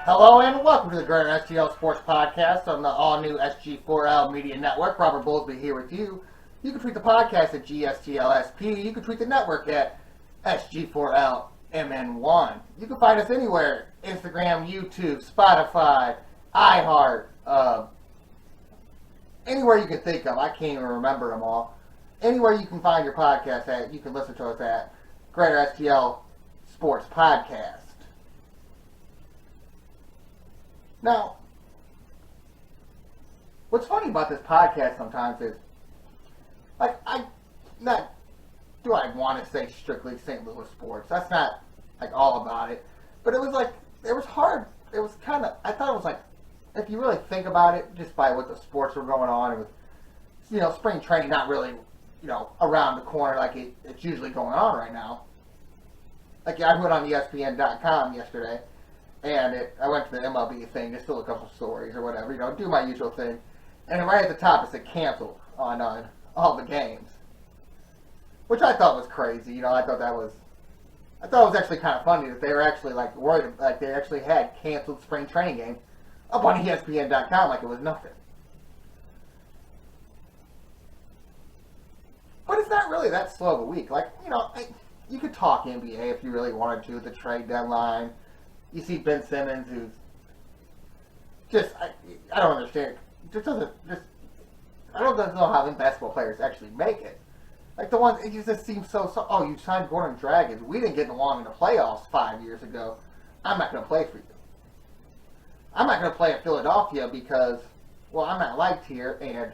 Hello and welcome to the GreaterSTL Sports Podcast on the all-new SG4L Media Network. Robert Bowlesby here with you. You can tweet the podcast at GSTLSP. You can tweet the network at SG4LMN1. You can find us anywhere: Instagram, YouTube, Spotify, iHeart, anywhere you can think of. I can't even remember them all. Anywhere you can find your podcast at, you can listen to us at GreaterSTL Sports Podcast. Now, what's funny about this podcast sometimes is, like, I want to say strictly St. Louis sports. That's not, like, all about it. But it was, like, it was hard. It was kind of, I thought it was, like, if you really think about it, just by what the sports were going on, it was, spring training not really, around the corner like it's usually going on right now. Like, I went on ESPN.com yesterday. And I went to the MLB thing just to look up some stories or whatever, do my usual thing. And right at the top it said canceled on all the games. Which I thought was crazy, I thought it was actually kind of funny that they were actually worried, they actually had canceled spring training games up on ESPN.com like it was nothing. But it's not really that slow of a week. You could talk NBA if you really wanted to, the trade deadline. You see Ben Simmons, who's just, I don't understand. I don't know how them basketball players actually make it. Like the ones, it just seems so, oh, you signed Gordon Dragons. We didn't get along in the playoffs 5 years ago. I'm not going to play for you. I'm not going to play at Philadelphia because, well, I'm not liked here and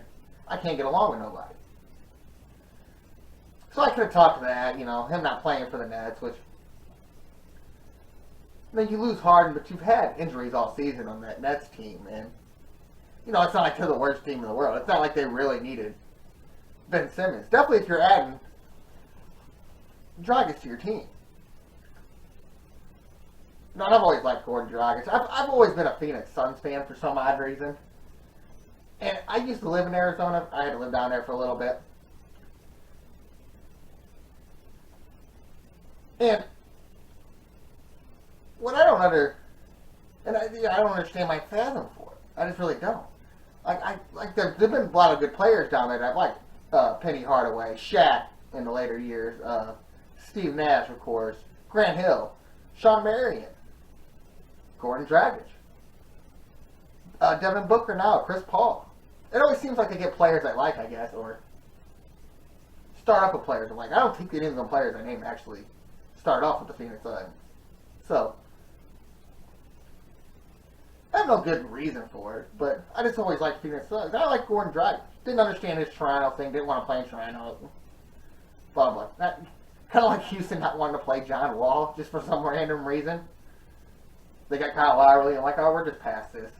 I can't get along with nobody. So I could have talked to that, him not playing for the Nets, which, you lose Harden, but you've had injuries all season on that Nets team, and it's not like they're the worst team in the world. It's not like they really needed Ben Simmons. Definitely if you're adding Dragic to your team. And I've always liked Gordon Dragic. I've always been a Phoenix Suns fan for some odd reason. And I used to live in Arizona. I had to live down there for a little bit. And what I don't I don't understand my fathom for it. I just really don't. There've been a lot of good players down there that I've liked. Penny Hardaway, Shaq in the later years, Steve Nash, of course, Grant Hill, Shawn Marion, Gordon Dragic, Devin Booker now, Chris Paul. It always seems like they get players I like, I guess, or start off with players I like. I don't think any of them players I named actually start off with the Phoenix Suns. So, I have no good reason for it, but I just always liked Phoenix Suns. I like Gordon Dragic. Didn't understand his Toronto thing. Didn't want to play in Toronto. Blah, blah. Kind of like Houston not wanting to play John Wall just for some random reason. They got Kyle Lowry and we're just past this.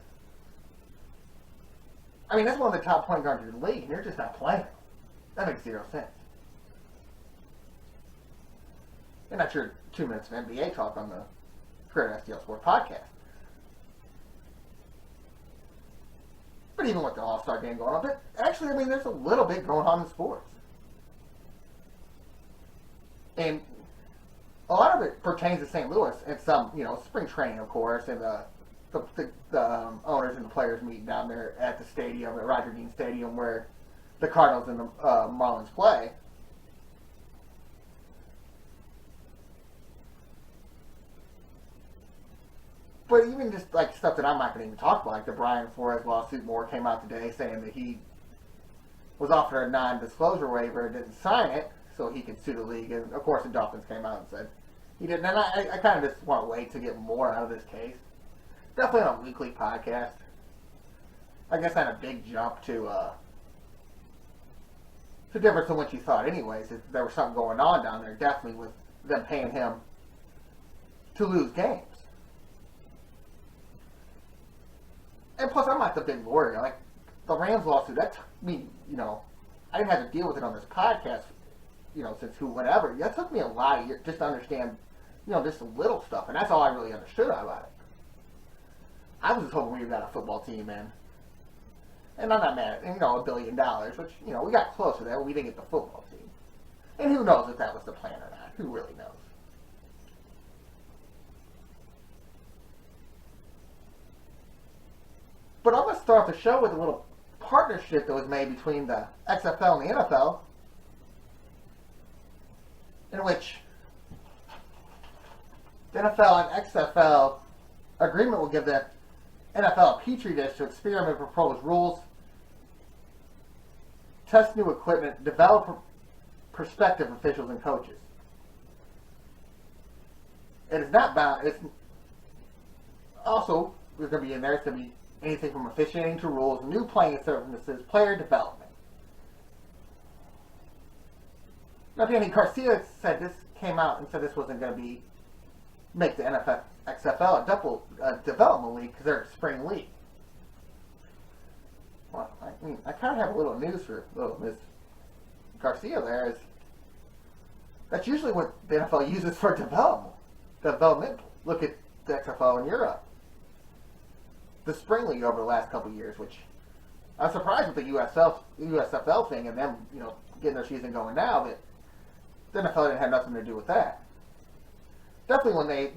I mean, that's one of the top point guards in the league, and you're just not playing. That makes zero sense. And that's your 2 minutes of NBA talk on the GreaterSTL Sports Podcast. But even with the All-Star game going on, but actually, there's a little bit going on in sports. And a lot of it pertains to St. Louis and some, spring training, of course, and the owners and the players meeting down there at the stadium, at Roger Dean Stadium, where the Cardinals and the Marlins play. But even just stuff that I'm not going to even talk about, like the Brian Flores lawsuit, more came out today saying that he was offered a non-disclosure waiver and didn't sign it so he could sue the league. And of course the Dolphins came out and said he didn't. And I kind of just want to wait to get more out of this case. Definitely on a weekly podcast. I guess not a big jump to it's different than what you thought anyways. If there was something going on down there, definitely with them paying him to lose games. And plus, I'm not the big lawyer. Like, the Rams lawsuit, that took me, I didn't have to deal with it on this podcast, since whatever. That took me a lot of years just to understand, just the little stuff. And that's all I really understood about it. I was just hoping we got a football team, man. And I'm not mad at, $1 billion, which, we got close to that, but we didn't get the football team. And who knows if that was the plan or not. Who really knows? to start the show with a little partnership that was made between the XFL and the NFL, in which the NFL and XFL agreement will give the NFL a petri dish to experiment with proposed rules, test new equipment, develop prospective officials and coaches. It is not bound. It's also, there's going to be in there, it's going to be anything from officiating to rules, new playing services, player development. Now, Danny Garcia said this came out and said this wasn't going to make the XFL a development league because they're a spring league. Well, I mean, I kind of have a little news for Ms. Garcia there. Is that's usually what the NFL uses for development. Look at the XFL in Europe. The spring league over the last couple of years, which I'm surprised with the USFL thing and them, getting their season going now, that the NFL didn't have nothing to do with that. Definitely when they,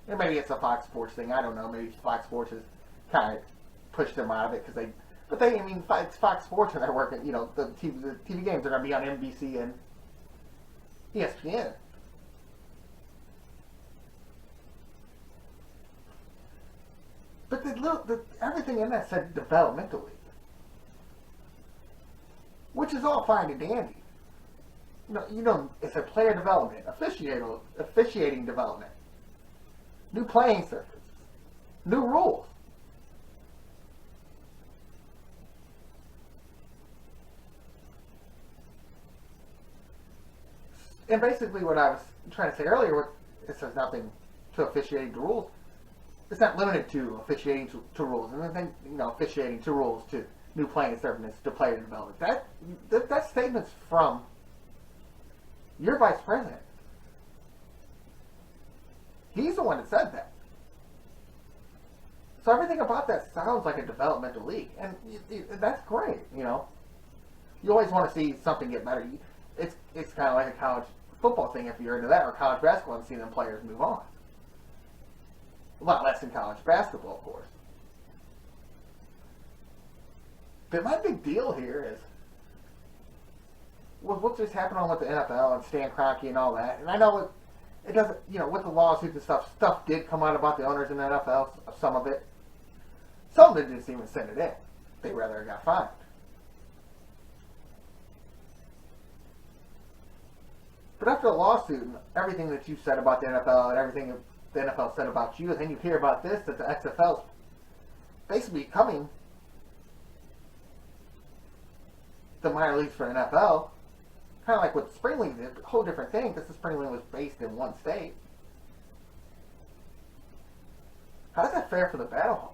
and maybe it's a Fox Sports thing, I don't know, maybe Fox Sports has kind of pushed them out of it because it's Fox Sports and they're working, the TV games are going to be on NBC and ESPN. But everything in that said developmentally, which is all fine and dandy. It's a player development, officiating development, new playing surfaces, new rules. And basically what I was trying to say earlier, it says nothing to officiating the rules. It's not limited to officiating to rules, and then officiating to rules to new playing surfaces to player development. That statement's from your vice president. He's the one that said that. So everything about that sounds like a developmental league, and that's great. You always want to see something get better. It's kind of like a college football thing if you're into that, or college basketball and see them players move on. A lot less in college basketball, of course. But my big deal here is what just happened with the NFL and Stan Kroenke and all that. And I know it doesn't, with the lawsuits and stuff did come out about the owners in the NFL, some of it. Some of them didn't even send it in. They rather got fined. But after the lawsuit and everything that you said about the NFL and everything the NFL said about you, and then you hear about this, that the XFL's basically becoming the minor leagues for NFL, kind of like what the Spring League did, a whole different thing, because the Spring League was based in one state. How is that fair for the Battlehawks?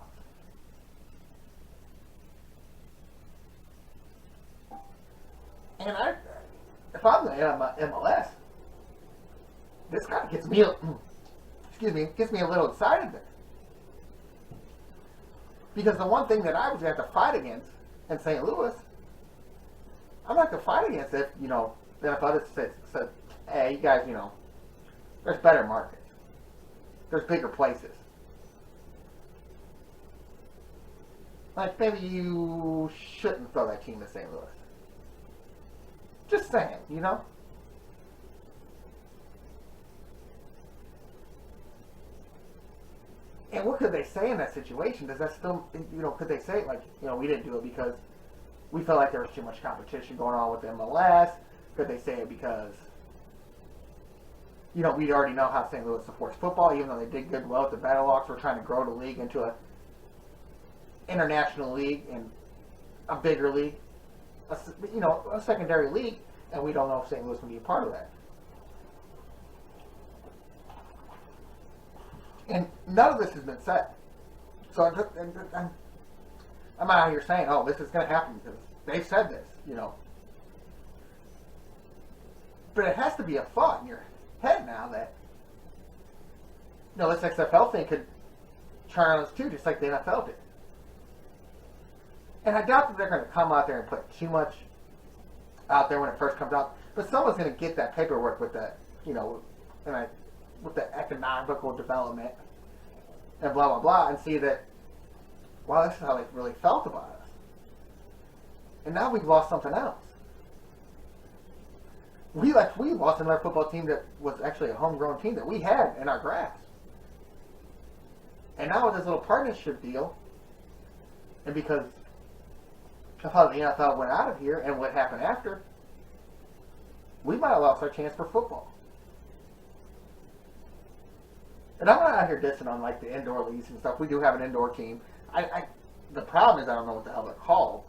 And if I'm the MLS, this kind of gets me a little excited there. Because the one thing that I was going to have to fight against in St. Louis, I'm not going to fight against if, the NFL just said, hey, you guys, there's better markets. There's bigger places. Like, maybe you shouldn't throw that team to St. Louis. Just saying, And what could they say in that situation? Does that still, could they say, we didn't do it because we felt like there was too much competition going on with the MLS? Could they say it because, we already know how St. Louis supports football, even though they did good well with the Battlehawks? We're trying to grow the league into a international league and a bigger league, a secondary league, and we don't know if St. Louis can be a part of that. And none of this has been said. So I'm out here saying, oh, this is going to happen because they've said this, But it has to be a thought in your head now that, this XFL thing could turn on us too, just like the NFL did. And I doubt that they're going to come out there and put too much out there when it first comes out. But someone's going to get that paperwork with that, with the economical development and blah, blah, blah, and see that, wow, this is how they really felt about us. And now we've lost something else. We lost another football team that was actually a homegrown team that we had in our grasp. And now with this little partnership deal, and because of how the NFL went out of here and what happened after, we might have lost our chance for football. And I'm not out here dissing on like the indoor leagues and stuff. We do have an indoor team. The problem is I don't know what the hell they're called,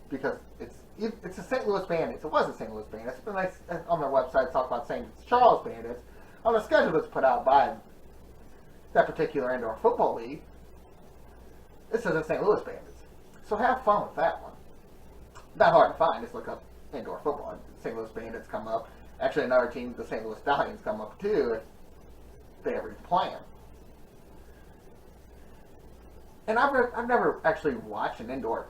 because it's the St. Louis Bandits. It was the St. Louis Bandits. It's been nice on their website talk about St. Charles Bandits. On the schedule that's put out by that particular indoor football league, it says the St. Louis Bandits. So have fun with that one. Not hard to find. Just look up indoor football. St. Louis Bandits come up. Actually, another team, the St. Louis Stallions, come up too if they ever play them. And I've never actually watched an indoor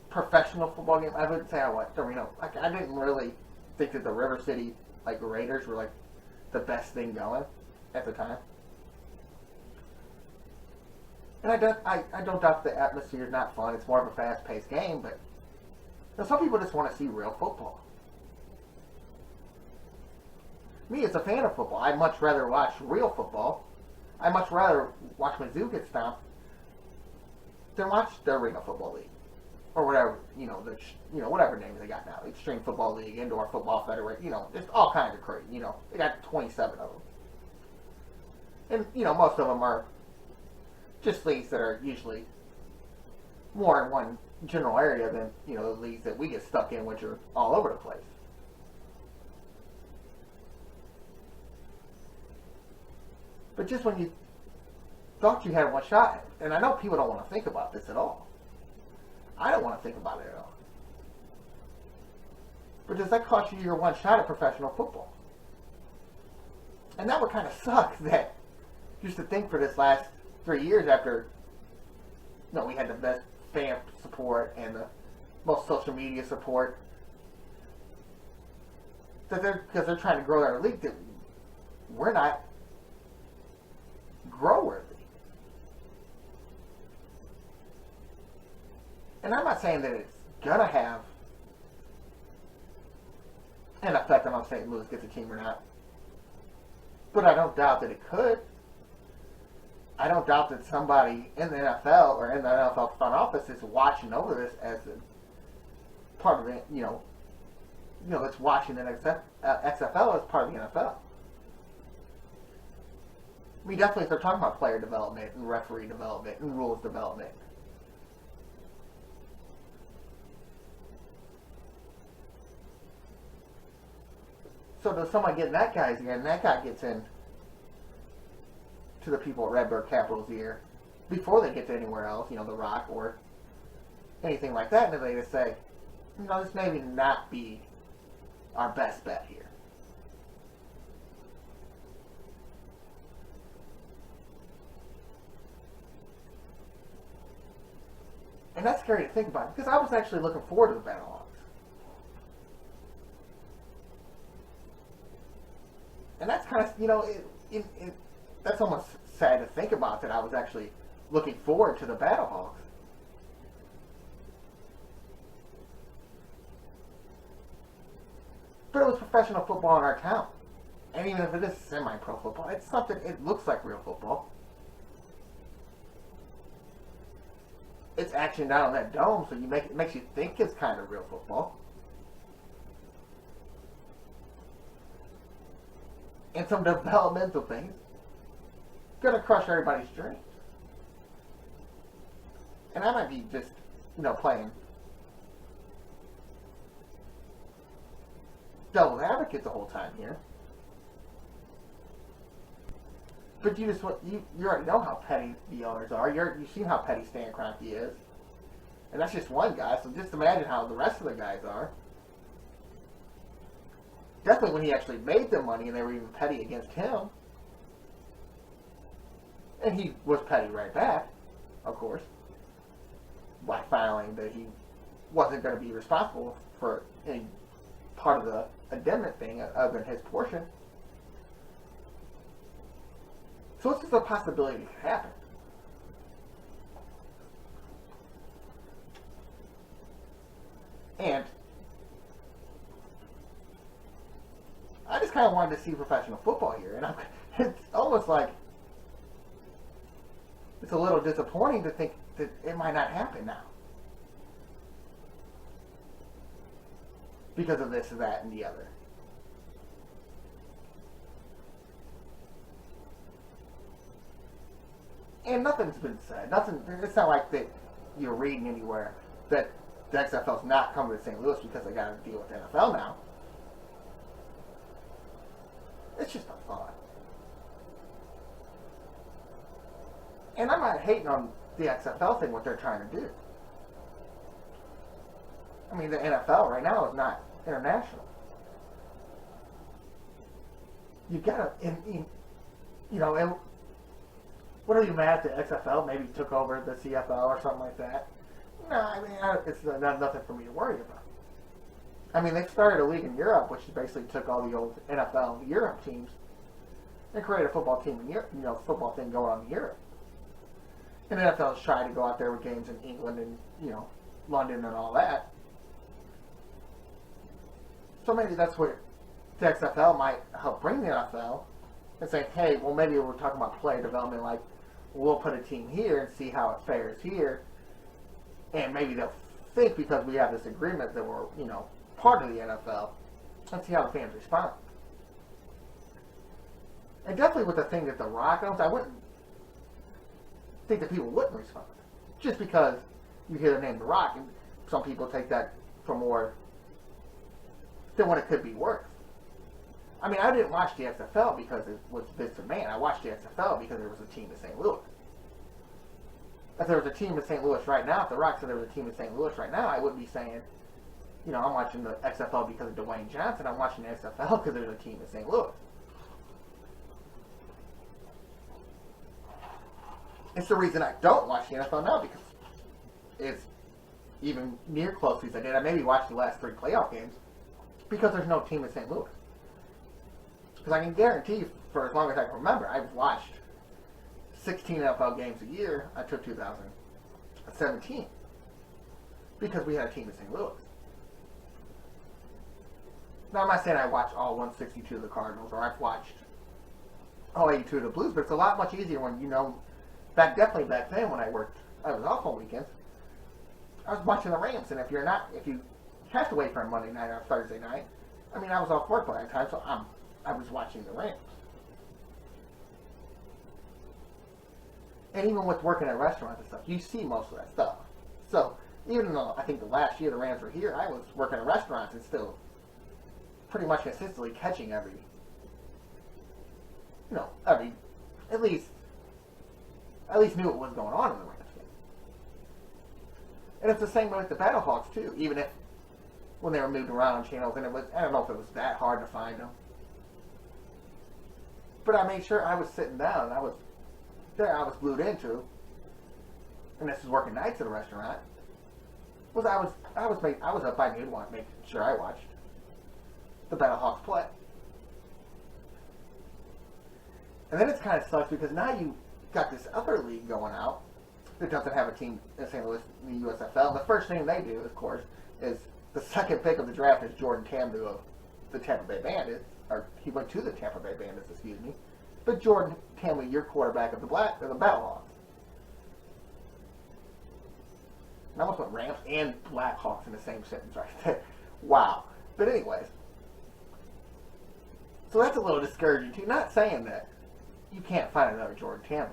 professional football game. I wouldn't say I watched them. Like I didn't really think that the River City like Raiders were like the best thing going at the time. And I don't doubt the atmosphere is not fun. It's more of a fast-paced game, but some people just want to see real football. Me, as a fan of football, I'd much rather watch real football. I'd much rather watch Mizzou get stomped than watch the Arena Football League. Or whatever, whatever names they got now. Extreme Football League, Indoor Football Federation, there's all kinds of crazy, they got 27 of them. And, most of them are just leagues that are usually more in one general area than, the leagues that we get stuck in, which are all over the place. But just when you thought you had one shot, and I know people don't want to think about this at all. I don't want to think about it at all. But does that cost you your one shot at professional football? And that would kind of suck that just to think for this last 3 years after, we had the best fan support and the most social media support, that because they're trying to grow their league, that we're not grow-worthy. And I'm not saying that it's gonna have an effect on if St. Louis gets a team or not, but I don't doubt that it could. I don't doubt that somebody in the NFL or in the NFL front office is watching over this as a part of it. That's watching the XFL as part of the NFL. I mean, definitely if they're talking about player development and referee development and rules development. So does someone get in that guy's ear, and that guy gets in to the people at Redbird Capital's ear before they get to anywhere else, The Rock or anything like that, and they just say, this maybe not be our best bet here. And that's scary to think about, because I was actually looking forward to the Battlehawks. And that's kind of, that's almost sad to think about, that I was actually looking forward to the Battlehawks. But it was professional football in our town. And even if it is semi-pro football, it's something, it looks like real football. It's action down on that dome, so it makes you think it's kind of real football. And some developmental things. Gonna crush everybody's dreams. And I might be just, playing devil's advocate the whole time here. But you already know how petty the owners are. You've seen how petty Stan Kroenke is. And that's just one guy, so just imagine how the rest of the guys are. Definitely when he actually made the money and they were even petty against him. And he was petty right back, of course, by filing that he wasn't going to be responsible for any part of the addendum thing other than his portion. So it's just a possibility it could happen. kind of wanted to see professional football here, and it's almost like it's a little disappointing to think that it might not happen now because of this, that, and the other. And nothing's been said. Nothing. It's not like that you're reading anywhere that the XFL's not coming to St. Louis because they got to deal with the NFL now. It's just a thought. And I'm not hating on the XFL thing, what they're trying to do. I mean, the NFL right now is not international. You gotta, you know, and what are you mad that the XFL maybe took over the CFL or something like that? No, I mean, it's nothing for me to worry about. I mean, they started a league in Europe, which basically took all the old NFL Europe teams and created a football team in Europe, football thing going on in Europe. And the NFL is trying to go out there with games in England and, London and all that. So maybe that's what the XFL might help bring the NFL and say, hey, well, maybe we're talking about player development, like, we'll put a team here and see how it fares here. And maybe they'll think because we have this agreement that we're, part of the NFL, and see how the fans respond. And definitely with the thing that The Rock owns, I wouldn't think that people wouldn't respond. Just because you hear the name The Rock, and some people take that for more than what it could be worth. I mean, I didn't watch the XFL because it was Vince McMahon. I watched the XFL because there was a team in St. Louis. If there was a team in St. Louis right now, if The Rock said there was a team in St. Louis right now, I wouldn't be saying, I'm watching the XFL because of Dwayne Johnson. I'm watching the XFL because there's a team in St. Louis. It's the reason I don't watch the NFL now because it's even near closely as I did. I maybe watched the last 3 playoff games because there's no team in St. Louis. Because I can guarantee you, for as long as I can remember, I've watched 16 NFL games a year until 2017 because we had a team in St. Louis. Now, I'm not saying I watched all 162 of the Cardinals or I've watched all 82 of the Blues, but it's a lot much easier when definitely back then when I was off on weekends, I was watching the Rams, and if you have to wait for a Monday night or a Thursday night, I mean, I was off work by that time, so I was watching the Rams. And even with working at restaurants and stuff, you see most of that stuff. So, even though I think the last year the Rams were here, I was working at restaurants and still pretty much consistently catching at least knew what was going on in the Rams game. And it's the same way with the Battlehawks too, even if when they were moved around on channels, and I don't know if it was that hard to find them. But I made sure I was sitting down, and I was glued into, and this is working nights at a restaurant, I was up by noon making sure I watched the Battlehawks play. And then it's kind of sucks because now you got this other league going out that doesn't have a team in St. Louis in the USFL. And the first thing they do, of course, is the second pick of the draft is Jordan Tambu of the Tampa Bay Bandits, or he went to the Tampa Bay Bandits, excuse me. But Jordan Tambu, your quarterback of the Battlehawks. And I almost went Rams and Blackhawks in the same sentence right there. Wow. But anyways, so that's a little discouraging too. Not saying that you can't find another Jordan Tambu.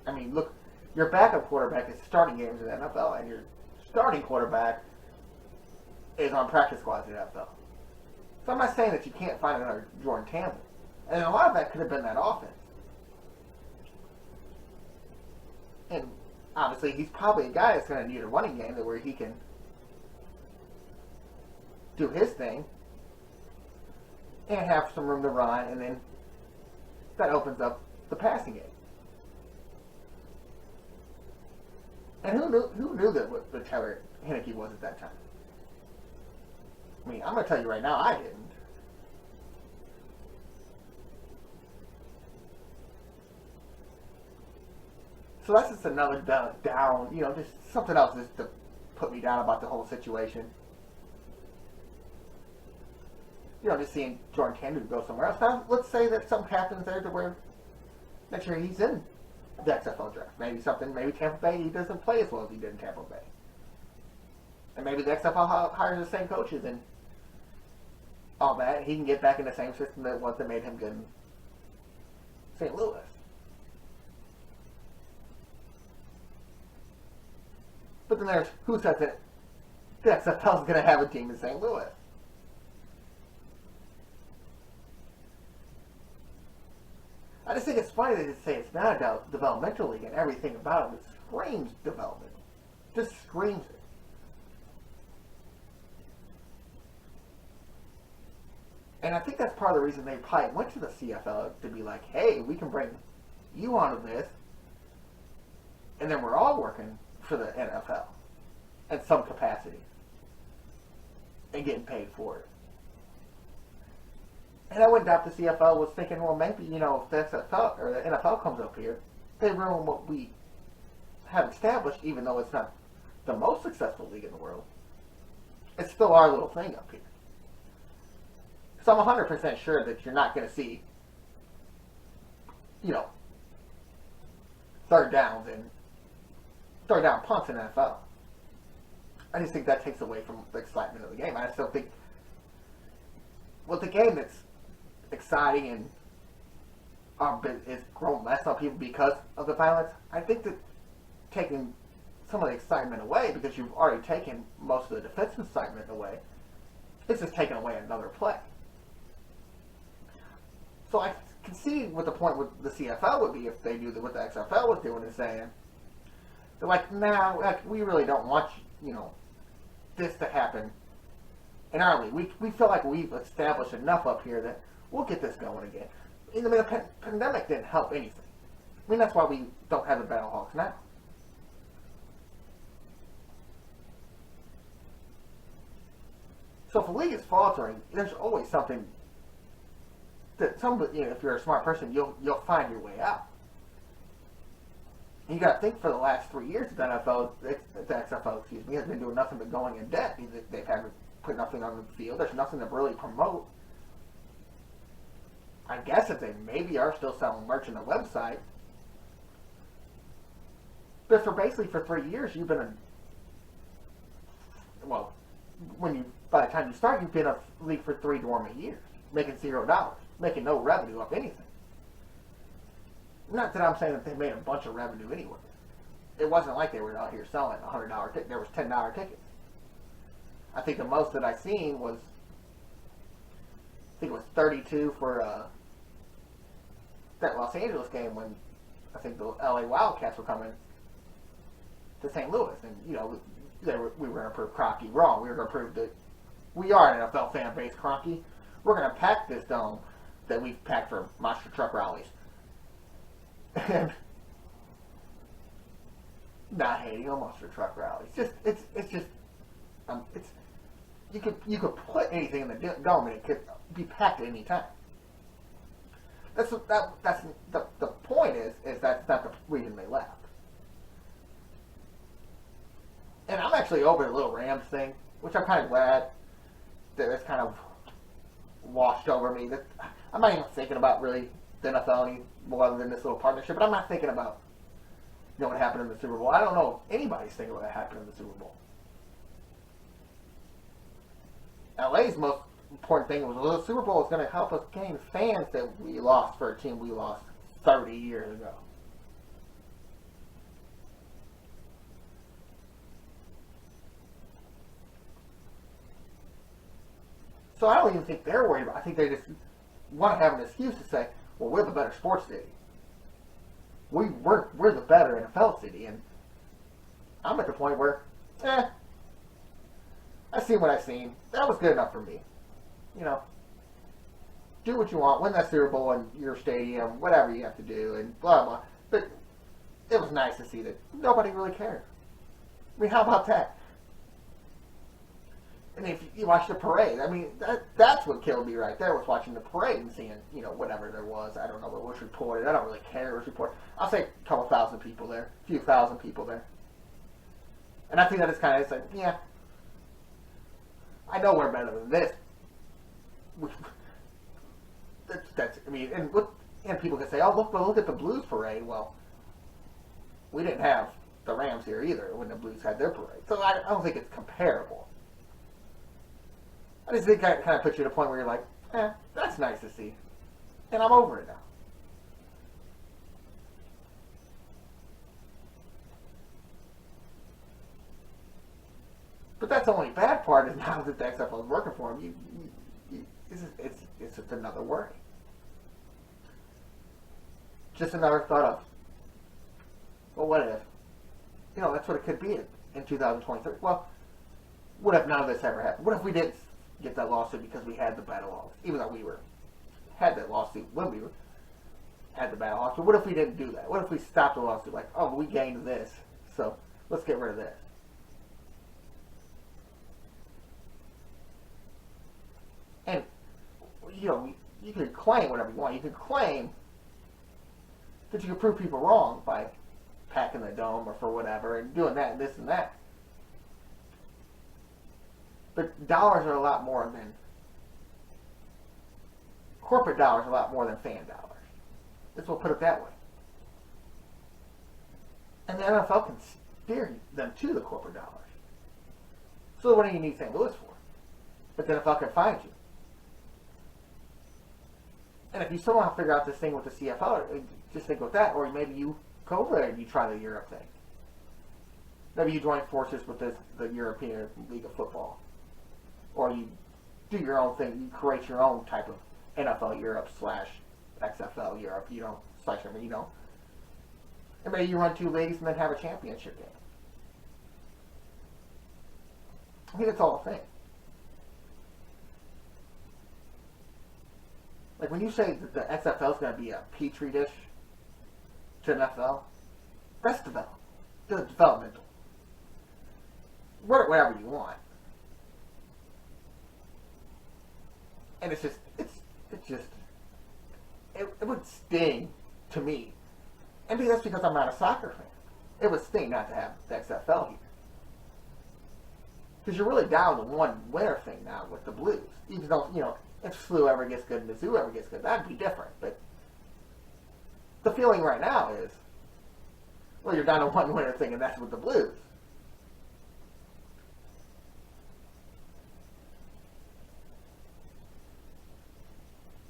I mean, look, your backup quarterback is starting games in the NFL, and your starting quarterback is on practice squads in the NFL. So I'm not saying that you can't find another Jordan Tambu. And a lot of that could have been that offense. And obviously, he's probably a guy that's going to need a running game where he can do his thing and have some room to run, and then that opens up the passing game. And who knew that what Taylor Heinicke was at that time? I mean, I'm going to tell you right now, I didn't. So that's just another down, just something else just to put me down about the whole situation. just seeing Jordan Candu go somewhere else. Now, let's say that something happens there to where next year he's in the XFL draft. Maybe Tampa Bay, he doesn't play as well as he did in Tampa Bay. And maybe the XFL hires the same coaches and all that. He can get back in the same system that made him good in St. Louis. But then there's who says that the XFL is going to have a team in St. Louis. I just think it's funny that they say it's not a developmental league and everything about it screams development. Just screams it. And I think that's part of the reason they probably went to the CFL to be like, hey, we can bring you onto this, and then we're all working for the NFL in some capacity and getting paid for it. And I wouldn't doubt the CFL was thinking, well, maybe, if the XFL or the NFL comes up here, they ruin what we have established, even though it's not the most successful league in the world. It's still our little thing up here. So I'm 100% sure that you're not going to see, third down punts in the NFL. I just think that takes away from the excitement of the game. I still think with the game that's exciting and is grown less on people because of the violence, I think that taking some of the excitement away, because you've already taken most of the defensive excitement away, it's just taking away another play. So I can see what the point with the CFL would be if they do what the XFL was doing and saying, they're like, nah, we really don't want, this to happen in our league. We feel like we've established enough up here that we'll get this going again. The pandemic didn't help anything. I mean, that's why we don't have the Battlehawks now. So if a league is faltering, there's always something that if you're a smart person, you'll find your way out. And you got to think for the last 3 years, the XFL, has been doing nothing but going in debt. They've had to put nothing on the field. There's nothing to really promote. I guess if they maybe are still selling merch on the website, but for 3 years, you've been by the time you start, you've been a league for 3 dormant years, making $0, making no revenue off anything. Not that I'm saying that they made a bunch of revenue anyway. It wasn't like they were out here selling $100 tickets. There was $10 tickets. I think the most that I seen was, I think it was 32 for that Los Angeles game when I think the LA Wildcats were coming to St. Louis, and we were going to prove Kroenke wrong. We were going to prove that we are an NFL fan base, Kroenke. We're going to pack this dome that we've packed for monster truck rallies. And not hating on monster truck rallies. You could put anything in the dome and it could be packed at any time. That's the point is that's not the reason they left. And I'm actually over the little Rams thing, which I'm kind of glad that it's kind of washed over me. That I'm not even thinking about really the NFL any more other than this little partnership, but I'm not thinking about what happened in the Super Bowl. I don't know if anybody's thinking what happened in the Super Bowl. LA's most important thing was, well, the Super Bowl is going to help us gain fans that we lost for a team we lost 30 years ago. So I don't even think they're worried about it. I think they just want to have an excuse to say, well, we're the better sports city. We're the better NFL city. And I'm at the point where, I've seen what I've seen. That was good enough for me. Do what you want, win that Super Bowl in your stadium, whatever you have to do, and blah, blah. But it was nice to see that nobody really cared. I mean, how about that? And if you watch the parade, I mean, that's what killed me right there, was watching the parade and seeing, whatever there was. I don't know what was reported. I don't really care what was reported. I'll say a couple thousand people there, a few thousand people there. And I think that it's kind of like, yeah, I know we're better than this. I mean, and people can say, oh, look at the Blues parade. Well, we didn't have the Rams here either when the Blues had their parade. So I don't think it's comparable. I just think it kind of puts you to a point where you're like, that's nice to see. And I'm over it now. But that's the only bad part is now that the XFL is working for him, it's just another worry. Just another thought of, well, what if? That's what it could be in 2023. Well, what if none of this ever happened? What if we didn't get that lawsuit because we had the Battlehawks, even though we had that lawsuit when we had the Battlehawks? But what if we didn't do that? What if we stopped the lawsuit? Like, oh, we gained this, so let's get rid of this. And you can claim whatever you want. You can claim that you can prove people wrong by packing the dome or for whatever and doing that and this and that. But dollars are a lot more than corporate dollars are a lot more than fan dollars. Let's put it that way. And the NFL can steer them to the corporate dollars. So what do you need St. Louis for? But the NFL can find you. And if you still want to figure out this thing with the CFL, just think with that, or maybe you go over there and you try the Europe thing. Maybe you join forces with the European League of Football. Or you do your own thing, you create your own type of NFL Europe / XFL Europe, and maybe you run 2 leagues and then have a championship game. I think that's all a thing. Like when you say that the XFL is going to be a petri dish to NFL, that's developmental. Whatever you want. And it would sting to me. And that's because I'm not a soccer fan. It would sting not to have the XFL here. Because you're really down to one winner thing now with the Blues. Even though, if SLU ever gets good and Mizzou ever gets good, that'd be different. But the feeling right now is, well, you're down to one winner thing, and that's with the Blues.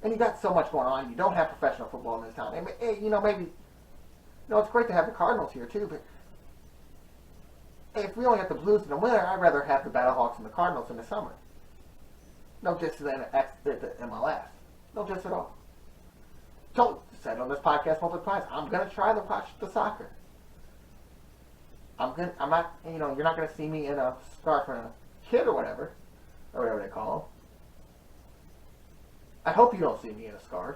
And you got so much going on. You don't have professional football in this town. And, maybe, it's great to have the Cardinals here too, but if we only have the Blues in the winter, I'd rather have the Battlehawks and the Cardinals in the summer. No diss to the MLS. No diss at all. Said on this podcast multiple times, I'm going to try to watch the soccer. I'm not, you're not going to see me in a scarf and a kid or whatever they call them. I hope you don't see me in a scarf.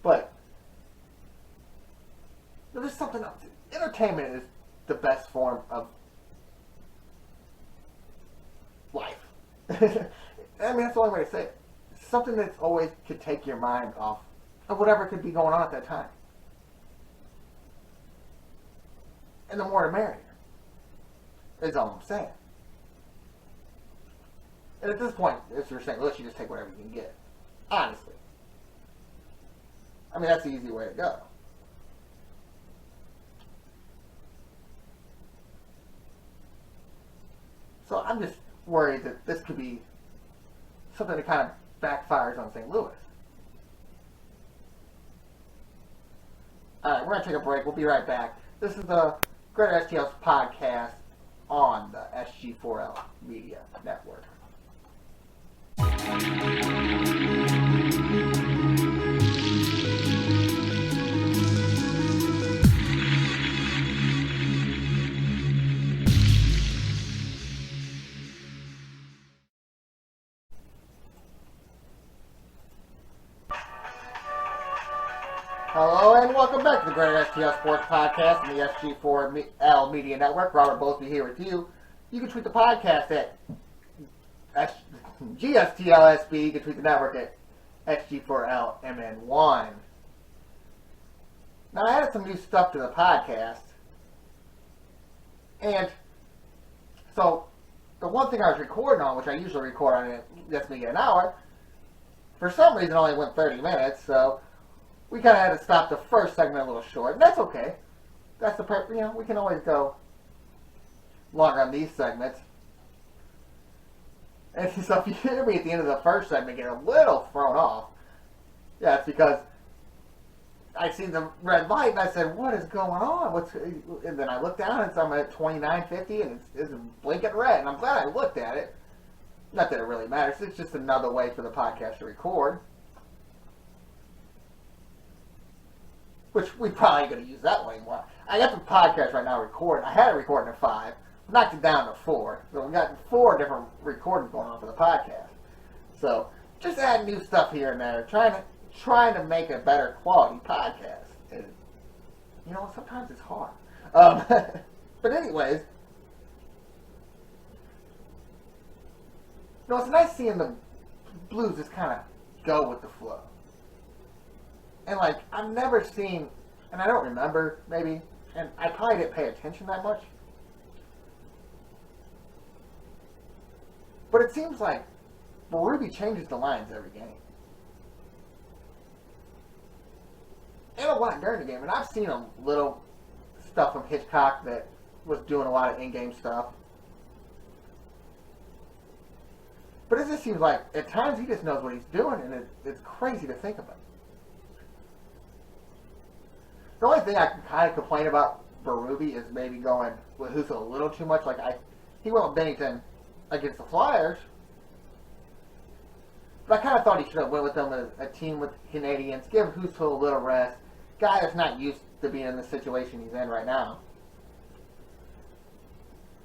But there's something else. Entertainment is the best form of life. I mean, that's the only way to say it. Something that's always could take your mind off of whatever could be going on at that time. And the more the merrier, is all I'm saying. And at this point, if you're St. Louis, you just take whatever you can get. Honestly. I mean, that's the easy way to go. So I'm just worried that this could be something that kind of backfires on St. Louis. Alright, we're going to take a break. We'll be right back. This is the GreaterSTL podcast on the SG4L Media Network. Hello and welcome back to the GreaterSTL Sports Podcast and the SG4L Media Network. Robert Bowlesby here with you. You can tweet the podcast at GSTLSB. You can tweet the network at SG4LMN1. Now, I added some new stuff to the podcast. And so, the one thing I was recording on, which I usually record on, it gets me an hour, for some reason only went 30 minutes, so we kind of had to stop the first segment a little short. And that's okay. That's the part, we can always go longer on these segments. And so if you hear me at the end of the first segment get a little thrown off, yeah, it's because I seen the red light and I said, "What is going on?" And then I looked down and I'm at 29:50 and it's blinking red. And I'm glad I looked at it. Not that it really matters. It's just another way for the podcast to record, which we probably going to use that way more. I got the podcast right now recording. I had it recording at 5, knocked it down to 4. So we got 4 different recordings going on for the podcast. So just adding new stuff here and there, trying to make a better quality podcast. And, sometimes it's hard. But anyways, it's nice seeing the Blues just kind of go with the flow. And, I've never seen, and I don't remember, maybe, and I probably didn't pay attention that much, but it seems like Berube changes the lines every game. And a lot during the game. And I've seen a little stuff from Hitchcock that was doing a lot of in-game stuff. But it just seems like at times he just knows what he's doing, and it's crazy to think about. The only thing I can kind of complain about Berube is maybe going with Huso a little too much. He went with Bennington against the Flyers. But I kind of thought he should have went with them as a team with Canadians, give Huso a little rest. Guy that's not used to being in the situation he's in right now.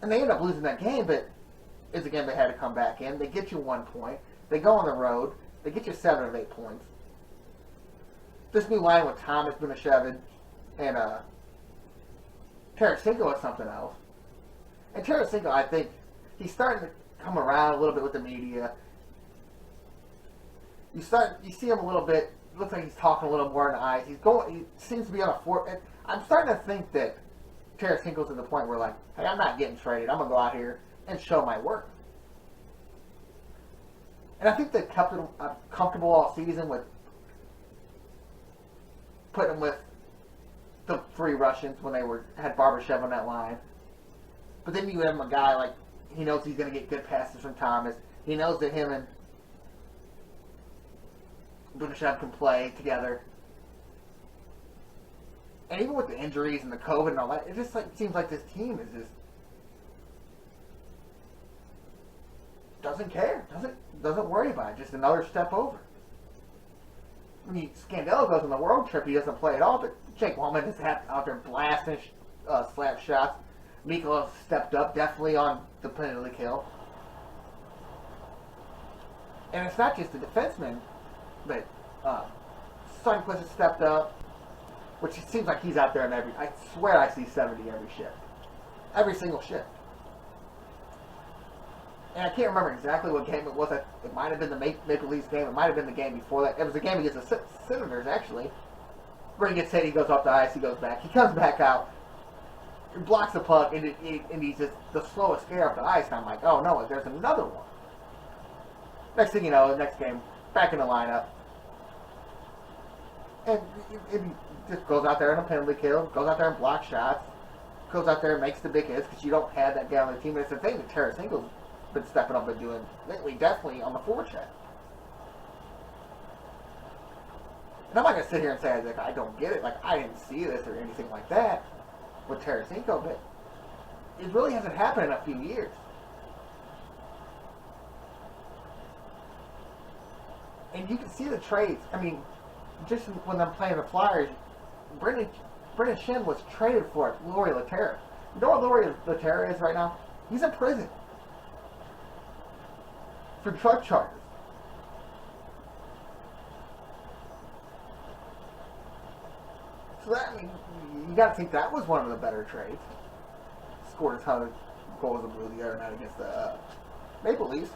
And they end up losing that game, but it's a game they had to come back in. They get you 1 point. They go on the road. They get you 7 of 8 points. This new line with Thomas, Bunashevin, and Tarasenko is something else. And Tarasenko, I think, he's starting to come around a little bit with the media. You see him a little bit. Looks like he's talking a little more on the ice. He seems to be on a 4. I'm starting to think that Tarasenko's to the point where, hey, I'm not getting traded. I'm going to go out here and show my work. And I think they kept him comfortable all season with putting him with the 3 Russians when they had Barbashev on that line. But then you have a guy he knows he's going to get good passes from Thomas. He knows that him and Bunashev can play together. And even with the injuries and the COVID and all that, it just seems like this team is just doesn't care, doesn't worry about it. Just another step over. Scandella goes on the world trip, he doesn't play at all, but Jake Wallman is out there blasting slap shots. Mikula stepped up definitely on the penalty kill. And it's not just the defenseman, but Sundqvist has stepped up, which it seems like he's out there in I swear I see 70 every shift. Every single shift. And I can't remember exactly what game it was. It might have been the Maple Leafs game. It might have been the game before that. It was a game against the Senators, actually. Where he gets hit, he goes off the ice, he goes back. He comes back out, he blocks the puck, and he's just the slowest skater off the ice. And I'm like, oh no, there's another one. Next thing you know, the next game, back in the lineup. And he just goes out there in a penalty kill, goes out there and blocks shots, goes out there and makes the big hits because you don't have that guy on the team. And it's the thing that Tarasenko's been stepping up and doing lately, definitely on the forecheck. And I'm not going to sit here and say I don't get it, I didn't see this or anything like that with Tarasenko, but it really hasn't happened in a few years. And you can see the trades. I mean, just when I'm playing the Flyers, Brendan Shen was traded for Lori Laterra. You know what Lori Laterra is right now? He's in prison for drug charges. So that, you got to think that was one of the better trades. Scored a ton of goals in blue the other night against the Maple Leafs.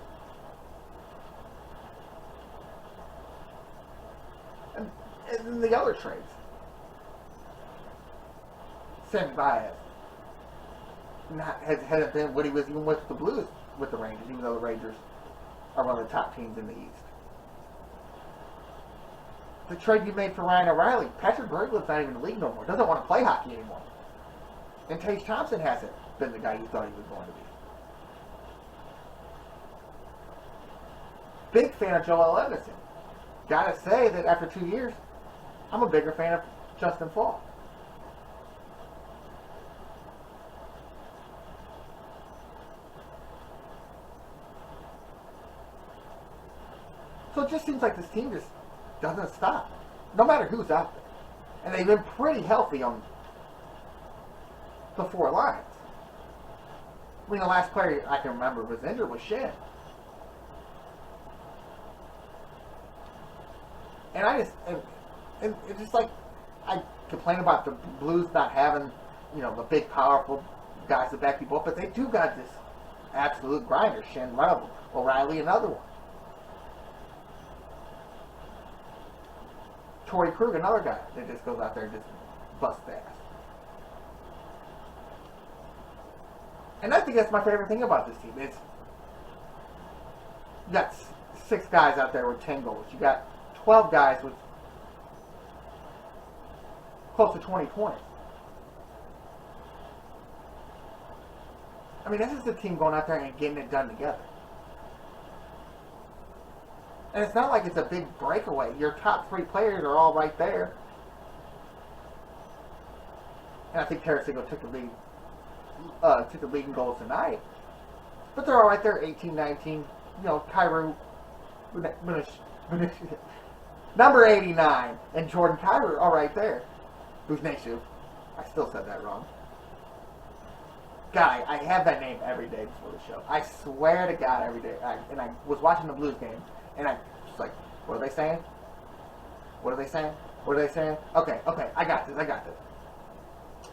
And then the other trades. Sammy Baez hasn't been what he was even with the Blues with the Rangers, even though the Rangers are one of the top teams in the East. The trade you made for Ryan O'Reilly, Patrick Berglund's not even in the league no more. Doesn't want to play hockey anymore. And Tage Thompson hasn't been the guy you thought he was going to be. Big fan of Joel Edmondson. Gotta say that after 2 years, I'm a bigger fan of Justin Falk. So it just seems like this team just doesn't stop, no matter who's out there. And they've been pretty healthy on the four lines. I mean, the last player I can remember was injured was Shen. And I just, and it's just like, I complain about the Blues not having, you know, the big, powerful guys to back people up, but they do got this absolute grinder. Shen, one of them. O'Reilly, another one. Torrey Krug, another guy that just goes out there and just busts ass. And I think that's my favorite thing about this team. It's, you got 6 guys out there with 10 goals. You got 12 guys with close to 20 points. I mean, this is the team going out there and getting it done together. And it's not like it's a big breakaway. Your top 3 players are all right there. And I think Tarasenko took the lead in goals tonight. But they're all right there, 18, 19. You know, Kyrou, number 89, and Jordan Kyrou all right there. Buzneshu. I still said that wrong. God, I have that name every day before the show. I swear to God, every day. And I was watching the Blues game, and I was like, what are they saying? What are they saying? What are they saying? Okay, I got this.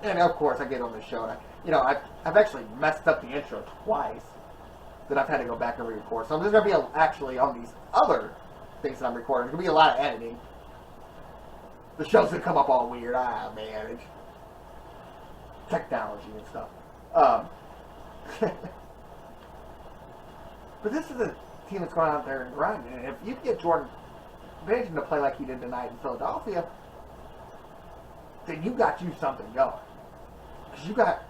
And of course, I get on the show, and I've actually messed up the intro twice that I've had to go back and re-record. So there's going to be actually on these other things that I'm recording, there's going to be a lot of editing. The show's going to come up all weird. Man, it's technology and stuff. But this is a team that's going out there and grinding. And if you get Jordan Binnington to play like he did tonight in Philadelphia, then you got you something going. Because you got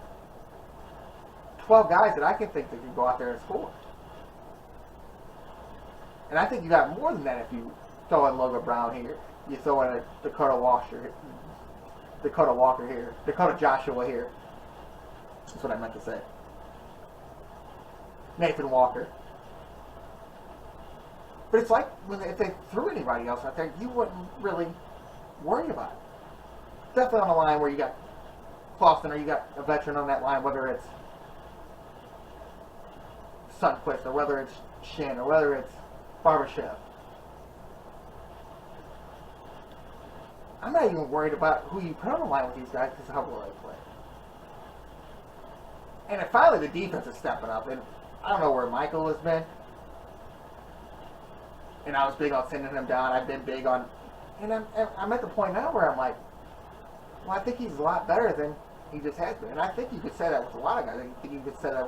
12 guys that I can think that can go out there and score. And I think you got more than that if you throw in Logan Brown here. You throw in a Dakota Walker here. Dakota Joshua here. That's what I meant to say. Nathan Walker. But it's like if they threw anybody else out there, you wouldn't really worry about it. Definitely on the line where you got Clausen or you got a veteran on that line, whether it's Sundqvist or whether it's Shin or whether it's Barbashev. I'm not even worried about who you put on the line with these guys because of how well they play. And then finally the defense is stepping up. And I don't know where Michael has been. And I was big on sending him down. I've been big on... And I'm at the point now where I'm like, well, I think he's a lot better than he just has been. And I think you could say that with a lot of guys. I think you could say that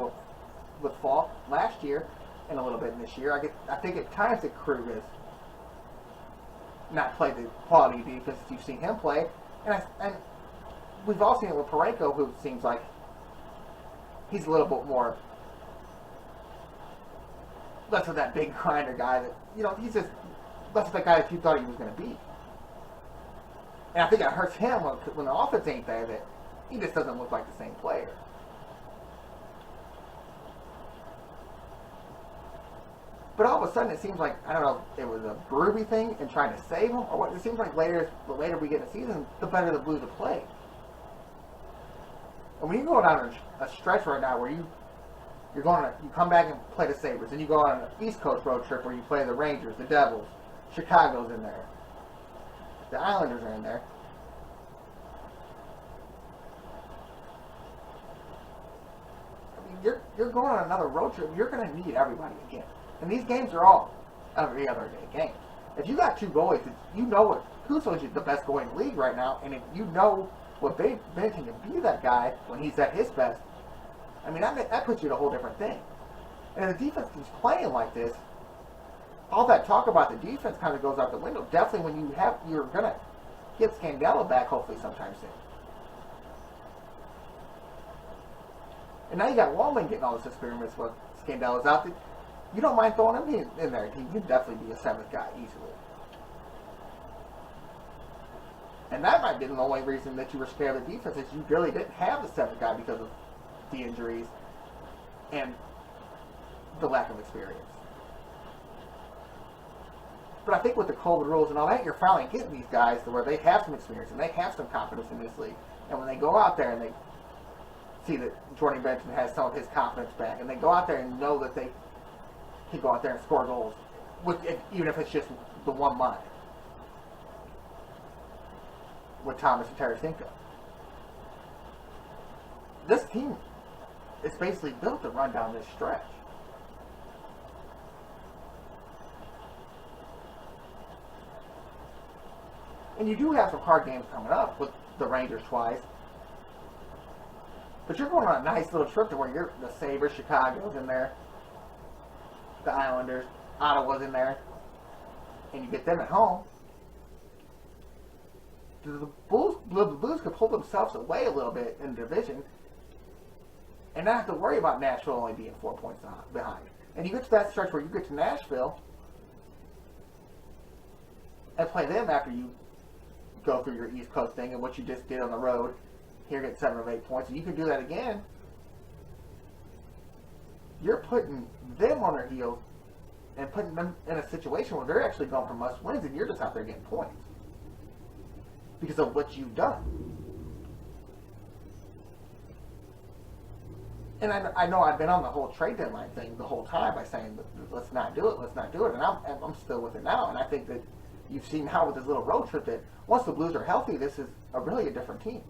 with Falk last year and a little bit in this year. I think at times that Krug has not played the quality defense that you've seen him play. And we've all seen it with Parayko, who seems like he's a little bit more less of that big grinder guy that, he's just less of that guy that you thought he was going to be. And I think it hurts him when the offense ain't there, that he just doesn't look like the same player. But all of a sudden it seems like, I don't know if it was a Berube thing and trying to save him, or what. It seems like the later we get in the season, the better the Blues have played. And when you go down a stretch right now where you come back and play the Sabres, and you go on an East Coast road trip where you play the Rangers, the Devils, Chicago's in there, the Islanders are in there. I mean, you're going on another road trip. You're going to need everybody again. And these games are all every other day games. If you got 2 goalies, you know who's the best goalie in the league right now, and if you know what Binnington can be that guy when he's at his best, I mean, that puts you in a whole different thing. And the defense keeps playing like this, all that talk about the defense kind of goes out the window. Definitely when you're going to get Scandella back hopefully sometime soon. And now you got Wallman getting all this experience with Scandella's out there. You don't mind throwing him in there. He can definitely be a 7th guy easily. And that might be the only reason that you were scared of the defense is you really didn't have the 7th guy because of the injuries and the lack of experience. But I think with the COVID rules and all that, you're finally getting these guys to where they have some experience and they have some confidence in this league. And when they go out there and they see that Jordan Benson has some of his confidence back, and they go out there and know that they can go out there and score goals, even if it's just the one line with Thomas and Tarasenko. This team is basically built to run down this stretch. And you do have some hard games coming up with the Rangers twice. But you're going on a nice little trip to where you're the Sabres, Chicago's in there, the Islanders, Ottawa's in there, and you get them at home. The Blues could pull themselves away a little bit in the division and not have to worry about Nashville only being 4 points behind. And you get to that stretch where you get to Nashville and play them after you go through your East Coast thing and what you just did on the road. Here, get 7 or 8 points, and you can do that again. You're putting them on their heels and putting them in a situation where they're actually going for must-wins, and you're just out there getting points because of what you've done. And I know I've been on the whole trade deadline thing the whole time by saying, let's not do it, and I'm still with it now. And I think that you've seen how with this little road trip that once the Blues are healthy, this is really a different team.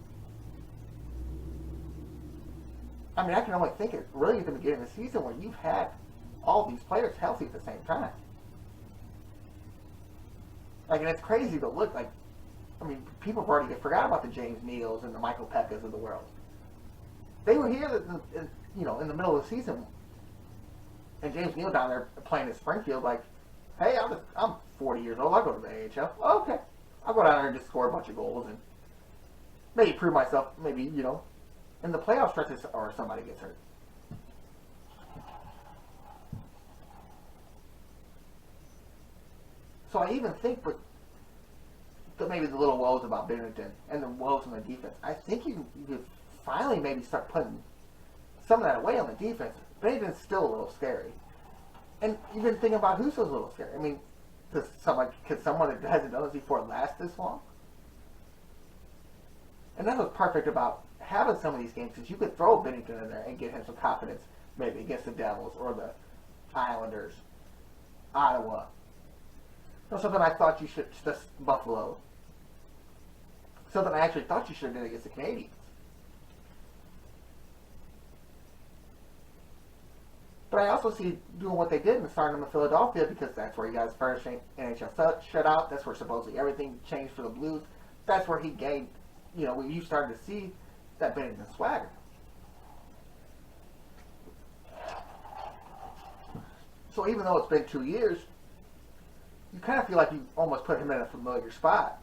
I mean, I can only think it's really at the beginning of the season where you've had all these players healthy at the same time. Like, and it's crazy to look like, I mean, people have already forgot about the James Neals and the Michael Pekkas of the world. They were here, in the middle of the season, and James Neal down there playing in Springfield, like, hey, I'm 40 years old, I'll go to the AHL. Oh, okay. I'll go down there and just score a bunch of goals and maybe prove myself, maybe, in the playoff stretches or somebody gets hurt. So I even think with maybe the little woes about Bennington and the woes on the defense, I think you could finally maybe start putting some of that away on the defense. Bennington's still a little scary. And even thinking about Husso's a little scary. I mean, could someone that hasn't done this before last this long? And that was perfect about having some of these games, because you could throw Bennington in there and get him some confidence, maybe against the Devils or the Islanders, Ottawa. Something I thought you should, just Buffalo. Something I actually thought you should have done against the Canadiens. But I also see doing what they did and starting them in Philadelphia, because that's where he got his first NHL shutout. That's where supposedly everything changed for the Blues. That's where he gained, when you started to see that Bennington swagger. So even though it's been 2 years, you kind of feel like you almost put him in a familiar spot.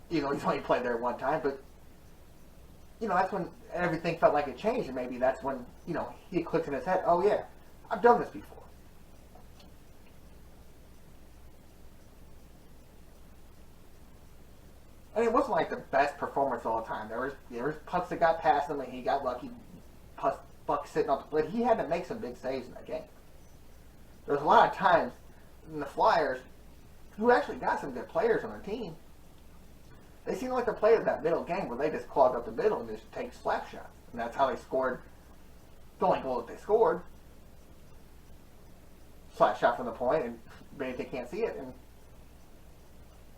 He's only played there one time, but that's when everything felt like it changed, and maybe that's when, he clicked in his head, oh yeah, I've done this before. And it wasn't like the best performance all the time. There was pucks that got past him, and he got lucky. Pucks sitting up, but he had to make some big saves in that game. There was a lot of times in the Flyers, who actually got some good players on their team, they seemed like they played that middle game where they just clogged up the middle and just take slap shots. And that's how they scored the only goal that they scored. Slap shot from the point, and they can't see it, and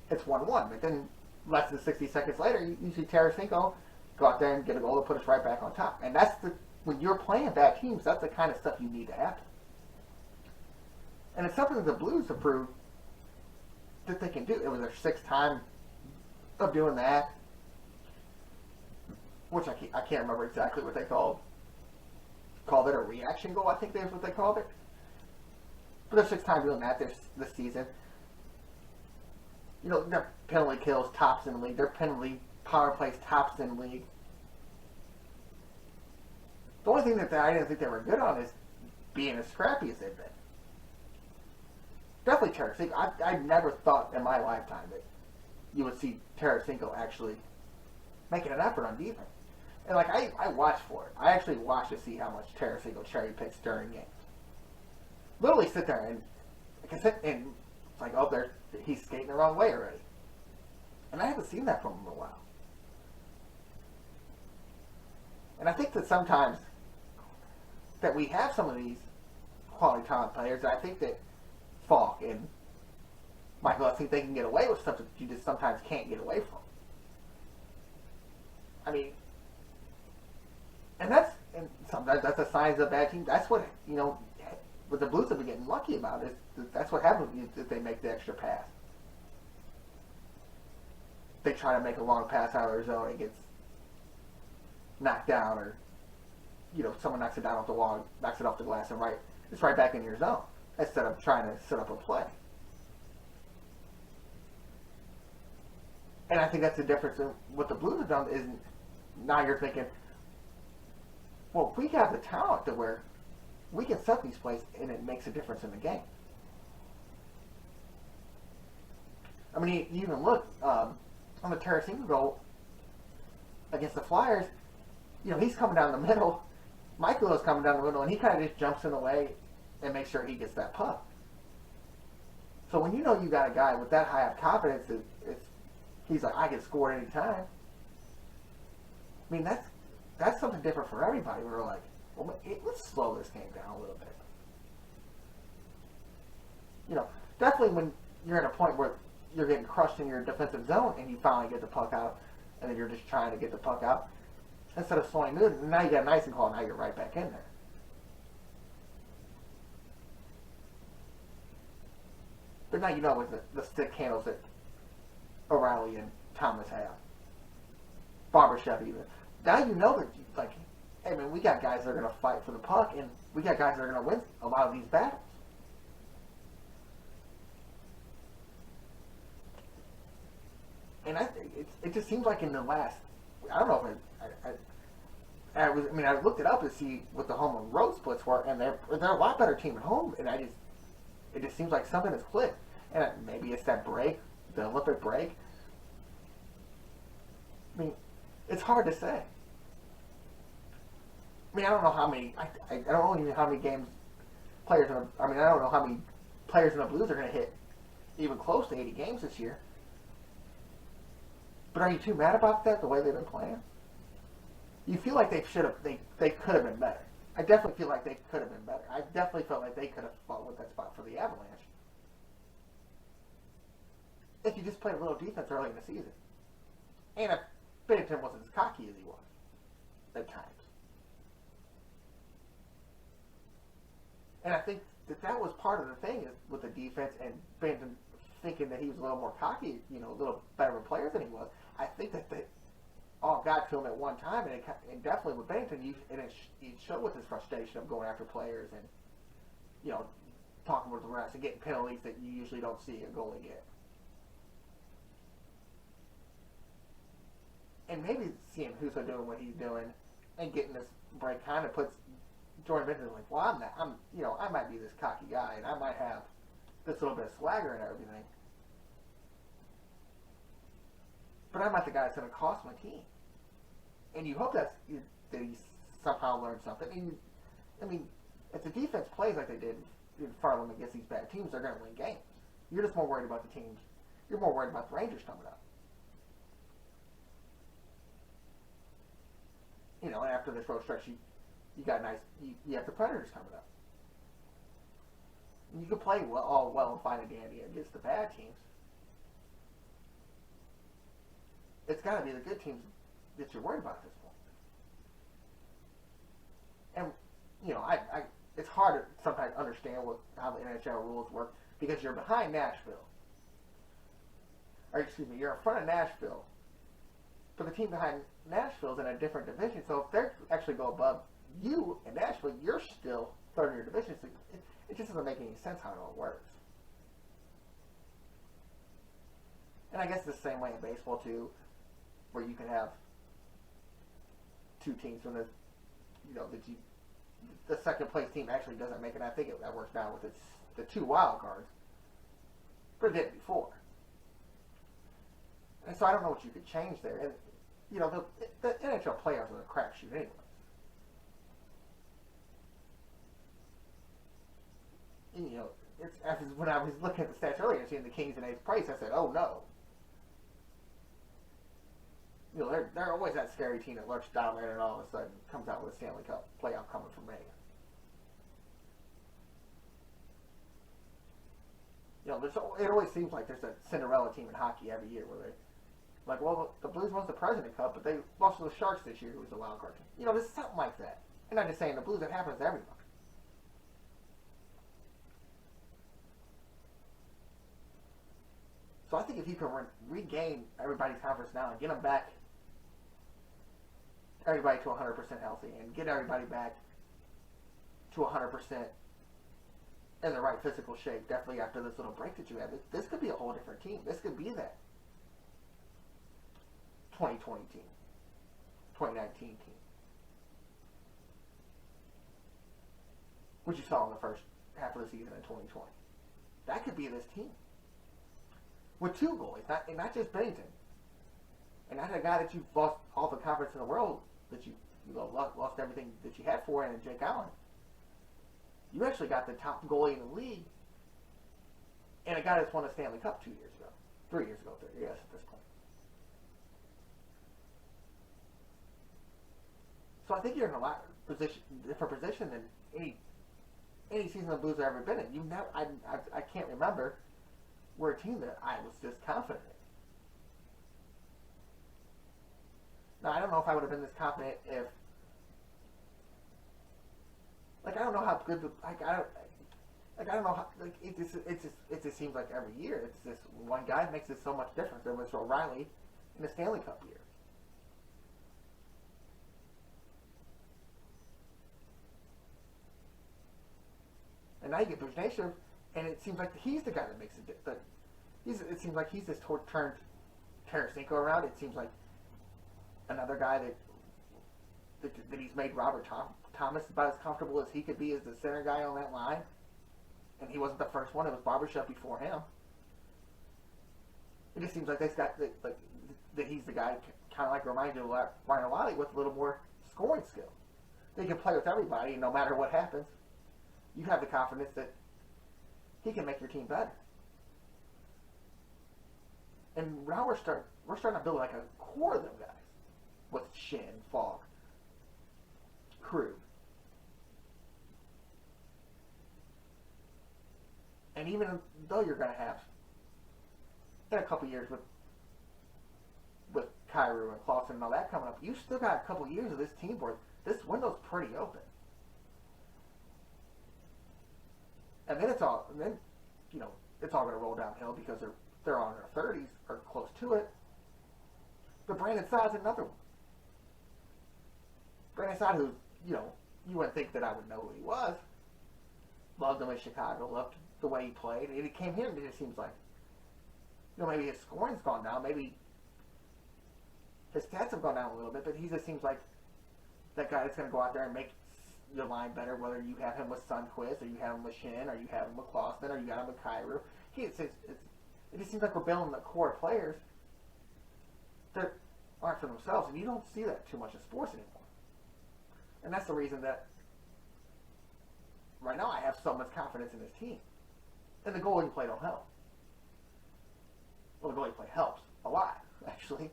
it's 1-1. But then less than 60 seconds later, you see Tarasenko go out there and get a goal to put us right back on top. And that's when you're playing bad teams, that's the kind of stuff you need to happen. And it's something that the Blues have proved that they can do. It was their 6th time of doing that, which I can't remember exactly what they called. called it a reaction goal. I think that's what they called it. But their sixth time doing that this season. You know, their penalty kills tops in the league. Their penalty power plays tops in the league. The only thing that I didn't think they were good on is being as scrappy as they've been. Definitely Tarasenko. I never thought in my lifetime that you would see Tarasenko actually making an effort on defense. And like I watched for it. I actually watched to see how much Tarasenko cherry picks during games. Literally sit there and it's like, oh, he's skating the wrong way already. And I haven't seen that from him in a while. And I think that sometimes that we have some of these quality talent players. I think that Falk and Michael, I think they can get away with stuff that you just sometimes can't get away from. I mean, and sometimes that's a sign of a bad team. That's what, you know, what the Blues have been getting lucky about is that's what happens if they make the extra pass. They try to make a long pass out of their zone, it gets knocked down, or you know, someone knocks it down off the wall, knocks it off the glass, and it's right back in your zone instead of trying to set up a play. And I think that's the difference in what the Blues have done is now you're thinking, well, we have the talent to where we can set these plays and it makes a difference in the game. I mean, you even look on the Tarasenko goal against the Flyers, you know, he's coming down the middle. Michael is coming down the middle, and he kind of just jumps in the way and makes sure he gets that puck. So when you know you got a guy with that high of confidence, he's like, I can score any time. I mean, that's something different for everybody. We're like, well, let's slow this game down a little bit. You know, definitely when you're at a point where you're getting crushed in your defensive zone and you finally get the puck out, and then you're just trying to get the puck out, instead of slowing it, and now you got an icing call, and now you're right back in there. But now you know with the stick handles that O'Reilly and Thomas have, Barbashev even. Now you know that, like, hey man, we got guys that are going to fight for the puck, and we got guys that are going to win a lot of these battles. And it just seems like in the last, I don't know if I looked it up to see what the home and road splits were, and they're a lot better team at home, and it just seems like something has clicked. And maybe it's that break, the Olympic break. I mean, it's hard to say. I mean, I don't know how many. I don't even know how many games players. I don't know how many players in the Blues are going to hit even close to 80 games this year. But are you too mad about that? The way they've been playing? You feel like they should have. They could have been better. I definitely feel like they could have been better. I definitely felt like they could have fought with that spot for the Avalanche. If you just played a little defense early in the season, and if Binnington wasn't as cocky as he was at times. And I think that was part of the thing is with the defense and Binnington thinking that he was a little more cocky, you know, a little better of a player than he was. I think that they all got to him at one time, and definitely with Binnington, he showed with his frustration of going after players and, you know, talking with the refs and getting penalties that you usually don't see a goalie get. And maybe seeing Husso doing what he's doing and getting this break kind of puts Jordan Binnington like, well, I might be this cocky guy, and I might have this little bit of swagger and everything, but I'm not the guy that's going to cost my team. And you hope that he somehow learned something. I mean, if the defense plays like they did in Farland against these bad teams, they're going to win games. You're just more worried about the teams. You're more worried about the Rangers coming up. You know, and after this road stretch, you got you have the Predators coming up. And you can play all well and fine and dandy against the bad teams. It's got to be the good teams that you're worried about at this point. And, you know, it's hard to sometimes understand how the NHL rules work because you're behind Nashville. Or, excuse me, you're in front of Nashville. But the team behind Nashville's in a different division, so if they actually go above you and Nashville, you're still third in your division. So it just doesn't make any sense how it all works. And I guess it's the same way in baseball too, where you can have two teams when the second place team actually doesn't make it. I think that works now with the two wild cards, but it didn't before. And so I don't know what you could change there. And the NHL playoffs are a crapshoot anyway. And, when I was looking at the stats earlier, seeing the Kings in 8th place, I said, "Oh no." They're always that scary team that lurks down there and all of a sudden comes out with a Stanley Cup playoff coming from May. It always seems like there's a Cinderella team in hockey every year where the Blues won the President Cup, but they lost to the Sharks this year, who was the wild card team. There's something like that. And I'm just saying the Blues, it happens to everybody. So I think if you can regain everybody's confidence now and get them back, everybody to 100% healthy, and get everybody back to 100% in the right physical shape, definitely after this little break that you had, this could be a whole different team. This could be that 2020 team, 2019 team, which you saw in the first half of the season in 2020. That could be this team. With two goalies, not just Bennington. And not a guy that you've lost all the confidence in the world, that you lost everything that you had for, and Jake Allen. You actually got the top goalie in the league, and a guy that's won a Stanley Cup 3 years ago, yes, at this point. So I think you're in a lot different position than any season the Blues have ever been in. I can't remember where a team that I was just confident in. Now, I don't know if I would have been this confident if, I don't know how good I don't know how, it just seems like every year it's this one guy that makes it so much difference. There was O'Reilly in the Stanley Cup year. And now you get Buzhnashev, and it seems like he's the guy that makes it. It seems like he's just turned Tarasenko around. It seems like another guy that he's made Robert Thomas about as comfortable as he could be as the center guy on that line. And he wasn't the first one. It was Barbashev before him. It just seems like this guy, that he's the guy, kind of like reminded of Ryan O'Reilly, with a little more scoring skill. They can play with everybody, and no matter what happens, you have the confidence that he can make your team better. And now we're starting to build like a core of them guys with Shin, Falk, Krug. And even though you're going to have, in a couple years with Kyrou and Clausen and all that coming up, you still got a couple years of this team where this window's pretty open. And then it's all going to roll downhill because they're on their 30s or close to it. But Brandon Saad's another one. Brandon Saad, who, you wouldn't think that I would know who he was. Loved him in Chicago, loved the way he played. And he came here and it just seems like, maybe his scoring's gone down, maybe his stats have gone down a little bit, but he just seems like that guy that's going to go out there and make your line better, whether you have him with Sundqvist, or you have him with Shin, or you have him with Clausen, or you got him with Kyrou. It just seems like we're building the core of players that aren't for themselves, and you don't see that too much in sports anymore. And that's the reason that right now I have so much confidence in this team. And the goalie play don't help. Well, the goalie play helps a lot, actually.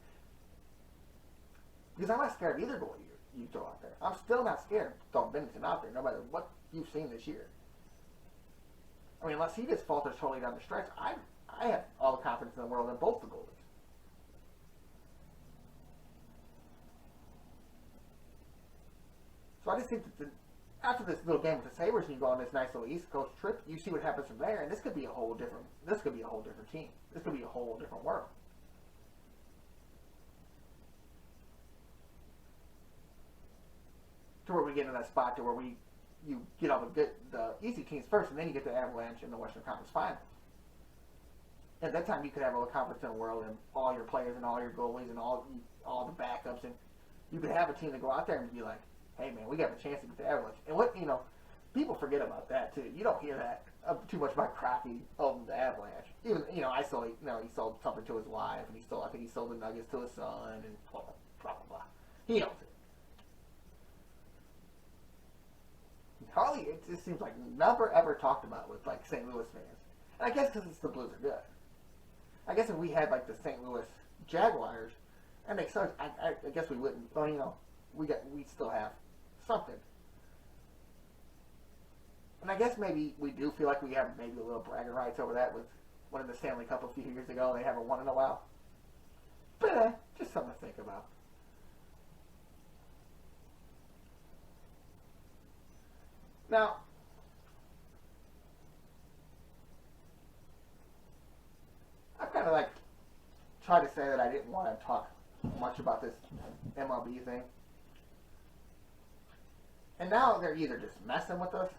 Because I'm not scared of either goalie you throw out there. I'm still not scared of throwing Bennington out there, no matter what you've seen this year. I mean, unless he just falters totally down the stretch, I have all the confidence in the world in both the goalies. So I just think that after this little game with the Sabres, and you go on this nice little East Coast trip, you see what happens from there, and this could be a whole different team. This could be a whole different world. to where we get in that spot to where you get all the easy teams first, and then you get the Avalanche in the Western Conference Finals. At that time, you could have all the confidence in the world and all your players and all your goalies and all the backups, and you could have a team to go out there and be like, "Hey, man, we got a chance to get the Avalanche." And what people forget about that too. You don't hear that too much about Crocky of the Avalanche. Even I saw he sold something to his wife, and I think he sold the Nuggets to his son, and blah blah blah. He owns it. Hardly, it just seems like never ever talked about with like St. Louis fans. And I guess because the Blues are good. I guess if we had like the St. Louis Jaguars, and they suck, I guess we wouldn't. Well, we'd still have something. And I guess maybe we do feel like we have maybe a little bragging rights over that with winning the Stanley Cup a few years ago. They haven't won in a while. But just something to think about. Now, I've kind of like tried to say that I didn't want to talk much about this MLB thing. And now they're either just messing with us,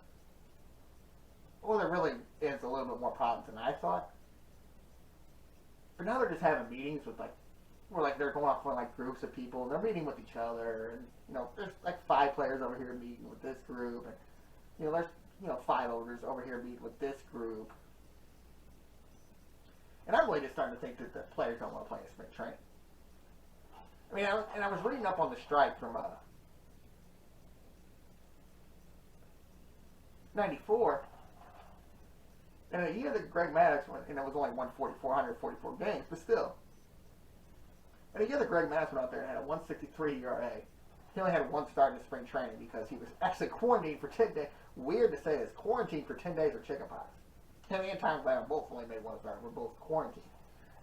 or there really is a little bit more problems than I thought. But now they're just having meetings with where they're going off on like groups of people, and they're meeting with each other, and there's like 5 players over here meeting with this group, and there's 5 owners over here meeting with this group. And I'm really just starting to think that the players don't want to play in spring training. I mean, I was reading up on the strike from 94, and a year that Greg Maddux went, and it was only 144 games, but still. And a year that Greg Maddux went out there and had a 163 ERA, he only had 1 start in the spring training because he was actually quarantined for 10 days. Weird to say this, quarantined for 10 days with chickenpox. Him and Tom Glavine both only made 1 start. We're both quarantined.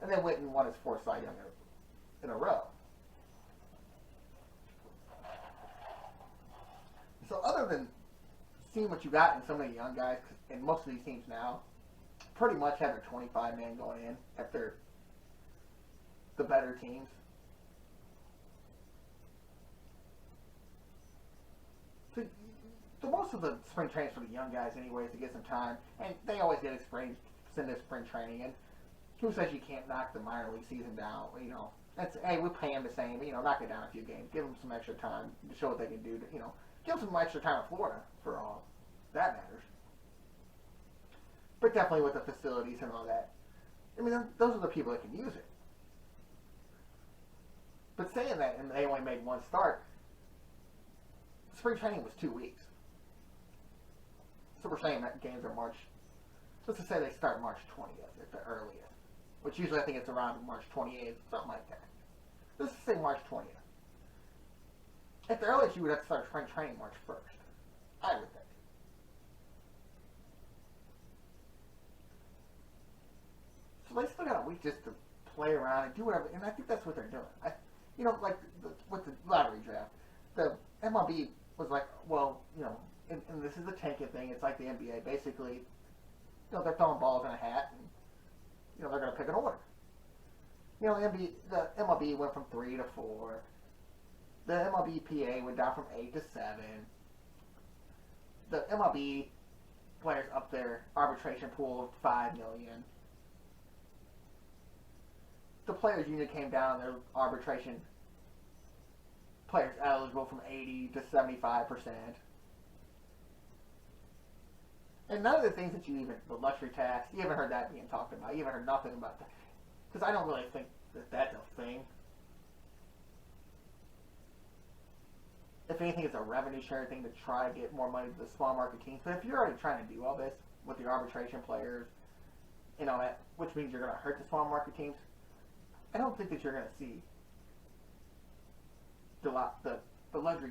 And then went and won his 4th Cy Young in a row. So other than seeing what you got in some of the young guys, and most of these teams now pretty much have their 25 man going in if they're the better teams. So most of the spring trainings for the young guys anyways to get some time, and they always get explained into spring training, and who says you can't knock the minor league season down? That's, hey, we pay them the same, but knock it down a few games, give them some extra time to show what they can do, give them some extra time in Florida for all that matters. But definitely with the facilities and all that, I mean, those are the people that can use it. But saying that, and they only made 1 start, spring training was 2 weeks. So we're saying that games are let's just say they start March 20th at the earliest, which usually I think it's around March 28th, something like that. Let's just say March 20th. At the earliest, you would have to start spring training March 1st, I would think. So they still got a week just to play around and do whatever, and I think that's what they're doing. With the lottery draft, the MLB was like, well, and this is the tanking thing. It's like the NBA. Basically, they're throwing balls in a hat, and they're going to pick an order. The MLB went from 3 to 4. The MLBPA went down from 8 to 7. The MLB players up their arbitration pool of $5 million. The players' union came down. Their arbitration players eligible from 80 to 75%. And none of the things that the luxury tax, you haven't heard that being talked about. You haven't heard nothing about that. Because I don't really think that that's a thing. If anything, it's a revenue sharing thing to try to get more money to the small market teams. But if you're already trying to do all this with your arbitration players and all that, which means you're going to hurt the small market teams, I don't think that you're going to see the luxury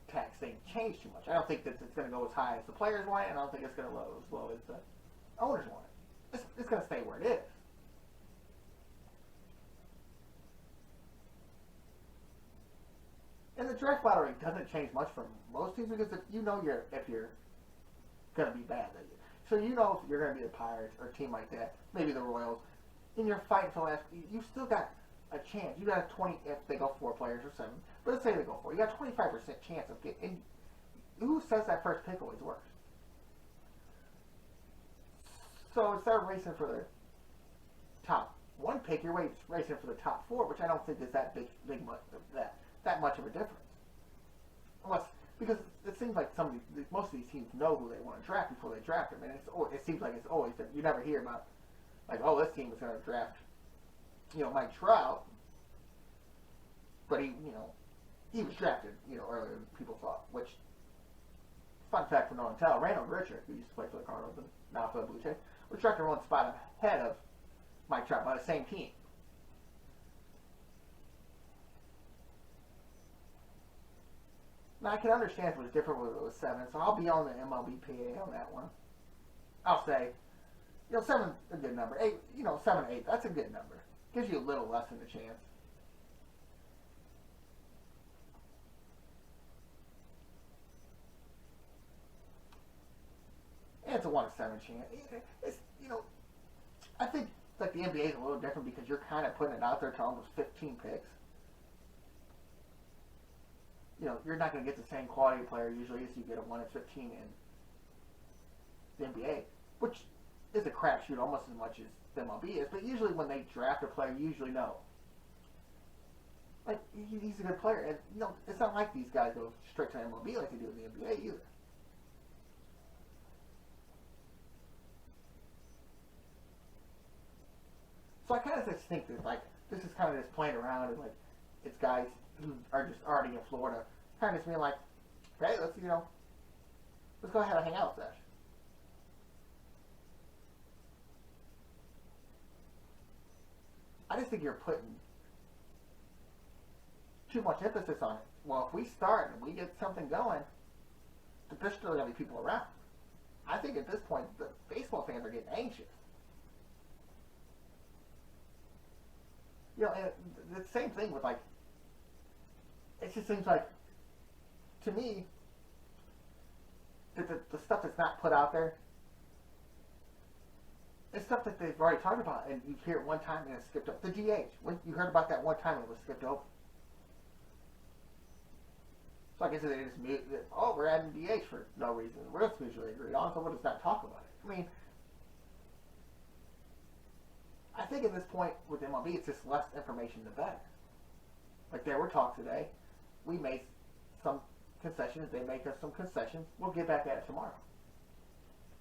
tax thing change too much. I don't think that it's going to go as high as the players want, and I don't think it's going to go as low as the owners want it. It's going to stay where it is. And the draft lottery doesn't change much for most teams because if you're going to be bad. So if you're going to be the Pirates or a team like that, maybe the Royals, and you're fighting for last, you still got a chance. You got a 20 if they go 4 players or 7. But let's say they go 4. You got a 25% chance of getting. who says that first pick always works? So instead of racing for the top one pick, you're racing for the top 4, which I don't think is that that much of a difference. Unless, because it seems like most of these teams know who they want to draft before they draft them, and it seems like it's always that you never hear about like, oh, this team is going to draft, Mike Trout, but he was drafted, earlier than people thought. Which, fun fact for no one tell, Randall Richard, who used to play for the Cardinals and now for the Blue Jays, was drafted 1 spot ahead of Mike Trout by the same team. Now, I can understand if it was different when it was 7, so I'll be on the MLBPA on that one. I'll say, 7's a good number. 8, 7, 8, that's a good number. Gives you a little less than a chance. And it's a 1 in 7 chance. It's, I think like the NBA is a little different because you're kind of putting it out there to almost 15 picks. You're not going to get the same quality player usually as you get a 1 in 15 in the NBA, which is a crapshoot almost as much as the MLB is. But usually when they draft a player, you usually know. Like, he's a good player. And, it's not like these guys go straight to MLB like they do in the NBA either. So I kind of just think that, like, this is kind of just playing around and, like, it's guys who are just already in Florida, kind of just being like, hey, let's go ahead and hang out with Ash. I just think you're putting too much emphasis on it. Well, if we start and we get something going, there's still going to be people around. I think at this point, the baseball fans are getting anxious. And the same thing with, like, it just seems like, to me, that the stuff that's not put out there, it's stuff that they've already talked about, and you hear it one time and it's skipped over. The DH, when you heard about that one time and it was skipped over. So I guess they just mute it. Oh, we're adding DH for no reason. We're just mutually agreed on, so we'll just not talk about it. I mean, I think at this point with MLB, it's just less information the better. Like there were talks today. We made some concessions. They make us some concessions. We'll get back at it tomorrow.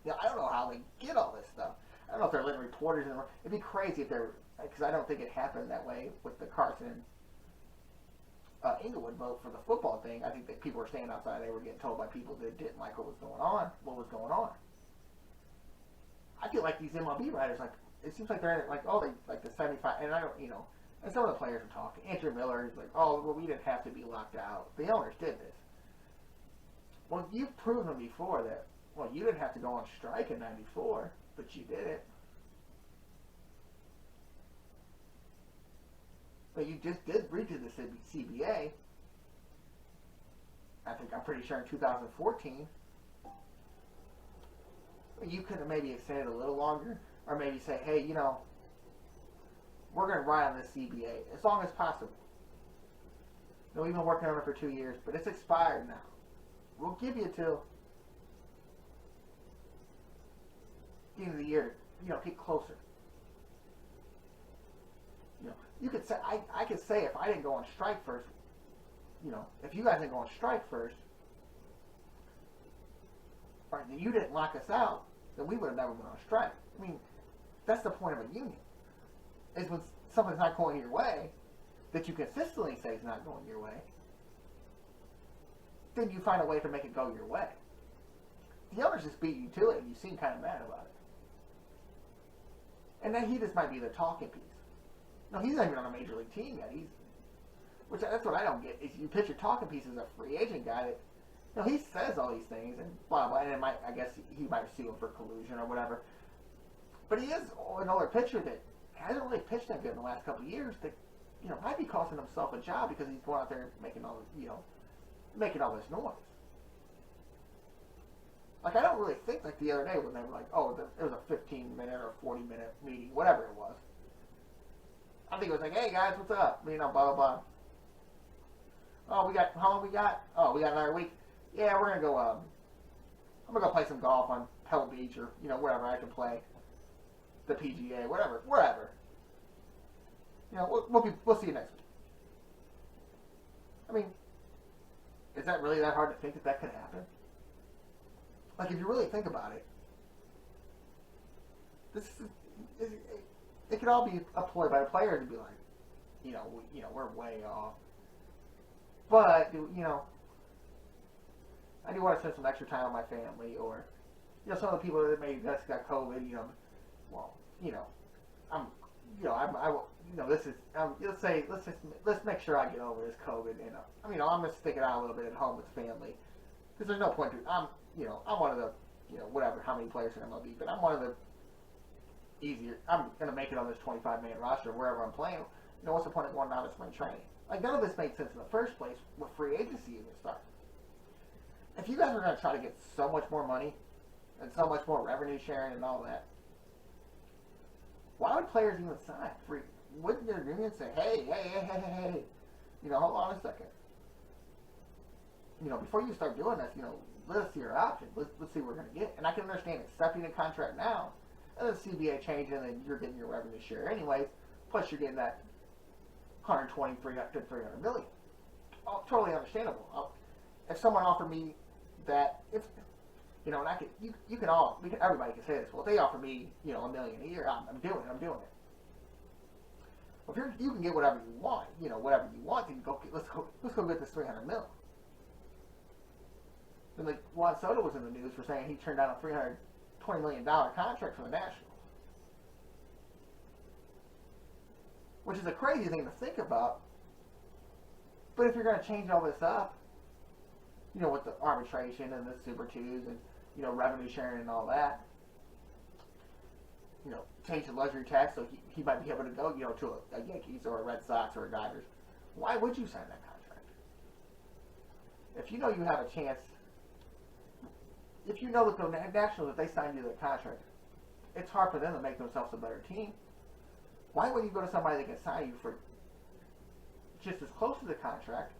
I don't know how they get all this stuff. I don't know if they're letting reporters in. It'd be crazy if they're, because I don't think it happened that way with the Carson Inglewood vote for the football thing. I think that people were staying outside. They were getting told by people that didn't like what was going on. I feel like these MLB writers, like, it seems like they're like, oh, they like the 75, and I don't, and some of the players are talking. Andrew Miller is like, oh, well, we didn't have to be locked out. The owners did this. Well, you've proven before that, well, you didn't have to go on strike in '94, but you did it. But you just did redo the CBA. I'm pretty sure in 2014. You could have maybe extended a little longer. Or maybe say, hey, we're going to ride on this CBA as long as possible. We've been working on it for 2 years, but it's expired now. We'll give you till the end of the year, get closer. You could say, I could say if I didn't go on strike first, if you guys didn't go on strike first, or you didn't lock us out, then we would have never been on strike. I mean, that's the point of a union. Is when something's not going your way, that you consistently say is not going your way, then you find a way to make it go your way. The owners just beat you to it, and you seem kind of mad about it. And then he just might be the talking piece. No, he's not even on a major league team yet. That's what I don't get. Is you pitch your talking piece as a free agent guy that, he says all these things and blah blah, and I guess he might sue him for collusion or whatever. But he is an older pitcher that hasn't really pitched that good in the last couple of years. That might be costing himself a job because he's going out there making all this noise. Like, I don't really think, like, the other day when they were like, oh, it was a 15-minute or 40-minute meeting, whatever it was. I think it was like, hey, guys, what's up? Blah, blah, blah. Oh, how long we got? Oh, we got another week. yeah, we're gonna go. I'm gonna go play some golf on Pebble Beach or wherever I can play the PGA, whatever, wherever. We'll see you next week. I mean, is that really that hard to think that could happen? Like, if you really think about it, it could all be a ploy by the players to be like, we're way off. But I do want to spend some extra time with my family, or some of the people that maybe just got COVID. Well, I'm, this is, let's make sure I get over this COVID, and I'm gonna stick it out a little bit at home with the family, because there's no point to. I'm one of the, whatever how many players in MLB, but I'm one of the easier. I'm gonna make it on this 25-man roster wherever I'm playing. What's the point of going out of spring training? Like, none of this made sense in the first place with free agency even starting. If you guys are going to try to get so much more money and so much more revenue sharing and all that, why would players even sign free? Wouldn't their union say, hey, hold on a second. Before you start doing this, let us see your options. Let's see what we're going to get. And I can understand accepting a contract now, and then CBA changing, and you're getting your revenue share anyways, plus you're getting that 120, 300 million. Oh, totally understandable. If someone offered me that, and I could, everybody can say this. Well, if they offer me, $1 million a year, I'm doing it. Well, if you can get whatever you want, then let's go get this 300 million. Then like Juan Soto was in the news for saying he turned down a $320 million contract for the Nationals. Which is a crazy thing to think about. But if you're going to change all this up, with the arbitration and the Super 2s and, revenue sharing and all that, change the luxury tax so he might be able to go, to a Yankees or a Red Sox or a Dodgers, why would you sign that contract? If you know you have a chance, if you know that the Nationals, if they sign you the contract, it's hard for them to make themselves a better team. Why wouldn't you go to somebody that can sign you for just as close to the contract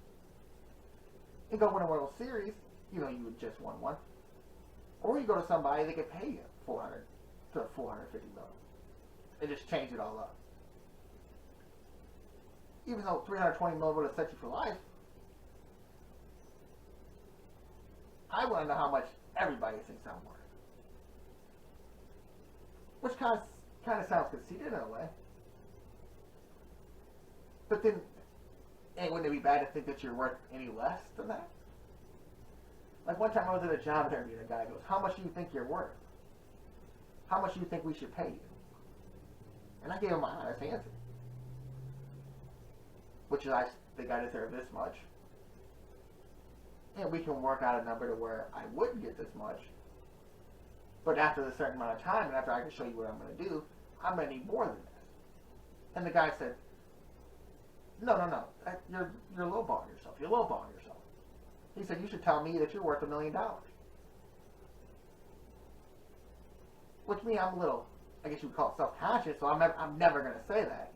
and go win a World Series? You would just won one. Or you go to somebody that can pay you $400 to $450 million and just change it all up. Even though $320 million would have set you for life, I want to know how much everybody thinks I'm worth. Which kind of sounds conceited in a way. But then, wouldn't it be bad to think that you're worth any less than that? Like, one time I was at a job interview and a guy goes, how much do you think you're worth? How much do you think we should pay you? And I gave him my honest answer. Which is, I think I deserve this much. And we can work out a number to where I wouldn't get this much. But after a certain amount of time, and after I can show you what I'm going to do, I'm going to need more than this. And the guy said, no. You're lowballing yourself. You're lowballing yourself. He said, you should tell me that you're worth $1 million. Which me, I'm a little, I guess you would call it self-conscious, so I'm never going to say that.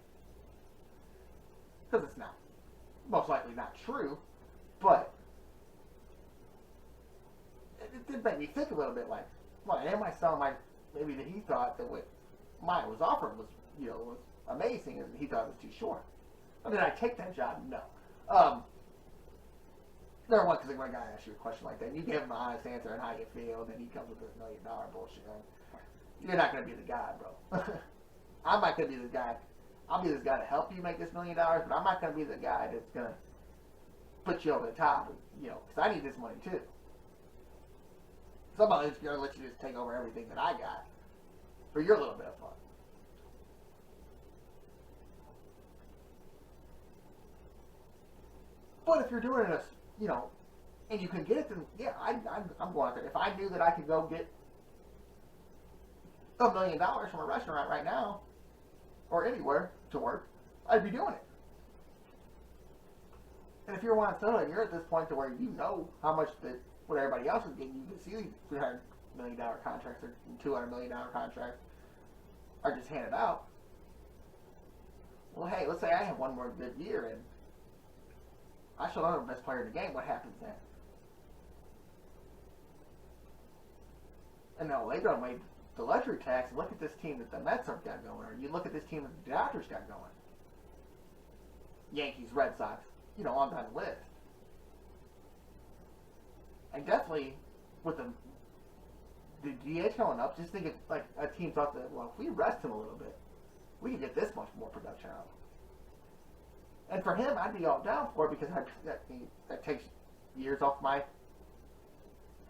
Because it's not, most likely not true. But it did make me think a little bit like, well, am I selling maybe that he thought that what mine was offering was, was amazing, and he thought it was too short. I mean, I take that job? No. Number one, because when a guy asks you a question like that, and you give him an honest answer on how you feel, and then he comes with this $1 million bullshit. You're not going to be the guy, bro. I'm not going to be the guy. I'll be this guy to help you make this $1 million, but I'm not going to be the guy that's going to put you over the top, because I need this money too. Somebody's going to let you just take over everything that I got for your little bit of fun. But if you're doing this, and you can get it, then yeah, I'm going out there. If I knew that I could go get $1 million from a restaurant right now, or anywhere to work, I'd be doing it. And if you're Juan Soto and you're at this point to where you know how much what everybody else is getting, you can see these $300 million contracts or $200 million contracts are just handed out. Well, hey, let's say I have one more good year and I show I'm the best player in the game. What happens then? And now they don't make the luxury tax. Look at this team that the Mets have got going, or you look at this team that the Dodgers got going. Yankees, Red Sox, on that list. And definitely with the DH going up, just think of like a team thought that, well, if we rest him a little bit, we can get this much more production out. And for him, I'd be all down for it because that takes years off my.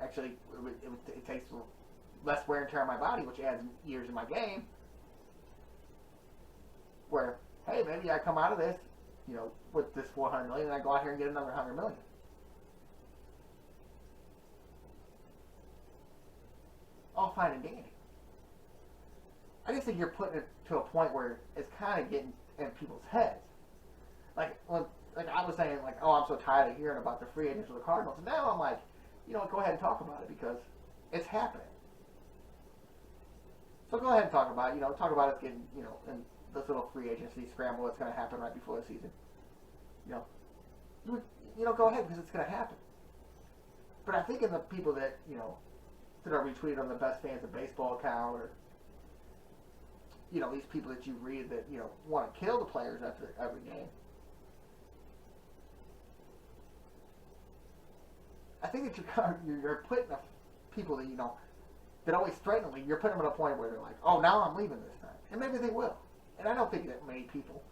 Actually, it takes less wear and tear on my body, which adds years in my game. Where, hey, maybe I come out of this, with this $400 million, and I go out here and get another $100 million. All fine and dandy. I just think you're putting it to a point where it's kind of getting in people's heads. Like I was saying, like, oh, I'm so tired of hearing about the free agents of the Cardinals. And now I'm like, go ahead and talk about it because it's happening. So go ahead and talk about it. Talk about it getting, in this little free agency scramble that's going to happen right before the season. Go ahead because it's going to happen. But I think in the people that, that are retweeted on the Best Fans of Baseball account or, these people that you read that, want to kill the players after every game. I think that you're putting people that, that always threaten me, you're putting them at a point where they're like, oh, now I'm leaving this time. And maybe they will. And I don't think that many people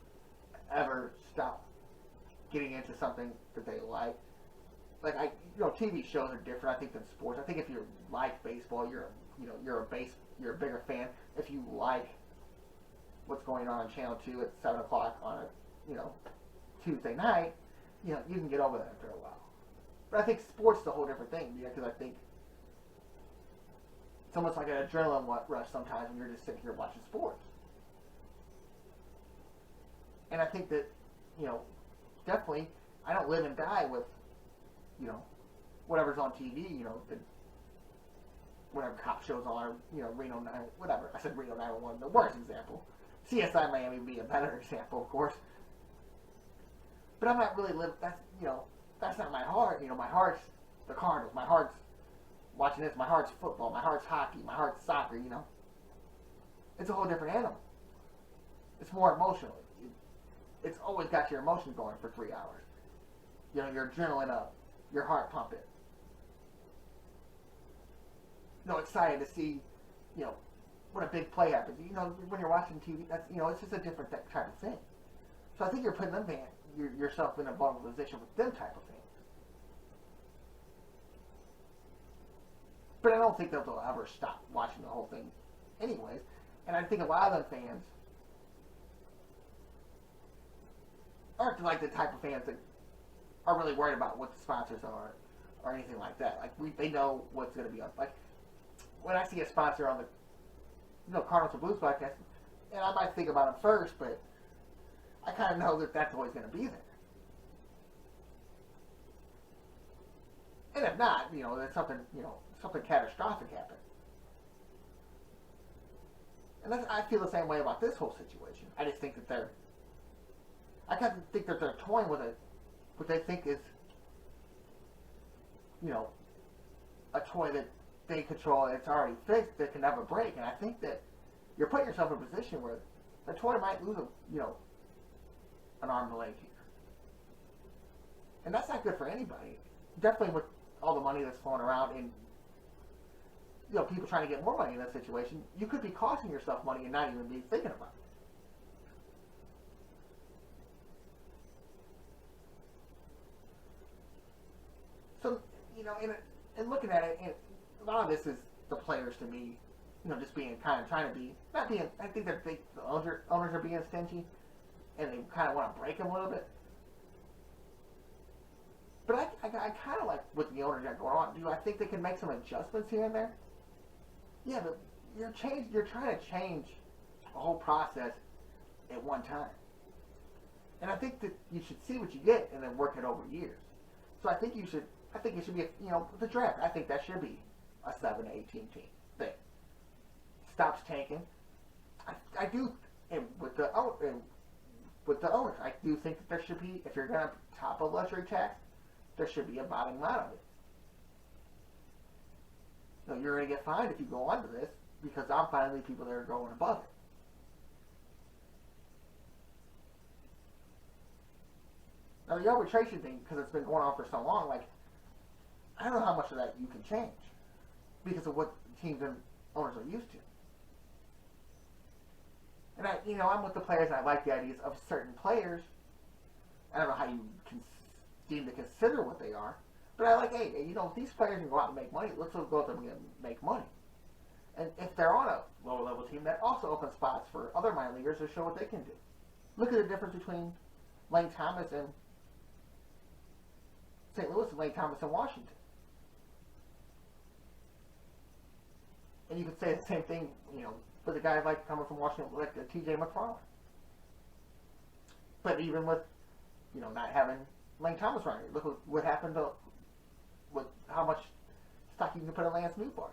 ever stop getting into something that they like. Like, TV shows are different, I think, than sports. I think if you like baseball, you're a bigger fan. If you like what's going on Channel 2 at 7 o'clock on a, Tuesday night, you can get over that after a while. But I think sports is a whole different thing, because I think it's almost like an adrenaline rush sometimes when you're just sitting here watching sports. And I think that, definitely, I don't live and die with, whatever's on TV, whatever cop shows on, Reno 9, whatever. I said Reno 911, the worst example. CSI Miami would be a better example, of course. But I'm not really living, that's not my heart. My heart's the Cardinals. My heart's watching this. My heart's football. My heart's hockey. My heart's soccer, It's a whole different animal. It's more emotional. It's always got your emotions going for 3 hours. Your adrenaline up. Your heart pumping. Excited to see, when a big play happens. When you're watching TV, that's, it's just a different type of thing. So I think you're putting yourself in a vulnerable position with them type of things. But I don't think that they'll ever stop watching the whole thing anyways. And I think a lot of them fans aren't like the type of fans that are really worried about what the sponsors are or anything like that. Like, they know what's going to be on. Like, when I see a sponsor on the Cardinals and Blues podcast, and I might think about them first, but I kind of know that that's always going to be there. And if not, there's something catastrophic happened. And I feel the same way about this whole situation. I just think that I kind of think that they're toying with what they think is, a toy that they control and it's already fixed that can never break. And I think that you're putting yourself in a position where the toy might lose an arm and a leg here. And that's not good for anybody. Definitely with all the money that's flowing around and people trying to get more money in that situation, you could be costing yourself money and not even be thinking about it. So, and looking at it, and a lot of this is the players to me, just being kind of trying to be, not being, I think that the owners are being stingy and they kind of want to break them a little bit. But I kind of like what the owners got going on. Do I think they can make some adjustments here and there? Yeah, but you're trying to change the whole process at one time. And I think that you should see what you get and then work it over years. So I think it should be, the draft. I think that should be a 7 to 18 team thing. Stops tanking. I do, and with the owners, I do think that there should be, if you're going to top a luxury tax, there should be a bottom line of it. you're going to get fined if you go under this because I'm finding people that are going above it. Now, the arbitration thing, because it's been going on for so long, like, I don't know how much of that you can change because of what teams and owners are used to. And I'm with the players, and I like the ideas of certain players. I don't know how you can deem to consider what they are, but I like, hey, if these players can go out and make money, let's go out there and make money. And if they're on a lower level team, that also opens spots for other minor leaguers to show what they can do. Look at the difference between Lane Thomas and St. Louis and Lane Thomas in Washington. And you could say the same thing, with a guy like coming from Washington, like T.J. McFarland. But even with, not having Lane Thomas running, look what happened with how much stock you can put in Lance Newbar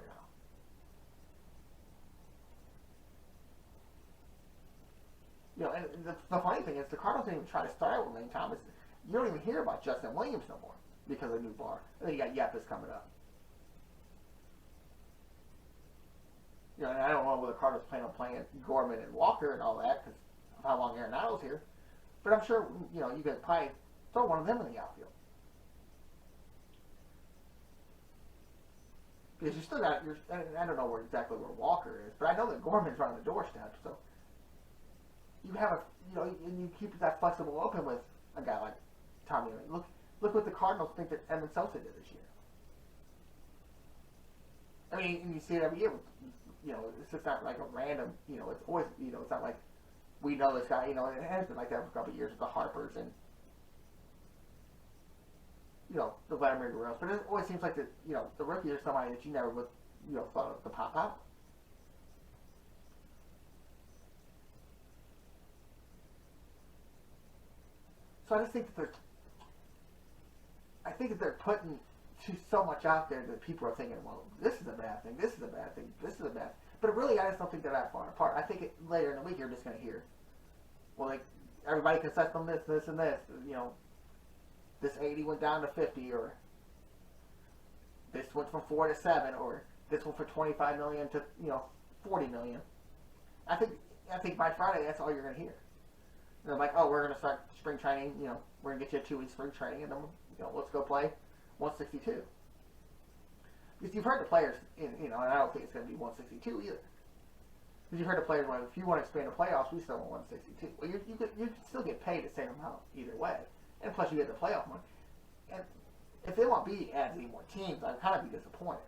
now. And the funny thing is, the Cardinals didn't even try to start out with Lane Thomas. You don't even hear about Justin Williams no more because of Newbar. And then you got Yepes coming up. And I don't know whether the Cardinals plan on playing Gorman and Walker and all that because of how long Arenado's here. But I'm sure, you could probably throw one of them in the outfield. Because you still got, I don't know exactly where Walker is, but I know that Gorman's running the doorstep. So you have and you keep that flexible open with a guy like Tommy. Look what the Cardinals think that Edmund Sosa did this year. I mean, and you see it every year. It's just not like a random. It's always. It's not like we know this guy. It has been like that for a couple of years with the Harpers and the Vladimir Guerreros. But it always seems like the rookie is somebody that you never would thought to pop out. So I just think that they're putting so much out there that people are thinking, well, this is a bad thing, this is a bad thing, this is a bad thing. But really, I just don't think they're that far apart. I think later in the week you're just going to hear, well, everybody can set them this, this, and this. This 80 went down to 50, or this went from 4 to 7, or this went from 25 million to 40 million. I think by Friday that's all you're going to hear. They're like, oh, we're going to start spring training. We're going to get you a 2 week spring training, and then let's go play 162. Because you've heard the players, and I don't think it's going to be 162 either. Because you've heard the players, well, if you want to expand the playoffs, we still want 162. Well, you can still get paid the same amount either way. And plus you get the playoff money. And if they want B adds any more teams, I'd kind of be disappointed.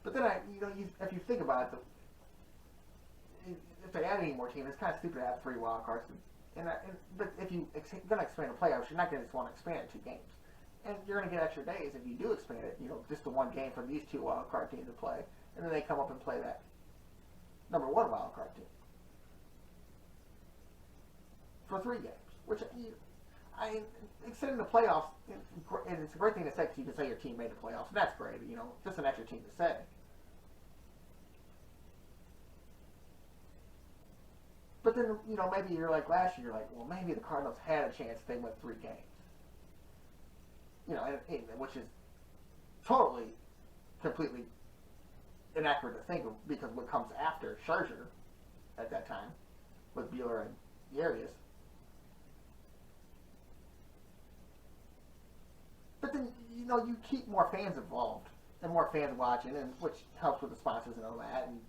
But then, if you think about it, if they add any more teams, it's kind of stupid to have 3 wild cards. But if you're going to expand the playoffs, you're not going to just want to expand it 2 games. And you're going to get extra days if you do expand it, just the 1 game for these 2 wild card teams to play. And then they come up and play that number 1 wild card team for 3 games. Which, extending the playoffs, and it's a great thing to say because you can say your team made the playoffs. And that's great, just an extra team to say. But then, maybe you're like last year, you're like, well, maybe the Cardinals had a chance if they went 3 games. Which is totally, completely inaccurate to think of because what comes after Scherzer at that time with Buehler and Urias. But then, you keep more fans involved and more fans watching, and which helps with the sponsors and all that and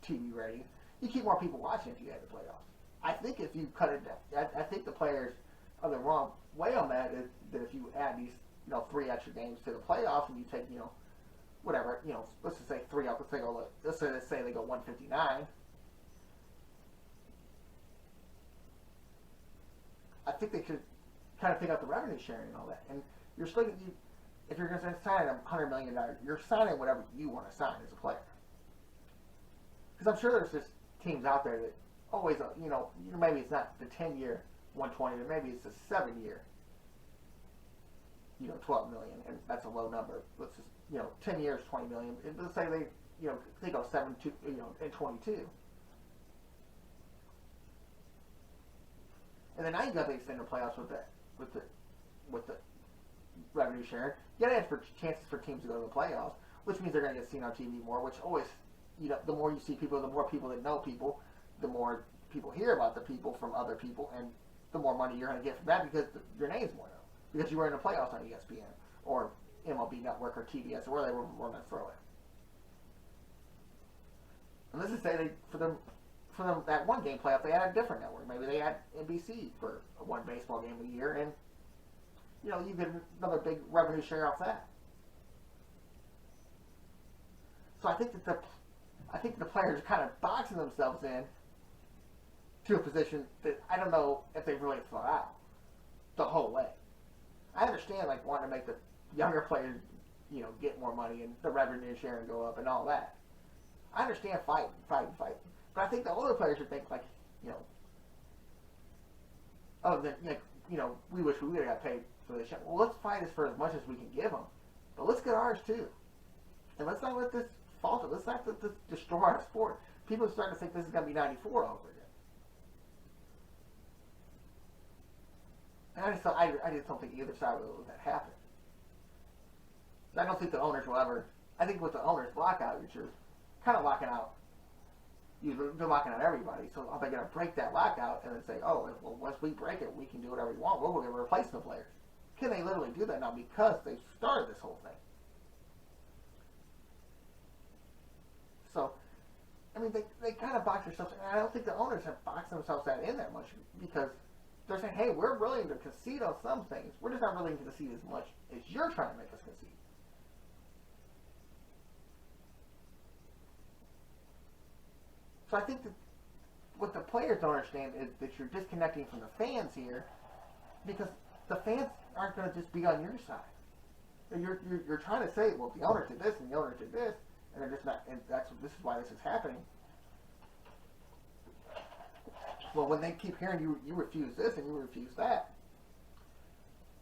TV ratings. You keep more people watching if you had the playoffs. I think if you cut it down, I think the players are the wrong way on that is that if you add these, 3 extra games to the playoffs and you take, whatever, let's just say 3 up, let's say they go 159. I think they should kind of pick up the revenue sharing and all that. And you're still, if you're going to sign $100 million, you're signing whatever you want to sign as a player. Because I'm sure there's just teams out there that always, maybe it's not the 10-year 120, but maybe it's a 7-year, 12 million, and that's a low number. Let's just, 10 years, 20 million. And let's say they go 7 to, and 22. And then now you got to extend the playoffs with the with the revenue sharing. You got to add for chances for teams to go to the playoffs, which means they're going to get seen on TV more. Which always, the more you see people, the more people that know people, the more people hear about the people from other people, and the more money you're going to get from that because your name's more known. Because you were in the playoffs on ESPN or MLB Network or TBS or where they were going to throw it. And let's just say for them that one game playoff, they had a different network. Maybe they had NBC for one baseball game a year, and you get another big revenue share off that. So I think that the players are kind of boxing themselves in to a position that I don't know if they've really thought out the whole way. I understand wanting to make the younger players, get more money and the revenue share and go up and all that. I understand fighting. But I think the older players should think we wish we would have got paid for this shit. Well, let's fight us for as much as we can give them, but let's get ours too. And let's not let this falter. Let's not let this destroy our sport. People are starting to think this is going to be '94 all over again. And I just don't think either side will let that happen. I don't think the owners will ever. I think with the owners lockout, you're kind of locking out. They're locking out everybody. So are they going to break that lockout and then say, oh, well, once we break it, we can do whatever we want. We're going to replace the players. Can they literally do that now because they started this whole thing? So, I mean, they kind of box themselves. And I don't think the owners have boxed themselves in that much because they're saying, hey, we're willing to concede on some things. We're just not willing to concede as much as you're trying to make us concede. So I think that what the players don't understand is that you're disconnecting from the fans here because the fans aren't going to just be on your side. You're trying to say, well, the owners did this and the owners did this, and they're just not. And this is why this is happening. Well, when they keep hearing you refuse this and you refuse that,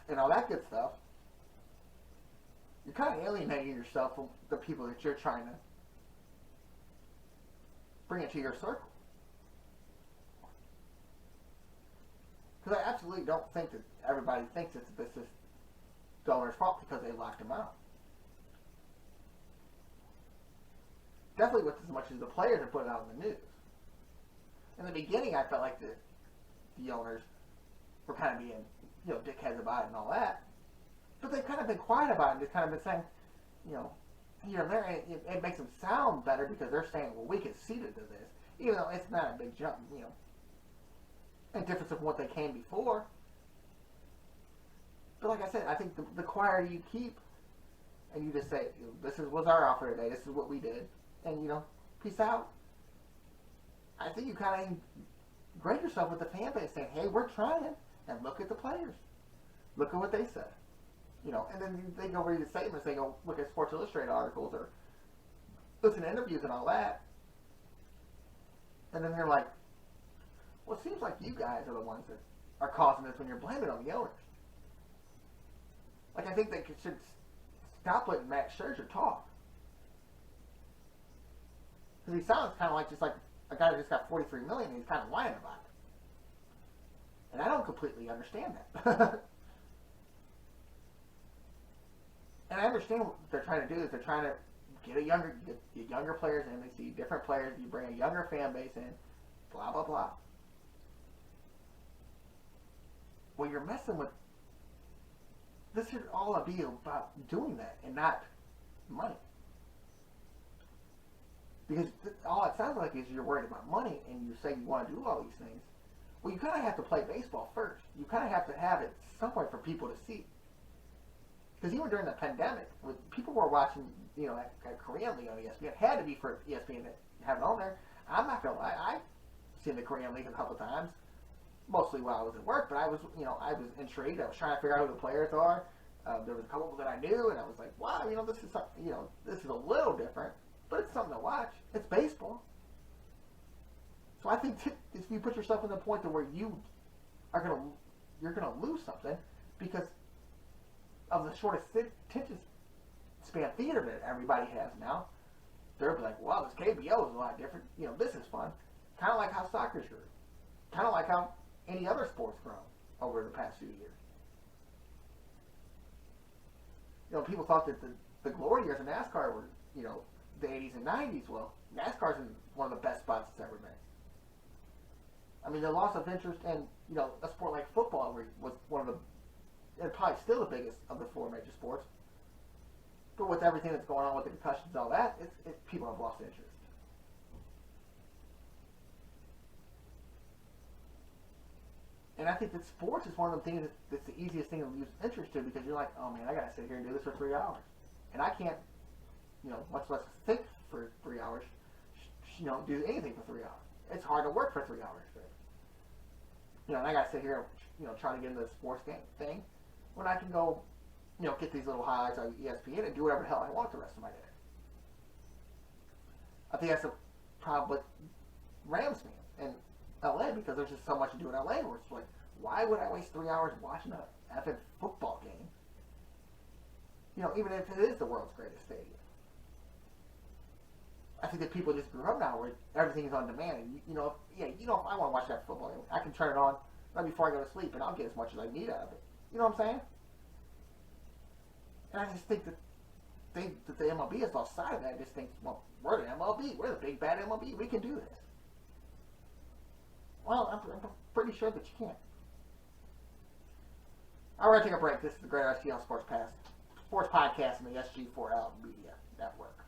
and all that good stuff, you're kind of alienating yourself from the people that you're trying to bring it to your circle. Because I absolutely don't think that everybody thinks that this is the owner's fault because they locked him out. Definitely with as much as the players are putting out in the news. In the beginning, I felt like the owners were kind of being, dickheads about it and all that. But they've kind of been quiet about it and just kind of been saying, here and there, it makes them sound better because they're saying, well, we conceded to this. Even though it's not a big jump, a difference of what they came before. But like I said, I think the quieter you keep, and you just say, this was our offer today, this is what we did, and, peace out. I think you kind of grade yourself with the fan base saying, hey, we're trying, and look at the players. Look at what they said. And then they go read the statements, they go look at Sports Illustrated articles or listen to interviews and all that. And then they're like, well, it seems like you guys are the ones that are causing this when you're blaming it on the owners. I think they should stop letting Max Scherzer talk. Because he sounds kind of like just like a guy that just got $43 million and he's kind of whining about it. And I don't completely understand that. And I understand what they're trying to do is they're trying to get younger players in. They see different players. You bring a younger fan base in. Blah, blah, blah. Well, you're messing with... This should all be about doing that and not money. Because all it sounds like is you're worried about money and you say you want to do all these things. Well, you kind of have to play baseball first. You kind of have to have it somewhere for people to see. Because even during the pandemic, when people were watching, that Korean League on ESPN, it had to be for ESPN to have it on there. I'm not going to lie, I've seen the Korean League a couple of times, mostly while I was at work, but I was intrigued. I was trying to figure out who the players are. There was a couple that I knew, and I was like, wow, this is this is a little different, but it's something to watch. It's baseball. So I think if you put yourself in the point to where you're gonna lose something because of the shortest attention span theater that everybody has now, they'll be like, wow, this KBO is a lot different. This is fun. Kind of like how soccer's grew. Kind of like how any other sport's grown over the past few years. people thought that the glory years of NASCAR were, the 80s and 90s. Well, NASCAR's in one of the best spots it's ever been. I mean, the loss of interest in, a sport like football was one of the, and probably still the biggest of the four major sports. But with everything that's going on with the concussions and all that, people have lost interest. And I think that sports is one of the things that's the easiest thing to lose interest to, because you're like, oh man, I gotta sit here and do this for 3 hours, and I can't, much less think for 3 hours, do anything for 3 hours. It's hard to work for 3 hours straight. And I gotta sit here, trying to get into the sports game thing, when I can go, get these little highlights on ESPN and do whatever the hell I want the rest of my day. I think that's a problem with Rams fans and LA, because there's just so much to do in LA where it's like, why would I waste 3 hours watching a effing football game? Even if it is the world's greatest stadium. I think that people just grew up now where everything is on demand. And if I want to watch that football game, I can turn it on right before I go to sleep, and I'll get as much as I need out of it. You know what I'm saying? And I just think that the MLB has lost sight of that. I just think, well, we're the MLB. We're the big bad MLB. We can do this. Well, I'm pretty sure that you can't. All right, take a break. This is the GreaterSTL Sports Podcast in the SG4L Media Network.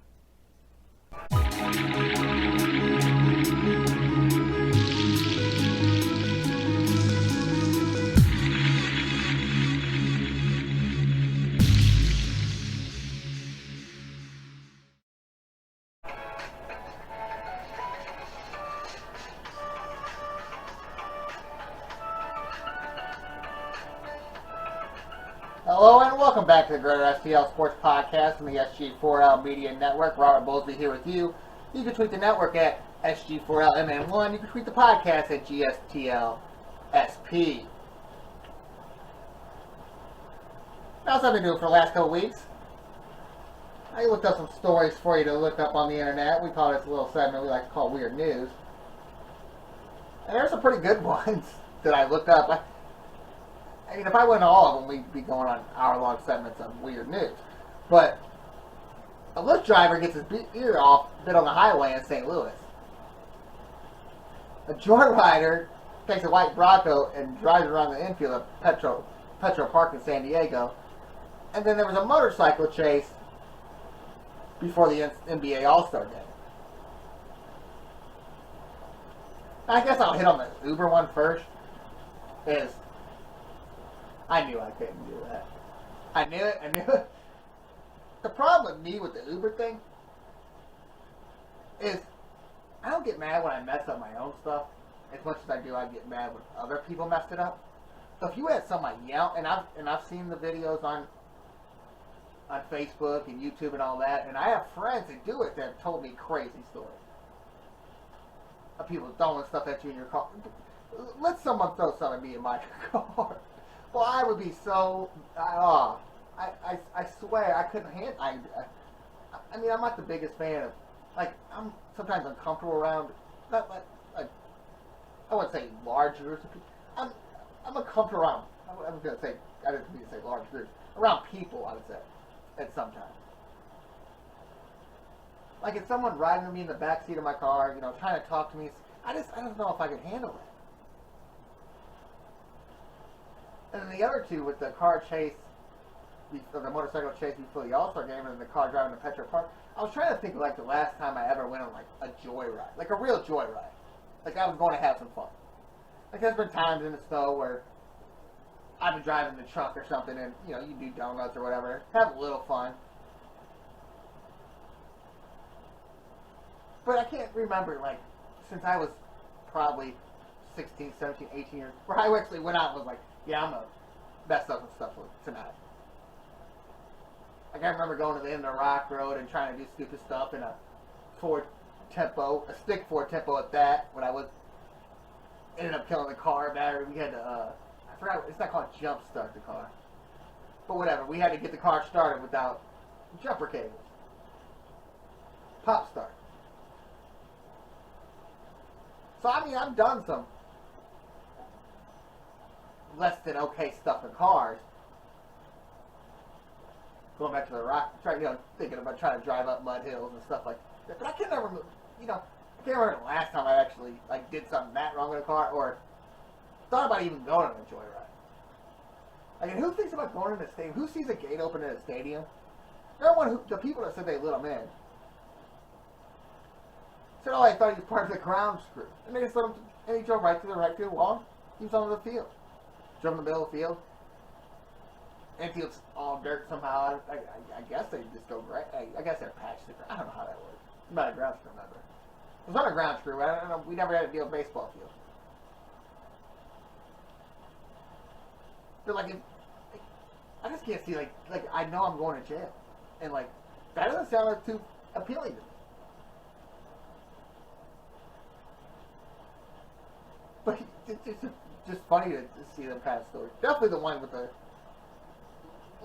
Hello and welcome back to the GreaterSTL Sports Podcast on the SG4L Media Network. Robert Bowlesby here with you. You can tweet the network at SG4LMN1. You can tweet the podcast at GSTLSP. Now, something to do for the last couple weeks. I looked up some stories for you to look up on the internet. We call this a little segment we like to call Weird News. And there's some pretty good ones that I looked up. I mean, if I went to all of them, we'd be going on hour-long segments of weird news. But a Lyft driver gets his ear off bit on the highway in St. Louis. A joyrider takes a white Bronco and drives around the infield of Petro Park in San Diego. And then there was a motorcycle chase before the NBA All-Star Game. I guess I'll hit on the Uber one first. I knew I couldn't do that. I knew it. The problem with me with the Uber thing is I don't get mad when I mess up my own stuff as much as I get mad when other people messed it up. So if you had somebody yell, and I've seen the videos on Facebook and YouTube and all that, and I have friends that do it that have told me crazy stories of people throwing stuff at you in your car. Let someone throw something at me in my car. Well, I would be so. I swear I couldn't handle. I mean, I'm not the biggest fan of. Like, I'm sometimes uncomfortable around. Not like I wouldn't say large groups of people. I'm uncomfortable around. I was gonna say. I didn't mean to say large groups. Around people, I would say. At sometimes. Like if someone riding with me in the back seat of my car, trying to talk to me. I don't know if I could handle it. And then the other two with the car chase, the motorcycle chase before the All-Star Game, and then the car driving to Petro Park. I was trying to think of like the last time I ever went on like a joyride, like a real joyride. Like I was going to have some fun. Like there's been times in the snow where I've been driving the truck or something, and you do donuts or whatever, have a little fun. But I can't remember like since I was probably 16, 17, 18 years, where I actually went out and was like, yeah, I'm going to mess up with stuff tonight. Like I remember going to the end of the Rock Road and trying to do stupid stuff in a stick Ford Tempo at that, when I ended up killing the car battery. We had to, I forgot, it's not called jump start the car. But whatever, we had to get the car started without jumper cables. Pop start. So I mean, I've done some less than okay stuff in cars. going back to the rock, thinking about trying to drive up mud hills and stuff like that. But I can't remember, I can't remember the last time I actually did something that wrong in a car or thought about even going on a joyride. Like, who thinks about going in a stadium? Who sees a gate open in a stadium? The people that said they let him in said, "Oh, I thought he was part of the ground crew," and they just let him. And he drove right to the right field wall. He was on the field, drove in the middle of the field. And field's all dirt somehow. I guess they just go right. I guess they're patched the ground. I don't know how that works. I'm not a ground crew member. It was on a ground crew. I don't know. We never had to deal with baseball field. But I just can't see I know I'm going to jail, and that doesn't sound too appealing to me. But it's just funny to see them kind of stories. Definitely the one with the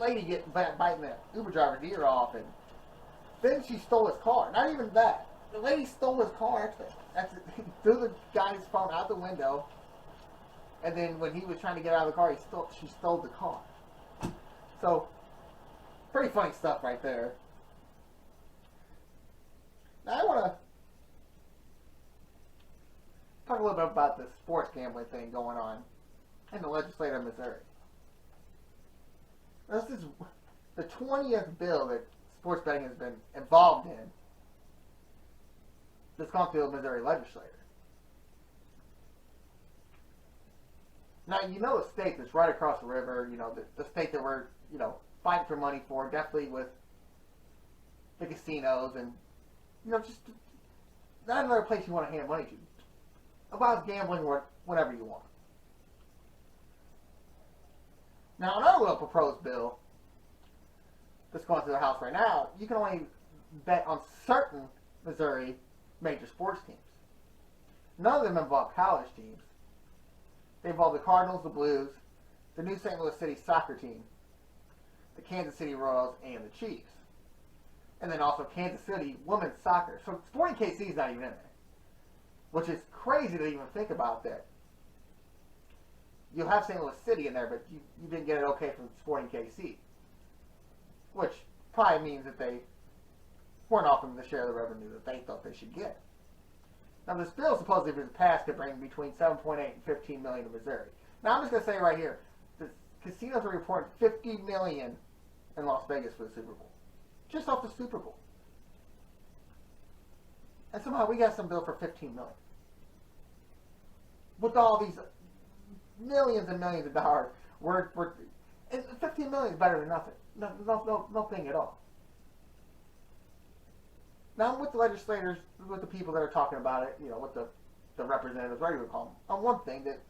lady biting the Uber driver's ear off, and then she stole his car. Not even that. The lady stole his car. Threw the guy's phone out the window, and then when he was trying to get out of the car, she stole the car. So, pretty funny stuff right there. Now I want to talk a little bit about the sports gambling thing going on in the legislature of Missouri. This is the 20th bill that sports betting has been involved in that's gone through the Missouri legislature. Now, the state that's right across the river, the state that we're, fighting for money for, definitely with the casinos and, just not another place you want to hand money to. About gambling whatever you want. Now, another little proposed bill that's going through the House right now, you can only bet on certain Missouri major sports teams. None of them involve college teams. They involve the Cardinals, the Blues, the new St. Louis City soccer team, the Kansas City Royals, and the Chiefs. And then also Kansas City women's soccer. So Sporting KC is not even in there. Which is crazy to even think about that. You'll have St. Louis City in there, but you didn't get it okay from Sporting KC. Which probably means that they weren't offering the share of the revenue that they thought they should get. Now, this bill, supposedly, if it's passed, could bring between $7.8 and $15 million to Missouri. Now, I'm just going to say right here, the casinos are reporting $50 million in Las Vegas for the Super Bowl. Just off the Super Bowl. And somehow we got some bill for $15 million. With all these millions and millions of dollars, and $15 million is better than nothing. Nothing at all. Now, I'm with the legislators, with the people that are talking about it, with the representatives, whatever you call them, on one thing that,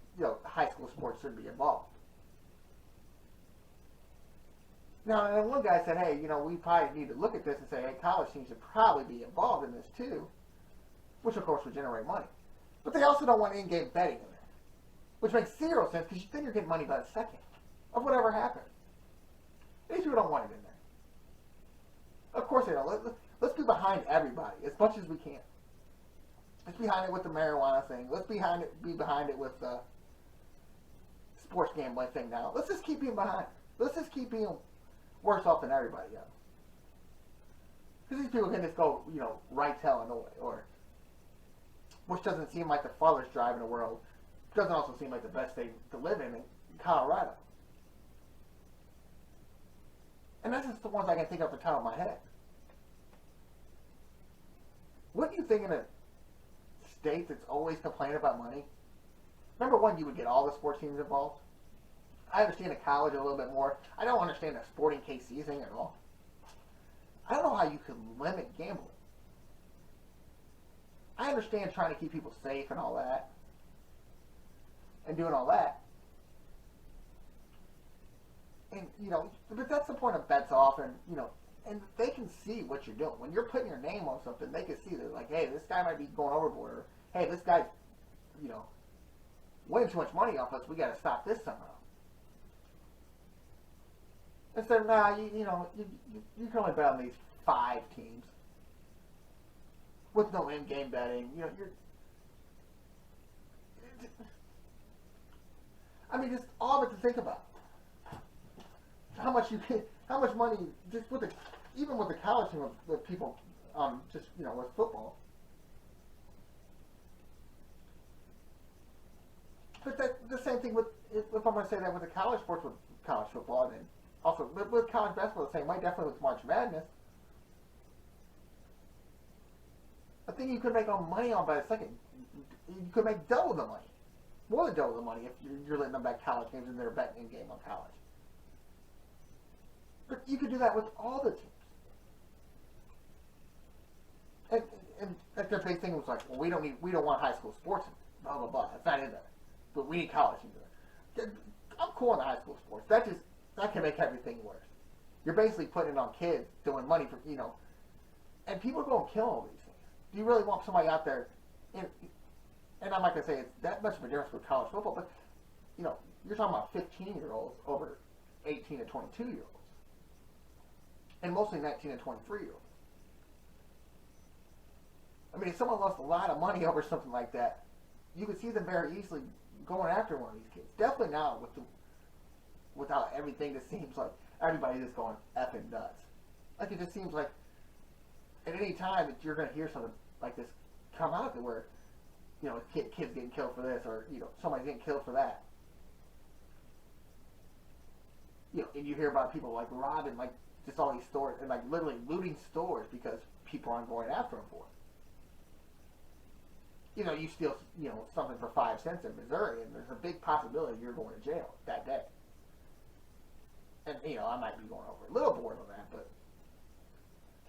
high school sports should be involved. Now, and then one guy said, hey, we probably need to look at this and say, hey, college teams should probably be involved in this too, which of course would generate money. But they also don't want in-game betting in there, which makes zero sense because then you're getting money by the second of whatever happened. These people don't want it in there. Of course they don't. Let's be behind everybody as much as we can. Let's be behind it with the marijuana thing. Let's be behind it with the sports gambling thing now. Let's just keep being behind. Let's just keep being worse off than everybody else. Because these people can just go, right to Illinois, or which doesn't seem like the farthest drive in the world. Doesn't also seem like the best state to live in Colorado. And that's just the ones I can think of off the top of my head. What do you think in a state that's always complaining about money? Number one, you would get all the sports teams involved. I understand the college a little bit more. I don't understand the Sporting KC thing at all. I don't know how you could limit gambling. I understand trying to keep people safe and all that. And doing all that. And, but that's the point of bets off and, and they can see what you're doing. When you're putting your name on something, they can see. They're like, hey, this guy might be going overboard. Or, hey, this guy's, winning too much money off us. We got to stop this somehow. Instead of, nah, you can only bet on these 5 teams with no in-game betting. Just all of it to think about. How much you can, How much money just with the even with the college team with people just with football. But that the same thing with if I'm going to say that with the college sports with college football and then also with college basketball the same way. Definitely with March Madness. I think you could make all money on by the second. You could make double the money, more than double the money if you're letting them bet college games and they're betting in game on college. But you could do that with all the teams. And like their big thing was like, well, we don't want high school sports, blah blah blah. It's not in there, but we need college in there. I'm cool on the high school sports. That can make everything worse. You're basically putting it on kids doing money for and people are going to kill all these things. Do you really want somebody out there? And I'm not going to say it's that much of a difference with college football, but you're talking about 15-year-olds over 18 to 22-year-olds, and mostly 19 and 23-year-olds. I mean, if someone lost a lot of money over something like that, you could see them very easily going after one of these kids. Definitely now without everything that seems like everybody's just going effing nuts. Like it just seems like at any time that you're going to hear something like this come out to where kids getting killed for this or somebody's getting killed for that. And you hear about people like robbing like just all these stores and like literally looting stores because people aren't going after them for it. You steal, something for 5 cents in Missouri, and there's a big possibility you're going to jail that day. And, I might be going over a little bored on that, but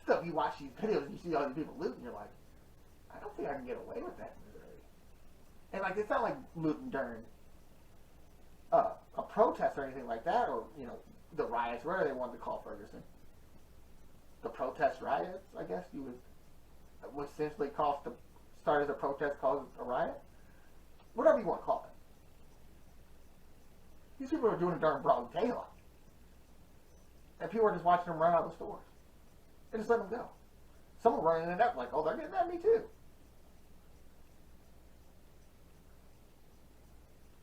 still, you watch these videos and you see all these people looting, you're like, I don't think I can get away with that in Missouri. And, like, it's not like looting during a protest or anything like that, or, the riots, whatever they wanted to call Ferguson. The protest riots, I guess you would essentially call the start as a protest, cause a riot, whatever you want to call it. These people are doing it during broad daylight, and people are just watching them run out of the stores and just let them go. Some are running it up like, oh, they're getting at me too.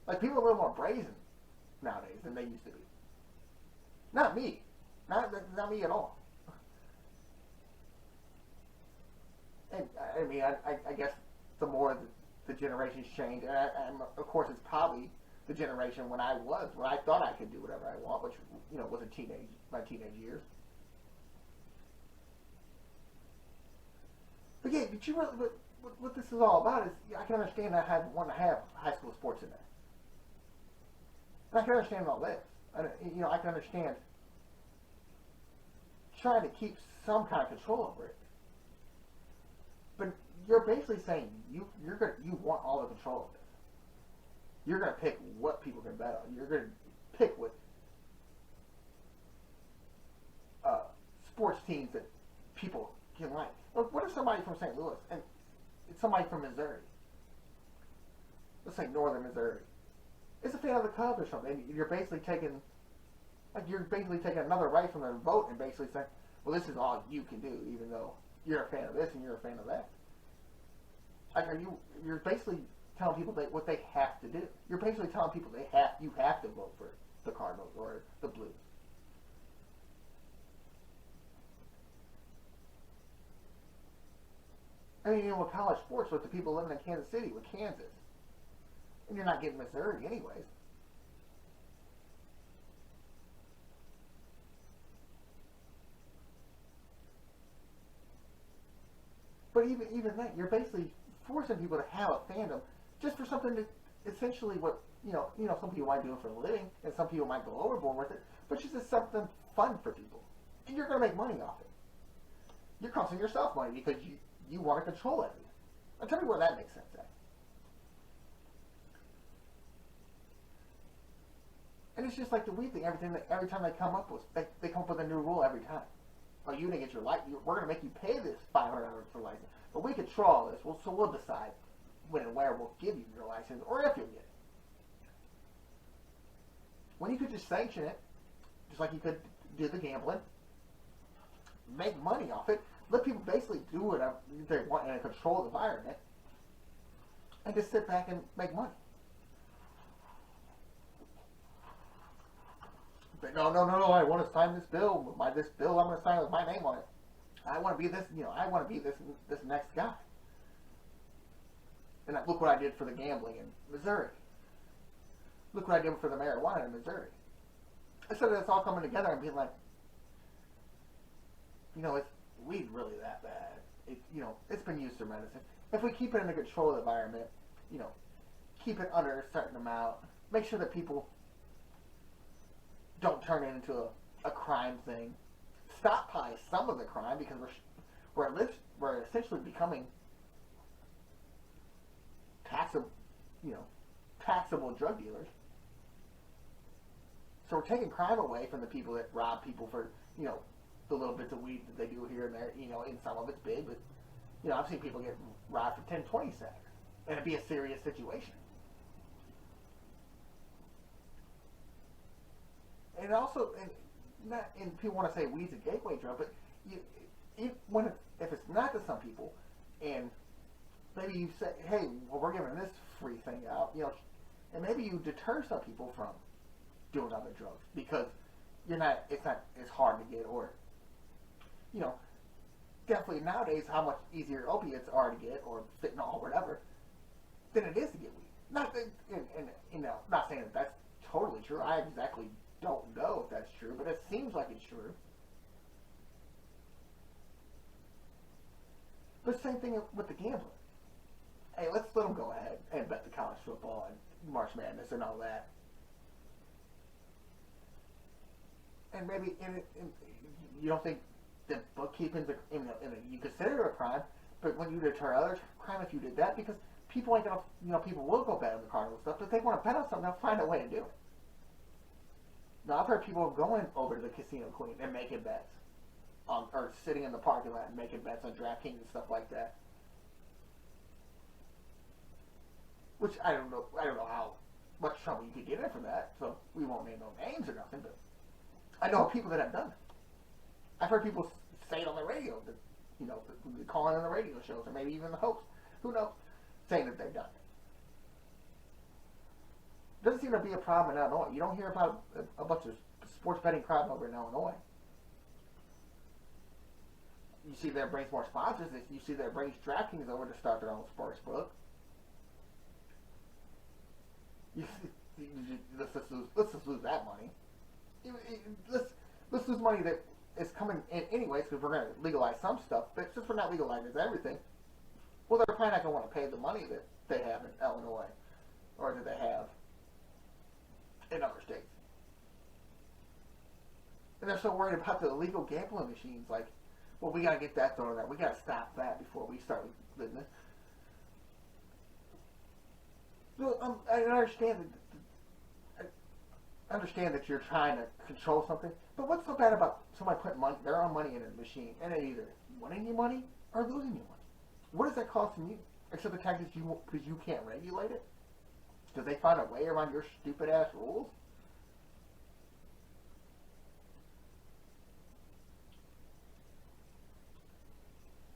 Like people are a little more brazen nowadays than they used to be. Not me, not me at all. And I mean, I guess the more the generations change, and of course it's probably the generation when I thought I could do whatever I want, which was my teenage years. But yeah, what this is all about is I can understand that I want to have high school sports in there, and I can understand all this. I can understand trying to keep some kind of control over it. But you're basically saying you want all the control of this. You're going to pick what people can bet on. You're going to pick what sports teams that people can like. Look, what if somebody from St. Louis and somebody from Missouri, let's say northern Missouri, is a fan of the Cubs or something, and you're basically taking another right from their vote and basically saying, well, this is all you can do, even though you're a fan of this and you're a fan of that. Like, you're basically telling people what they have to do. You're basically telling people you have to vote for the Cardinals or the Blues. I mean, with college sports, with the people living in Kansas City, with Kansas, and you're not getting Missouri anyways. But even that, you're basically forcing people to have a fandom just for something that essentially what some people might do it for a living, and some people might go overboard with it, but just as something fun for people, and you're going to make money off it. You're costing yourself money because you want to control everything. Now tell me where that makes sense at. And it's just like the weed thing. Every time they come up with, they come up with a new rule every time. Oh, you didn't get your license. We're going to make you pay this $500 for license. But we control all this. So we'll decide when and where we'll give you your license or if you'll get it. When you could just sanction it, just like you could do the gambling, make money off it, let people basically do whatever they want in a controlled environment, and just sit back and make money. No, no, no, no. I want to sign this bill. This bill, I'm going to sign with my name on it. I want to be this. I want to be this next guy. And look what I did for the gambling in Missouri. Look what I did for the marijuana in Missouri. Instead of this all coming together and being like, it's weed really that bad. It's been used for medicine. If we keep it in a controlled environment, keep it under a certain amount, make sure that people don't turn it into a crime thing. Stop probably some of the crime because we're essentially becoming taxable drug dealers. So we're taking crime away from the people that rob people for the little bits of weed that they do here and there. And some of it's big, but I've seen people get robbed for 10, 20 sacks, and it'd be a serious situation. And also, and people want to say weed's a gateway drug, but if it's not to some people, and maybe you say, hey, well, we're giving this free thing out, and maybe you deter some people from doing other drugs because it's not as hard to get, or definitely nowadays how much easier opiates are to get, or fentanyl or whatever, than it is to get weed. Not saying that that's totally true. I exactly don't know if that's true, but it seems like it's true. But same thing with the gambling. Hey, let's let them go ahead and bet the college football and March Madness and all that. And maybe you don't think that bookkeeping you consider it a crime, but when you deter other crime if you did that, because people ain't gonna people will go bet on the Cardinal stuff, but if they want to bet on something, they'll find a way to do it. Now I've heard people going over to the Casino Queen and making bets or sitting in the parking lot and making bets on DraftKings and stuff like that. Which I don't know how much trouble you could get in for that, so we won't name no names or nothing, but I know people that have done it. I've heard people say it on the radio, that calling on the radio shows, or maybe even the host, who knows, saying that they've done it. Doesn't seem to be a problem in Illinois. You don't hear about a bunch of sports betting crowd over in Illinois. You see that brings more sponsors. You see that brings DraftKings over to start their own sports book. Let's just lose that money. Let's lose money that is coming in anyways because we're going to legalize some stuff. But since we're not legalizing everything, well, they're probably not going to want to pay the money that they have in Illinois or that they have in other states. And they're so worried about the illegal gambling machines. Like, well, we got to get that thrown out. We got to stop that before we start with this. Well, I understand that you're trying to control something, but what's so bad about somebody putting their own money in a machine and it either winning you money or losing you money? What is that costing you? Except the fact that because you can't regulate it? Because they find a way around your stupid ass rules?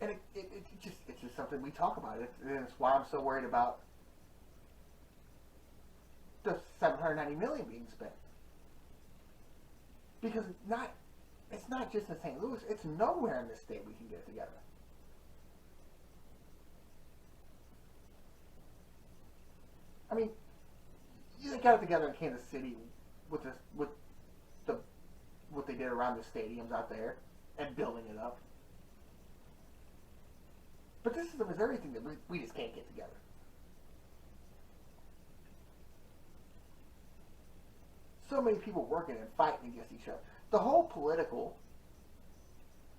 And it's just something we talk about. And it's why I'm so worried about the $790 million being spent. Because it's not just in St. Louis, it's nowhere in this state we can get it together. I mean, you got it together in Kansas City with what they did around the stadiums out there and building it up. But this is a Missouri thing that we just can't get together. So many people working and fighting against each other. The whole political,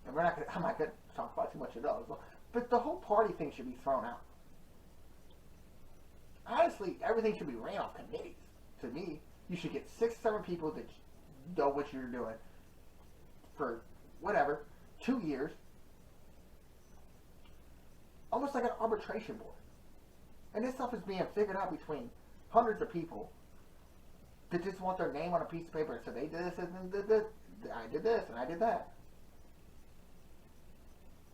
and I'm not going to talk about too much of those, but the whole party thing should be thrown out. Honestly, everything should be ran off committees. To me, you should get 6, 7 people that know what you're doing for whatever, 2 years, almost like an arbitration board. And this stuff is being figured out between hundreds of people that just want their name on a piece of paper and say they did this and did this, I did this and I did that.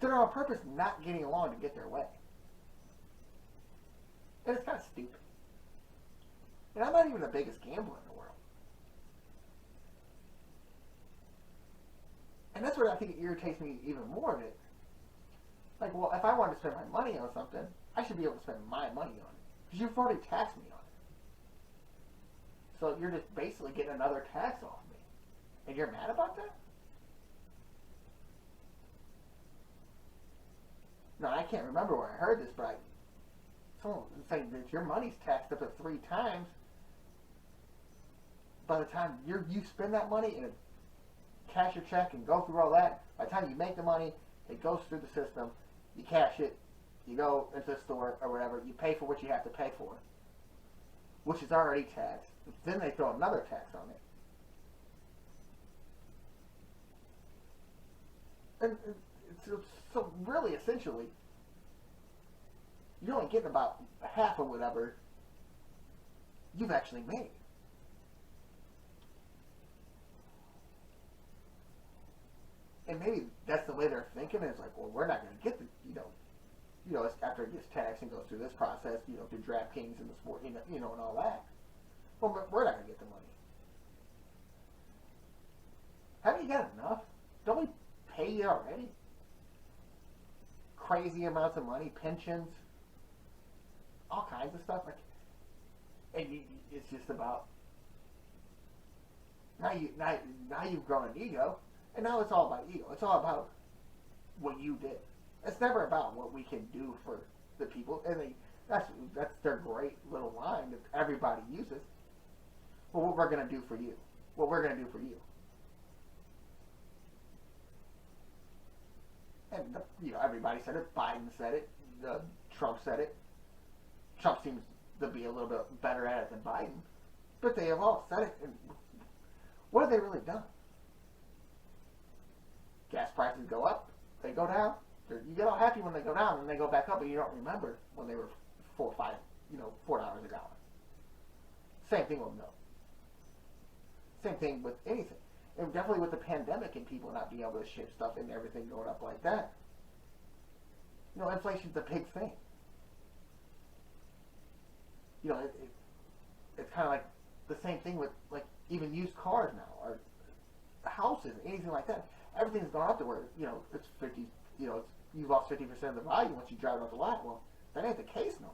They're on purpose not getting along to get their way. And it's kind of stupid. And I'm not even the biggest gambler in the world. And that's what I think irritates me even more. That, like, well, if I wanted to spend my money on something, I should be able to spend my money on it. Because you've already taxed me on it. So you're just basically getting another tax off me. And you're mad about that? No, I can't remember where I heard this, but someone was saying that your money's taxed up to 3 times. By the time you spend that money and cash your check and go through all that, by the time you make the money, it goes through the system, you cash it, you go into the store or whatever, you pay for what you have to pay for, which is already taxed. Then they throw another tax on it. And so really, essentially, you're only getting about half of whatever you've actually made. And maybe that's the way they're thinking. It's like, well, we're not going to get the, it's after it gets taxed and goes through this process, through DraftKings and the sport, and all that. Well, we're not going to get the money. Haven't you got enough? Don't we pay you already? Crazy amounts of money, pensions, all kinds of stuff. And it's just about now you've grown an ego. And now it's all about ego. It's all about what you did. It's never about what we can do for the people. And that's their great little line that everybody uses. Well, what we're going to do for you. What we're going to do for you. And everybody said it. Biden said it. Trump said it. Trump seems to be a little bit better at it than Biden. But they have all said it. And what have they really done? Gas prices go up, they go down. You get all happy when they go down, and they go back up, but you don't remember when they were $4 a gallon. Same thing with milk. Same thing with anything, and definitely with the pandemic and people not being able to ship stuff and everything going up like that. Inflation's a big thing. It's kind of like the same thing with even used cars now, or houses, anything like that. Everything's gone up to where, it's 50, you've lost 50% of the value once you drive it off the lot. Well, that ain't the case no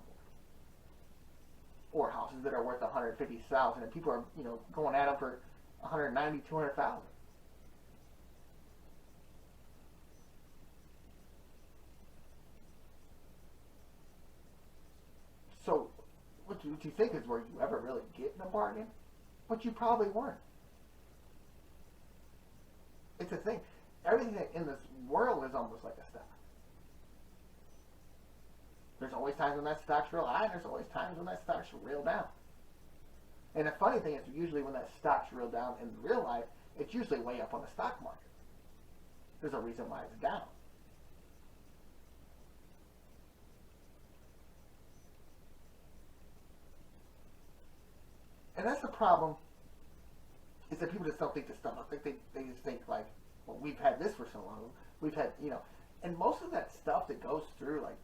more. Or houses that are worth $150,000 and people are, going at them for $190,000, $200,000. So, what you think is, were you ever really getting a bargain? But you probably weren't. It's a thing. Everything in this world is almost like a stock. There's always times when that stock's real high, and there's always times when that stock's real down. And the funny thing is, usually when that stock's real down in real life, it's usually way up on the stock market. There's a reason why it's down. And that's the problem. Is that people just don't think this stuff up. They just think like, well, we've had this for so long. We've had, and most of that stuff that goes through like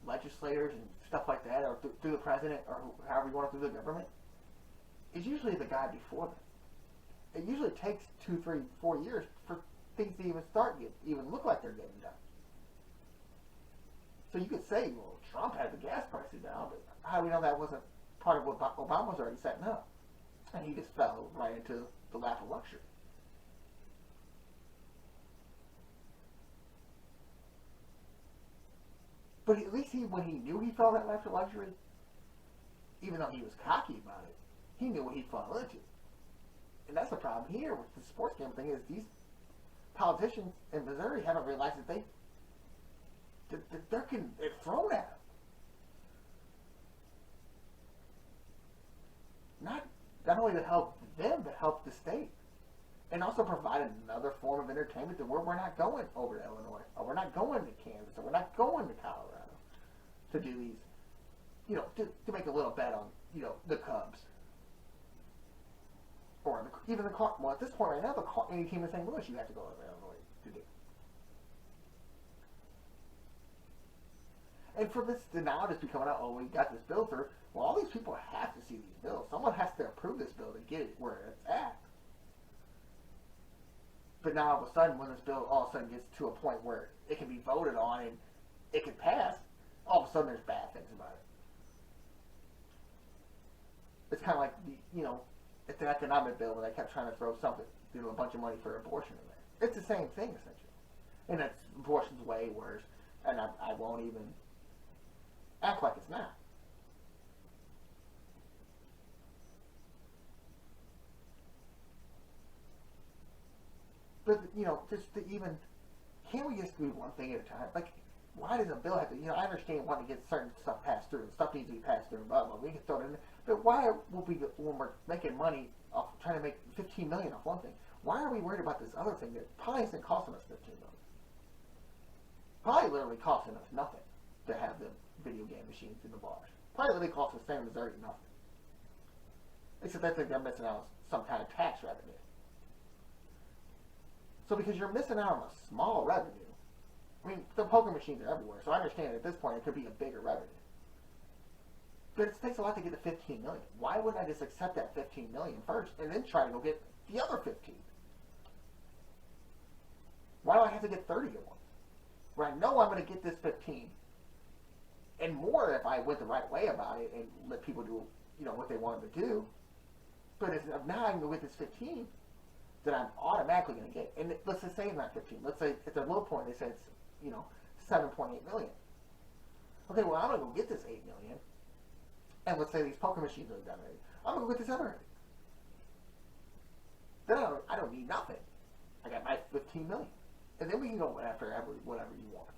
legislators and stuff like that, or through the president, or however you want it through the government, is usually the guy before them. It usually takes 2, 3, 4 years for things to even look like they're getting done. So you could say, well, Trump had the gas prices down, but how do we know that wasn't part of what Obama was already setting up? And he just fell right into the lap of luxury. But at least when he knew he fell in that lap of luxury, even though he was cocky about it, he knew what he fell into. And that's the problem here with the sports gambling thing, is these politicians in Missouri haven't realized that they're getting it thrown at them. Not only to help them, but help the state. And also provide another form of entertainment to where we're not going over to Illinois, or we're not going to Kansas, or we're not going to Colorado to do these, to make a little bet on, the Cubs. Or even the Cardinals. Well, at this point right now, any team in St. Louis, you have to go over to Illinois to do. And for this to now just be coming out, oh, we got this bill through. Well, all these people have to see these bills. Someone has to approve this bill to get it where it's at. But But now all of a sudden, when this bill all of a sudden gets to a point where it can be voted on and it can pass, all of a sudden there's bad things about it. It's kind of like it's an economic bill where they kept trying to throw something, a bunch of money for abortion in there. It's the same thing essentially, and abortion's way worse. And I won't even act like it's not. But just to even, can't we just do one thing at a time? Like, why does a bill have to? I understand wanting to get certain stuff passed through. Stuff needs to be passed through. Blah blah. We can throw it in there. But why will we, when we're making money off trying to make $15 million off one thing? Why are we worried about this other thing that probably isn't costing us $15 million? Probably literally costing us nothing to have the video game machines in the bars. Probably literally costing the state of Missouri nothing. Except I think they're missing out on some kind of tax revenue. So because you're missing out on a small revenue, I mean, the poker machines are everywhere, so I understand at this point it could be a bigger revenue. But it takes a lot to get to $15 million. Why wouldn't I just accept that $15 million first and then try to go get the other 15? Why do I have to get 30 at once? Where I know I'm going to get this 15 and more if I went the right way about it and let people do what they wanted to do. But if now I'm going to get this 15 that I'm automatically going to get, and let's just say it's not 15. Let's say at the low point they say it's 7.8 million. Okay, well I'm going to go get this 8 million, and let's say these poker machines are done already. I'm going to go get this other 8. Then I don't need nothing. I got my 15 million, and then we can go after whatever you want.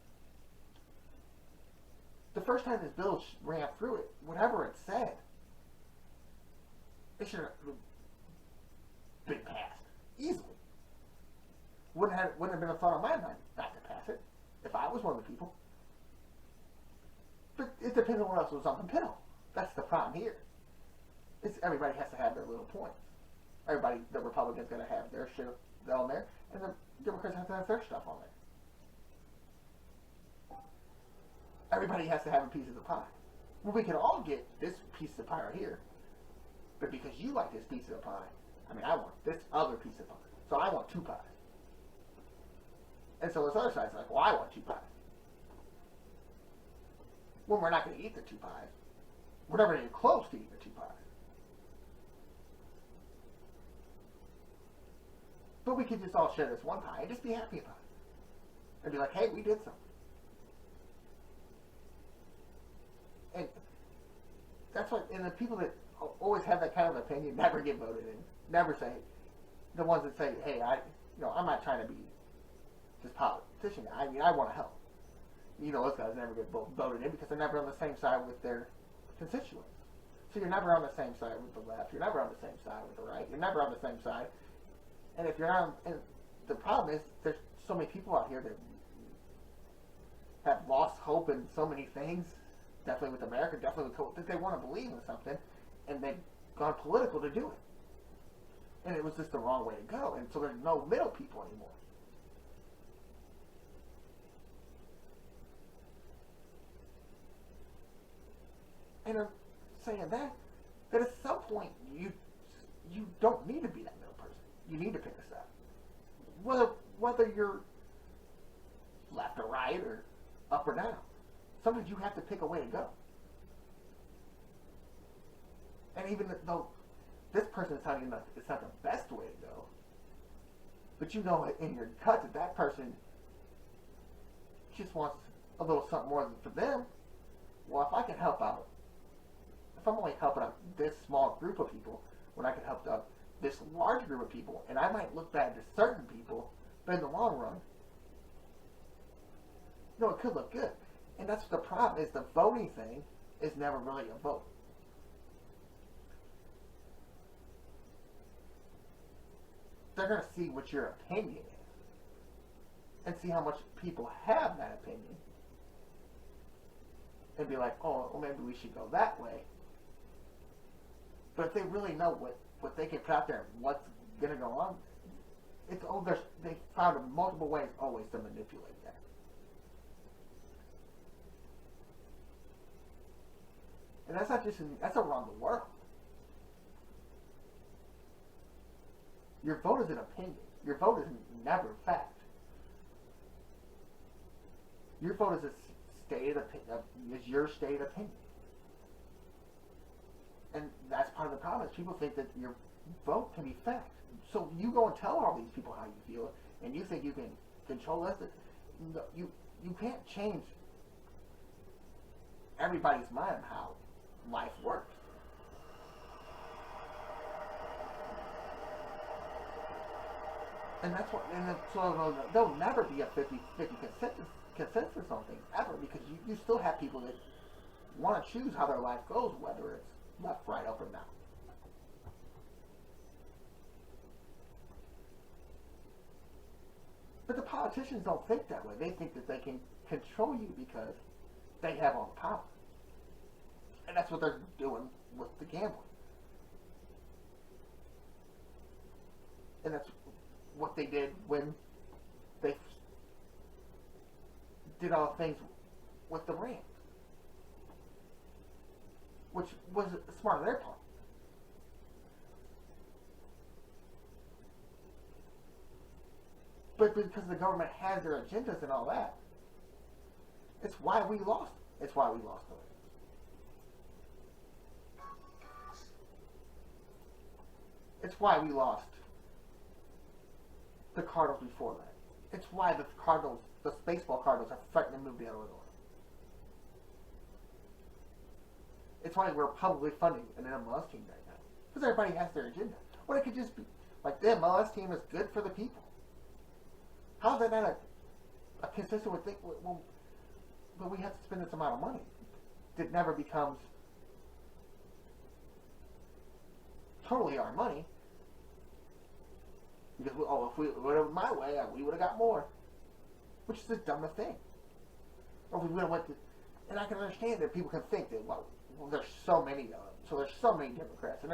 The first time this bill ran through it, whatever it said, it should have been passed easily. Wouldn't have been a thought on my mind not to pass it if I was one of the people. But it depends on what else was on the bill. That's the problem here. Everybody has to have their little points. The Republicans going to have their shit on there, and the Democrats have to have their stuff on there. Everybody has to have a piece of the pie. Well, we can all get this piece of the pie right here, but because you like this piece of the pie, I want this other piece of pie. So I want 2 pies. And so this other side's like, well, I want 2 pies. When we're not going to eat the 2 pies, we're never even close to eating the 2 pies. But we could just all share this one pie and just be happy about it. And be like, hey, we did something. And that's what, and the people that always have that kind of opinion never get voted in. Never say, the ones that say, hey, I'm not trying to be this politician. I want to help. Those guys never get voted in because they're never on the same side with their constituents. So you're never on the same side with the left. You're never on the same side with the right. You're never on the same side. And if you're not, and the problem is there's so many people out here that have lost hope in so many things, definitely with America, definitely with hope, that they want to believe in something, and they've gone political to do it. And it was just the wrong way to go, and so there's no middle people anymore. And I'm saying that at some point you don't need to be that middle person. You need to pick a side. Whether you're left or right or up or down. Sometimes you have to pick a way to go. And even though this person is telling you it's not the best way to go, but in your gut that person just wants a little something more for them. Well, if I can help out, if I'm only helping out this small group of people, when I can help out this large group of people, and I might look bad to certain people, but in the long run, it could look good. And that's the problem, is the voting thing is never really a vote. They're going to see what your opinion is and see how much people have that opinion and be like, oh, well, maybe we should go that way. But if they really know what they can put out there and what's going to go on, they found multiple ways always to manipulate that. And that's not just that's around the world. Your vote is an opinion. Your vote is never fact. Your vote is is your stated opinion. And that's part of the problem is people think that your vote can be fact. So you go and tell all these people how you feel, and you think you can control this. No, you can't change everybody's mind on how life works. And that's what, so there'll never be a 50-50 consensus on things ever, because you still have people that want to choose how their life goes, whether it's left, right, up, or down. But the politicians don't think that way. They think that they can control you because they have all the power. And that's what they're doing with the gambling. And that's what they did when they did all the things with the Rams. Which was smart on their part. But because the government has their agendas and all that, it's why we lost. It's why we lost the Rams. It's why we lost the Cardinals before that. It's why the Cardinals, the baseball Cardinals, are threatening to move to Illinois. It's why we're publicly funding an MLS team right now. Because everybody has their agenda. Well, it could just be, like, the MLS team is good for the people. How is that not a consistent with thing? Well, but we have to spend this amount of money. It never becomes totally our money. Because, if we would have my way, we would have got more. Which is the dumbest thing. Or if we would have went to, and I can understand that people can think that, well there's so many of them, so there's so many Democrats, and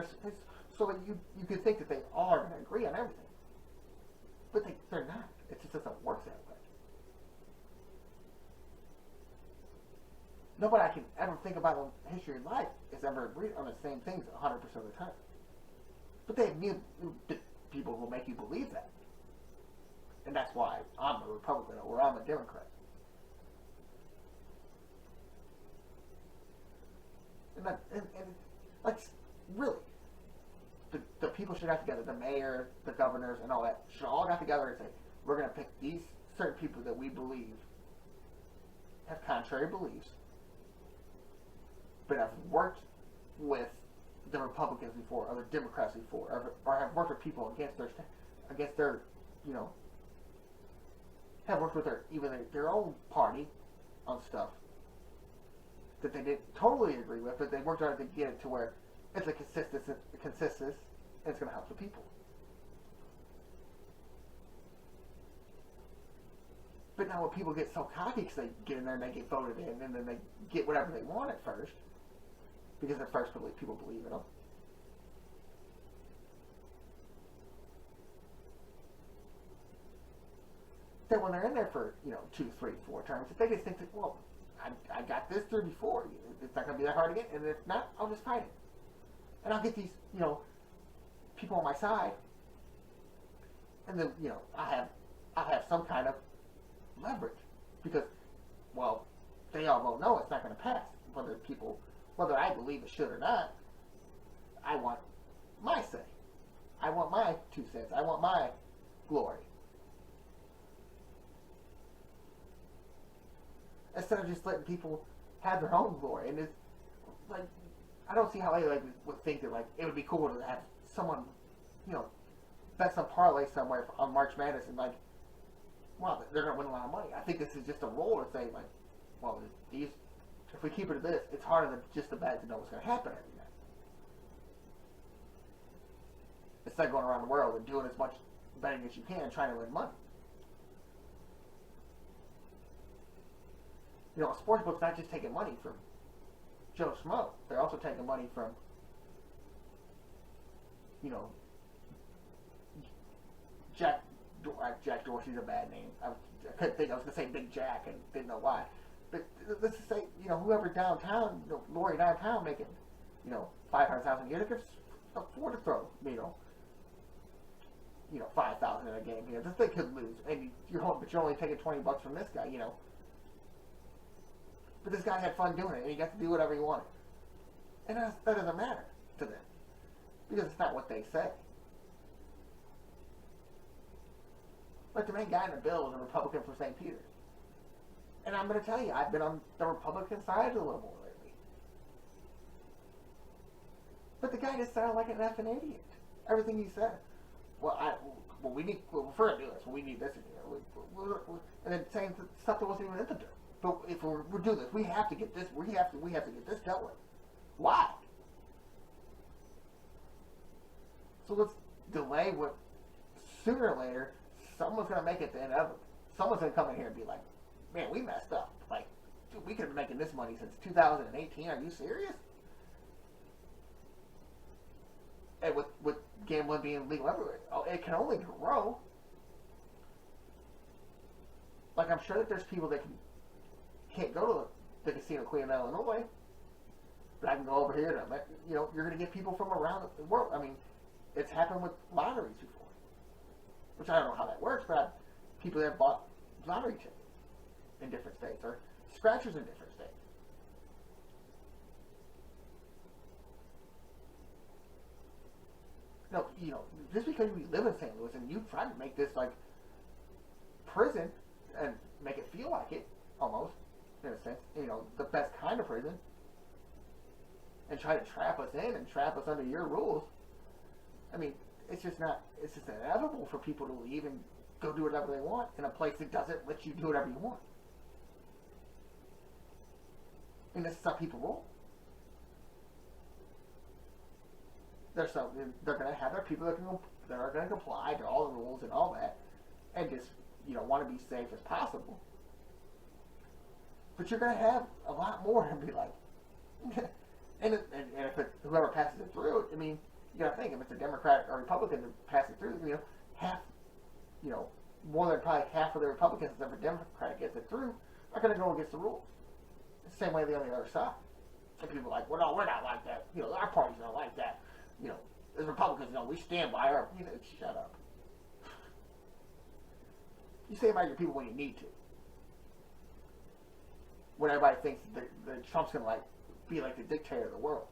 so that you can think that they all are going to agree on everything. But they're not. It just doesn't work that way. Nobody I can ever think about in history of life has ever agreed on the same things 100% of the time. But they have people who make you believe that. And that's why I'm a Republican or I'm a Democrat. And like, really, the people should have together, the mayor, the governors, and all that, should all got together and say, we're going to pick these certain people that we believe have contrary beliefs, but have worked with the Republicans before, or the Democrats before, or have worked with people against their, have worked with their own party on stuff that they didn't totally agree with, but they worked hard to get it to where it's a consistency, and it's going to help the people. But now when people get so cocky because they get in there and they get voted in, and then they get whatever they want at first, because at first people believe in them. Then when they're in there for 2, 3, 4 terms, if they just think that, well, I got this through before, it's not going to be that hard again, and if not, I'll just fight it. And I'll get these, people on my side, and then, I have some kind of leverage, because, well, they all vote no, it's not going to pass. Whether I believe it should or not, I want my say. I want my 2 cents. I want my glory. Instead of just letting people have their own glory. And it's like, I don't see how they would think that it would be cool to have someone, bet some parlay somewhere on March Madness and wow, they're going to win a lot of money. I think this is just a role to say well, if we keep it at this, it's harder than just the bet to know what's going to happen every night. Instead of going around the world and doing as much betting as you can, trying to win money. A sports book's not just taking money from Joe Schmo. They're also taking money from, Jack Dorsey's a bad name. I couldn't think. I was going to say Big Jack and didn't know why. But let's just say, whoever downtown, Lori downtown making, $500,000 a year, they could afford to throw, $5,000 in a game. This thing could lose, and you're only taking $20 from this guy. But this guy had fun doing it, and he got to do whatever he wanted, and that doesn't matter to them because it's not what they say. Like the main guy in the bill was a Republican from St. Peter's, and I'm going to tell you, I've been on the Republican side a little more lately. But the guy just sounded like an effing idiot. Everything he said. We need. Well, we're going to do this. We need this in here. And then saying stuff that wasn't even in the bill. But if we're doing this, we have to get this. We have to get this dealt with. Why? So let's delay what. Sooner or later, someone's going to make it to inevitable. Someone's going to come in here and be like, "Man, we messed up. Like, dude, we could have been making this money since 2018. Are you serious?" And with gambling being legal everywhere, it can only grow. Like, I'm sure that there's people that can't go to the casino Queen in Illinois, but I can go over here and you're going to get people from around the world. I mean, it's happened with lotteries before, which I don't know how that works, but people that have bought lottery tickets in different states or scratchers in different states. No, just because we live in St. Louis and you try to make this like prison and make it feel like it, almost, in a sense, the best kind of prison, and try to trap us in and trap us under your rules. I mean, it's just inevitable for people to leave and go do whatever they want in a place that doesn't let you do whatever you want. And this is how people roll. They're going to have their people that are going to comply to all the rules and all that, and just want to be safe as possible. But you're going to have a lot more and be like, and if whoever passes it through, I mean, you got to think if it's a Democrat or Republican that passes it through, half, more than probably half of the Republicans that a Democrat gets it through are going to go against the rules. The same way they're on the other side. And people are like, well, no, we're not like that. Our party's not like that. As Republicans, we stand by our. Shut up. You say about your people when you need to. When everybody thinks that Trump's gonna be like the dictator of the world.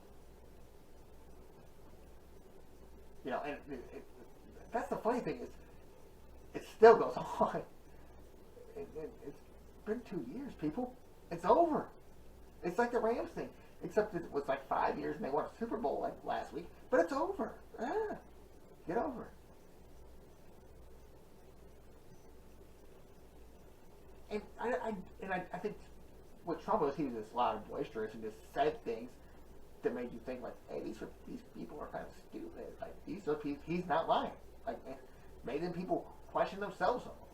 And that's the funny thing is, it still goes on. It's been 2 years, people. It's over. It's like the Rams thing. Except it was like 5 years and they won a Super Bowl like last week. But it's over. Get over it. And I think what Trump was, he was just loud and boisterous and just said things that made you think like, hey, these people are kind of stupid. Like these are people, he's not lying. Like made them people question themselves almost.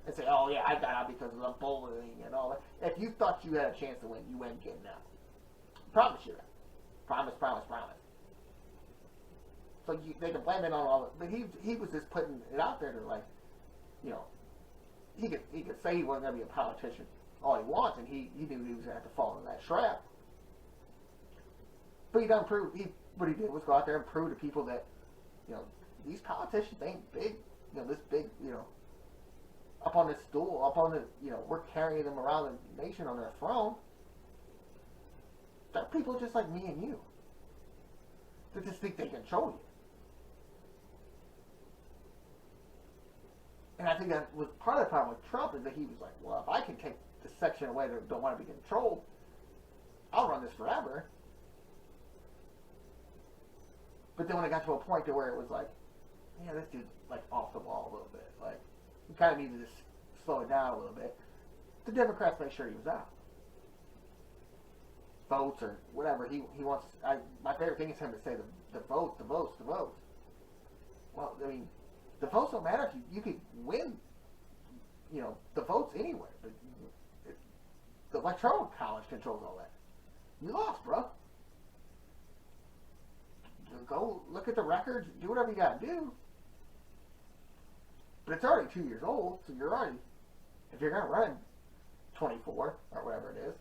And say, oh yeah, I got out because of the bullying and all that. If you thought you had a chance to win, you went getting out. Promise you that. Promise. So they can blame it on all of it. But he was just putting it out there to he could say he wasn't going to be a politician all he wants, and he knew he was going to have to fall into that trap. But what he did was go out there and prove to people that, these politicians ain't big, this big, up on this stool, up on the, we're carrying them around the nation on their throne. They're people just like me and you. They just think they control you. And I think that was part of the problem with Trump is that he was like, well, if I can take this section away that don't want to be controlled, I'll run this forever. But then when it got to a point to where it was like, yeah, this dude's like off the wall a little bit. Like, you kind of need to just slow it down a little bit. The Democrats made sure he was out. Votes or whatever he wants. My favorite thing is him to say the votes. Well, I mean, the votes don't matter if you could win, the votes anywhere. But the electoral college controls all that. You lost, bro. Go look at the records. Do whatever you got to do. But it's already 2 years old, so you're already, if you're going to run 24 or whatever it is,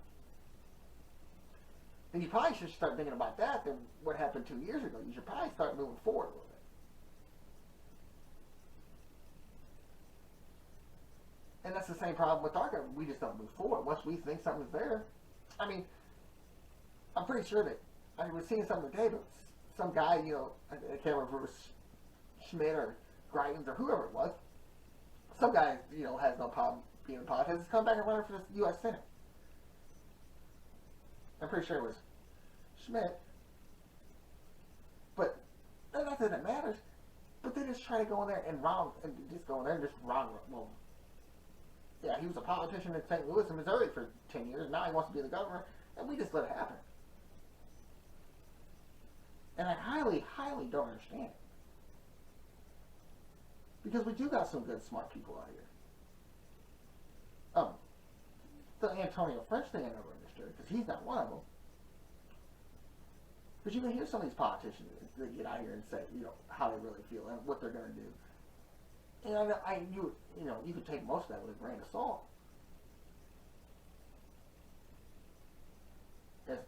then you probably should start thinking about that than what happened 2 years ago. You should probably start moving forward a little bit. And that's the same problem with our government. We just don't move forward. Once we think something's there, I mean, I'm pretty sure that I was seeing something today, but some guy, I can't remember if it was Schmidt or Greitens or whoever it was. Some guy, has no problem being in politics. Has come back and running for the U.S. Senate. I'm pretty sure it was Schmidt. But not that it matters. But they just try to go in there and wrong, and just go in there and just wrong. Well, yeah, he was a politician in St. Louis and Missouri for 10 years. Now he wants to be the governor, and we just let it happen. And I highly, highly don't understand it. Because we do got some good, smart people out here. The Antonio French thing I never understood, because he's not one of them. But you can hear some of these politicians that get out here and say, how they really feel and what they're going to do. And you could take most of that with a grain of salt. As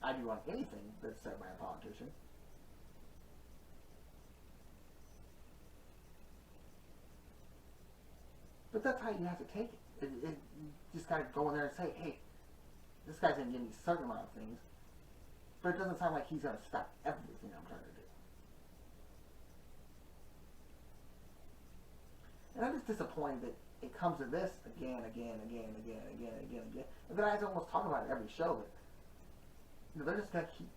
I do on anything that's said by a politician. But that's how you have to take it. You just got to go in there and say, hey, this guy's going to give me a certain amount of things, but it doesn't sound like he's going to stop everything I'm trying to do. And I'm just disappointed that it comes to this again. And then I almost talk about it every show, but they're just going to keep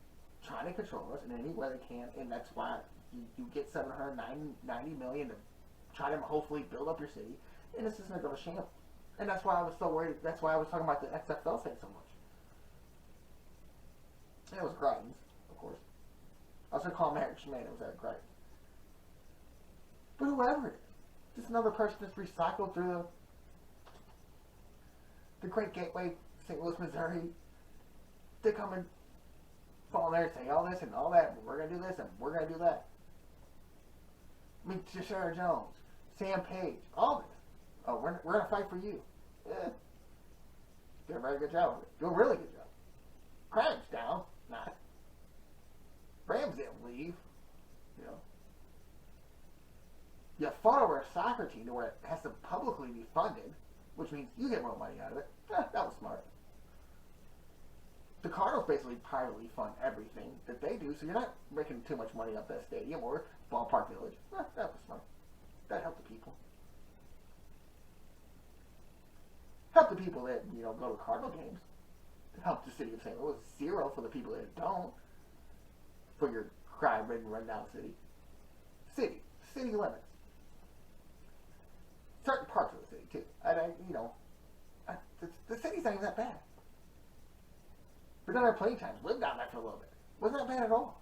trying to control us in any way they can, and that's why you get $790 million to try to hopefully build up your city, and it's just going to go to shambles. And that's why I was so worried. That's why I was talking about the XFL thing so much. And it was Greitens, of course. I was going to call him Eric Schmidt. It was Eric Greitens. But whoever it is, just another person that's recycled through the Great Gateway, St. Louis, Missouri. They come and fall in there and say all this and all that. We're going to do this and we're going to do that. I mean, Tashara Jones, Sam Page, all this. Oh, we're going to fight for you. Yeah. Did a very good job of it. Do a really good job. Crime's down. Not. Rams didn't leave. You fought over a soccer team to where it has to publicly be funded, which means you get more money out of it. That was smart. The Cardinals basically privately fund everything that they do, so you're not making too much money off that stadium or Ballpark Village. That was smart. That helped the people. Help the people that, go to Cardinal games. Help the city of St. Louis. Zero for the people that don't. For your crime-ridden, run-down city. City limits. Certain parts of the city, too. The city's not even that bad. We're down there plenty of times. Lived down there for a little bit. Wasn't that bad at all.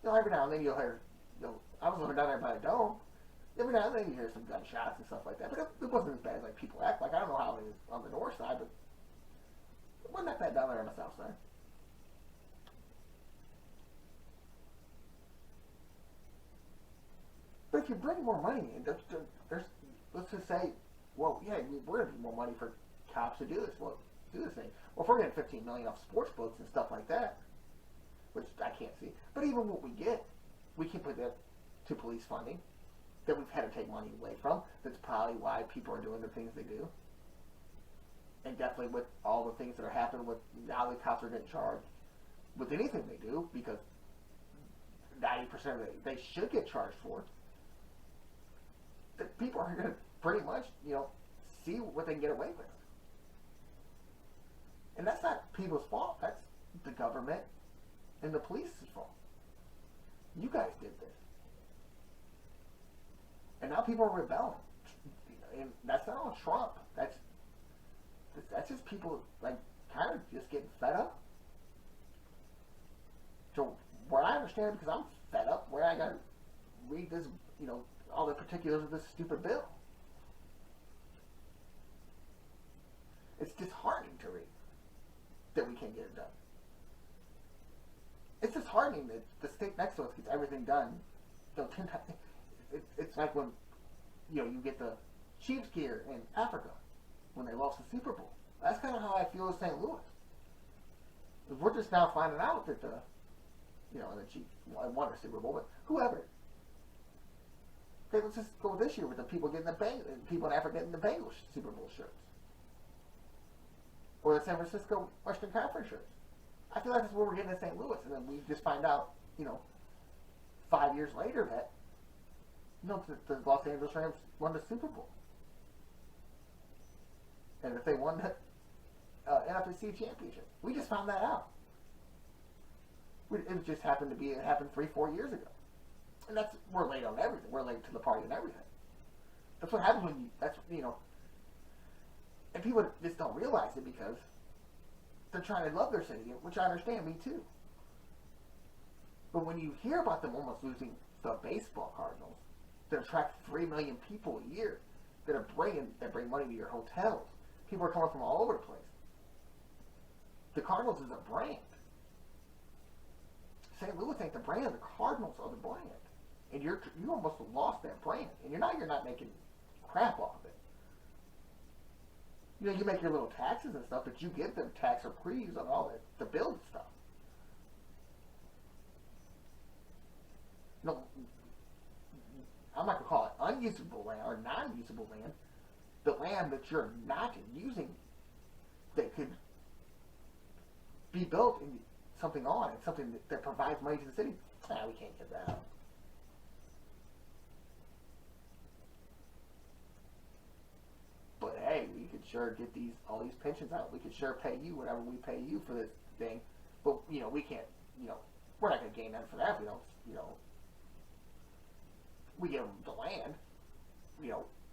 Every now and then you'll hear, I was living down there by a dome. Every now and then you hear some gunshots and stuff like that, but it wasn't as bad as people act like. I don't know how it is on the north side, but it wasn't that bad down there on the south side. But if you bring more money in, let's just say, well, yeah, we're going to need more money for cops to do this. Well, do this thing. Well, if we're getting $15 million off sports books and stuff like that, which I can't see, but even what we get, we can put that to police funding that we've had to take money away from. That's probably why people are doing the things they do. And definitely with all the things that are happening with now the cops are getting charged with anything they do, because 90% of it they should get charged for. That people are going to pretty much, see what they can get away with. And that's not people's fault. That's the government and the police's fault. You guys did this. And now people are rebelling. And that's not on Trump. That's just people, kind of just getting fed up. So, where I understand it, because I'm fed up, where I got to read this, all the particulars of this stupid bill. It's disheartening to read that we can't get it done. It's disheartening that the state next to us gets everything done, 10 times. It's like when, you get the Chiefs gear in Africa when they lost the Super Bowl. That's kind of how I feel with St. Louis. We're just now finding out that the Chiefs won a Super Bowl, but whoever, Okay, let's just go this year with the people getting people in Africa getting the Bengals Super Bowl shirts, or the San Francisco Western Conference shirts. I feel like that's what we're getting in St. Louis, and then we just find out, 5 years later that, the Los Angeles Rams won the Super Bowl, and if they won the NFC Championship, we just found that out. It just happened to be it happened 3-4 years ago, and we're late on everything. We're late to the party and everything. That's what happens when and people just don't realize it because they're trying to love their city, which I understand, me too. But when you hear about them almost losing the baseball Cardinals, that attract 3 million people a year, that bring money to your hotels, people are coming from all over the place. The Cardinals is a brand. St. Louis ain't the brand. The Cardinals are the brand, and you almost lost that brand, and you're not making crap off of it. You make your little taxes and stuff, but you give them tax reprieves on all the build stuff. No, I'm not gonna call it unusable land or non-usable land. The land that you're not using that could be built in something on it, something that provides money to the city. We can't get that out. But hey, we could sure get all these pensions out. We could sure pay you whatever we pay you for this thing. But we can't. We're not going to gain nothing for that. We don't. We give them the land.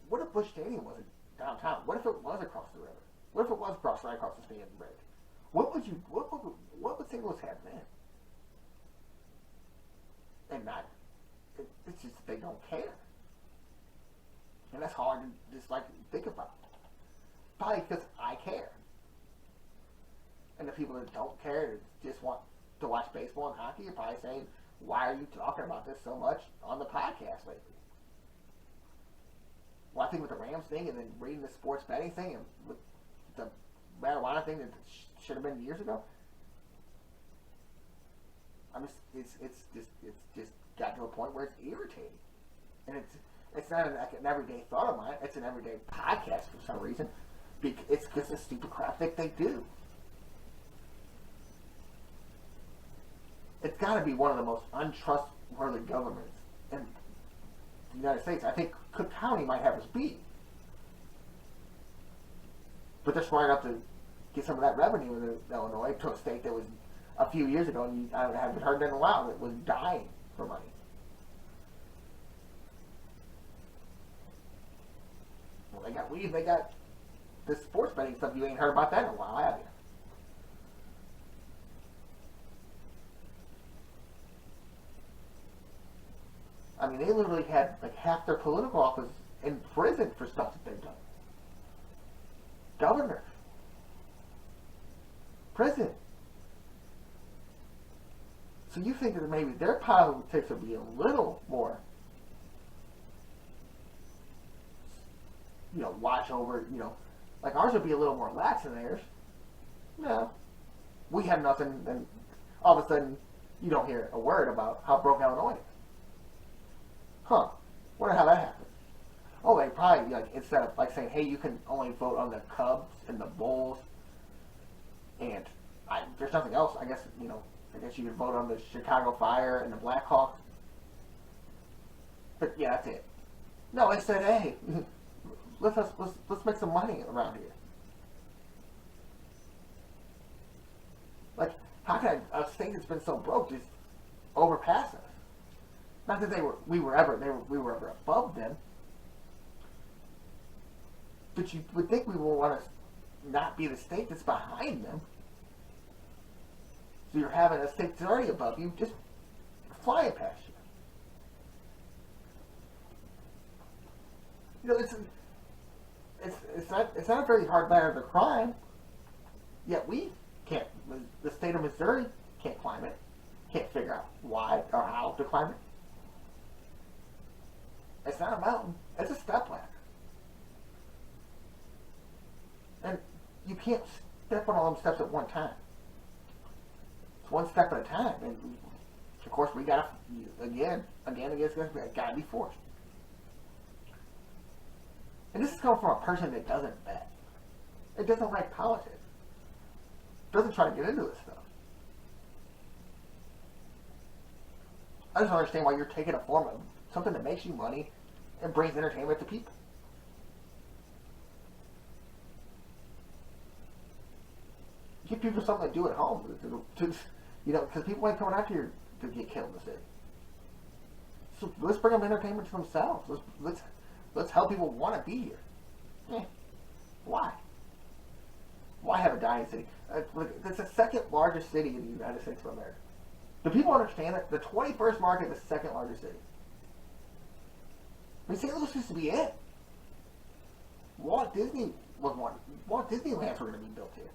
What if Busch Stadium wasn't downtown? What if it was across the river? What if it was right across the Stadium Bridge? What would St. Louis have then? And it's just they don't care. And that's hard to just think about. Probably because I care. And the people that don't care, just want to watch baseball and hockey, are probably saying, why are you talking about this so much on the podcast lately? Well, I think with the Rams thing and then reading the sports betting thing and with the marijuana thing that should have been years ago, it's just got to a point where it's irritating. And it's not an everyday thought of mine. It's an everyday podcast for some reason. It's because the stupid crap that they do. It's got to be one of the most untrustworthy governments in the United States. I think Cook County might have us beat. But they're smart enough to get some of that revenue in Illinois to a state that was a few years ago, and I haven't heard that in a while, that was dying for money. Well, they got weed, they got this sports betting stuff. You ain't heard about that in a while, have you? I mean, they literally had half their political office in prison for stuff that they've done. Governor. Prison. So you think that maybe their politics would be a little more, watch over, ours would be a little more lax than theirs. No. We have nothing, and all of a sudden, you don't hear a word about how broke Illinois is. Huh. Wonder how that happened. Oh, they probably, instead of, saying, hey, you can only vote on the Cubs and the Bulls, and there's nothing else, I guess you could vote on the Chicago Fire and the Blackhawks. But, yeah, that's it. No, they said, hey, let's make some money around here. How can a state that's been so broke just overpass us? Not that we were ever above them, but you would think we would want to not be the state that's behind them. So you're having a state that's already above you just flying past you. It's not a very hard matter to crime. Yet we can't. The state of Missouri can't climb it. Can't figure out why or how to climb it. It's not a mountain. It's a step ladder. And you can't step on all them steps at one time. It's one step at a time. And of course, we gotta, again, we gotta be forced. And this is coming from a person that doesn't bet. It doesn't like politics. Doesn't try to get into this stuff. I just don't understand why you're taking a form of something that makes you money and brings entertainment to people. Give people something to do at home, because people ain't coming out here to get killed in the city. So let's bring them entertainment to themselves. Let's help people want to be here. Why? Why have a dying city? It's the second largest city in the United States of America. Do people understand that? The 21st market is the second largest city. I mean, St. Louis used to be it. Walt Disney was one. Walt Disneylands were going to be built here.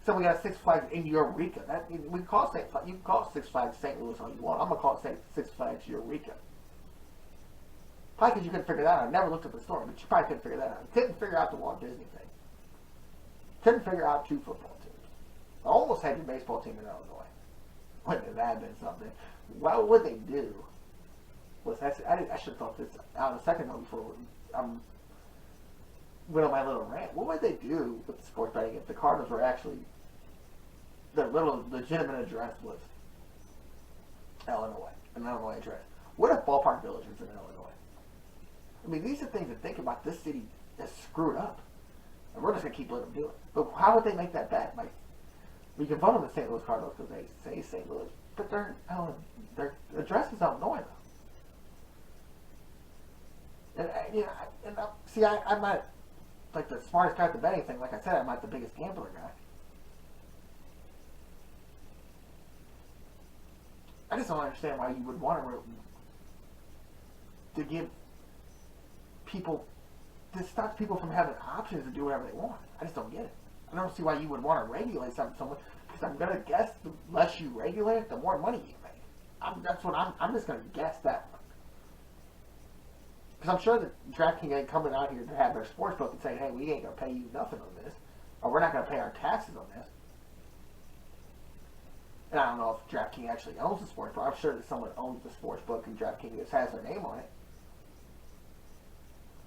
So we got Six Flags in Eureka. We call it you can call it Six Flags St. Louis all you want. I'm gonna call it Six Flags Eureka. Probably because you couldn't figure that out. I never looked at the story, but you probably couldn't figure that out. You couldn't figure out the Walt Disney thing. Couldn't figure out 2 football teams. I almost had your baseball team in Illinois. Wouldn't that have been something? What would they do? I should have thought this out a second ago before I'm went on my little rant. What would they do with the sports betting if the Cardinals were actually their little legitimate address was Illinois, an Illinois address? What if Ballpark Village was in Illinois? I mean, these are things to think about. This city is screwed up, and we're just gonna keep letting them do it. But how would they make that bet? Like, we can vote on the St. Louis Cardinals because they say St. Louis, but their address is Illinois though. And see, I'm not like the smartest guy at the betting thing. Like I said, I'm not the biggest gambler guy. I just don't understand why you would want to give people, this stops people from having options to do whatever they want. I just don't get it. I don't see why you would want to regulate something so much, because I'm going to guess the less you regulate it, the more money you make. I'm just going to guess that one. Because I'm sure that DraftKings ain't coming out here to have their sports book and saying, hey, we ain't going to pay you nothing on this, or we're not going to pay our taxes on this. And I don't know if DraftKings actually owns the sports book. I'm sure that someone owns the sports book and DraftKings just has their name on it.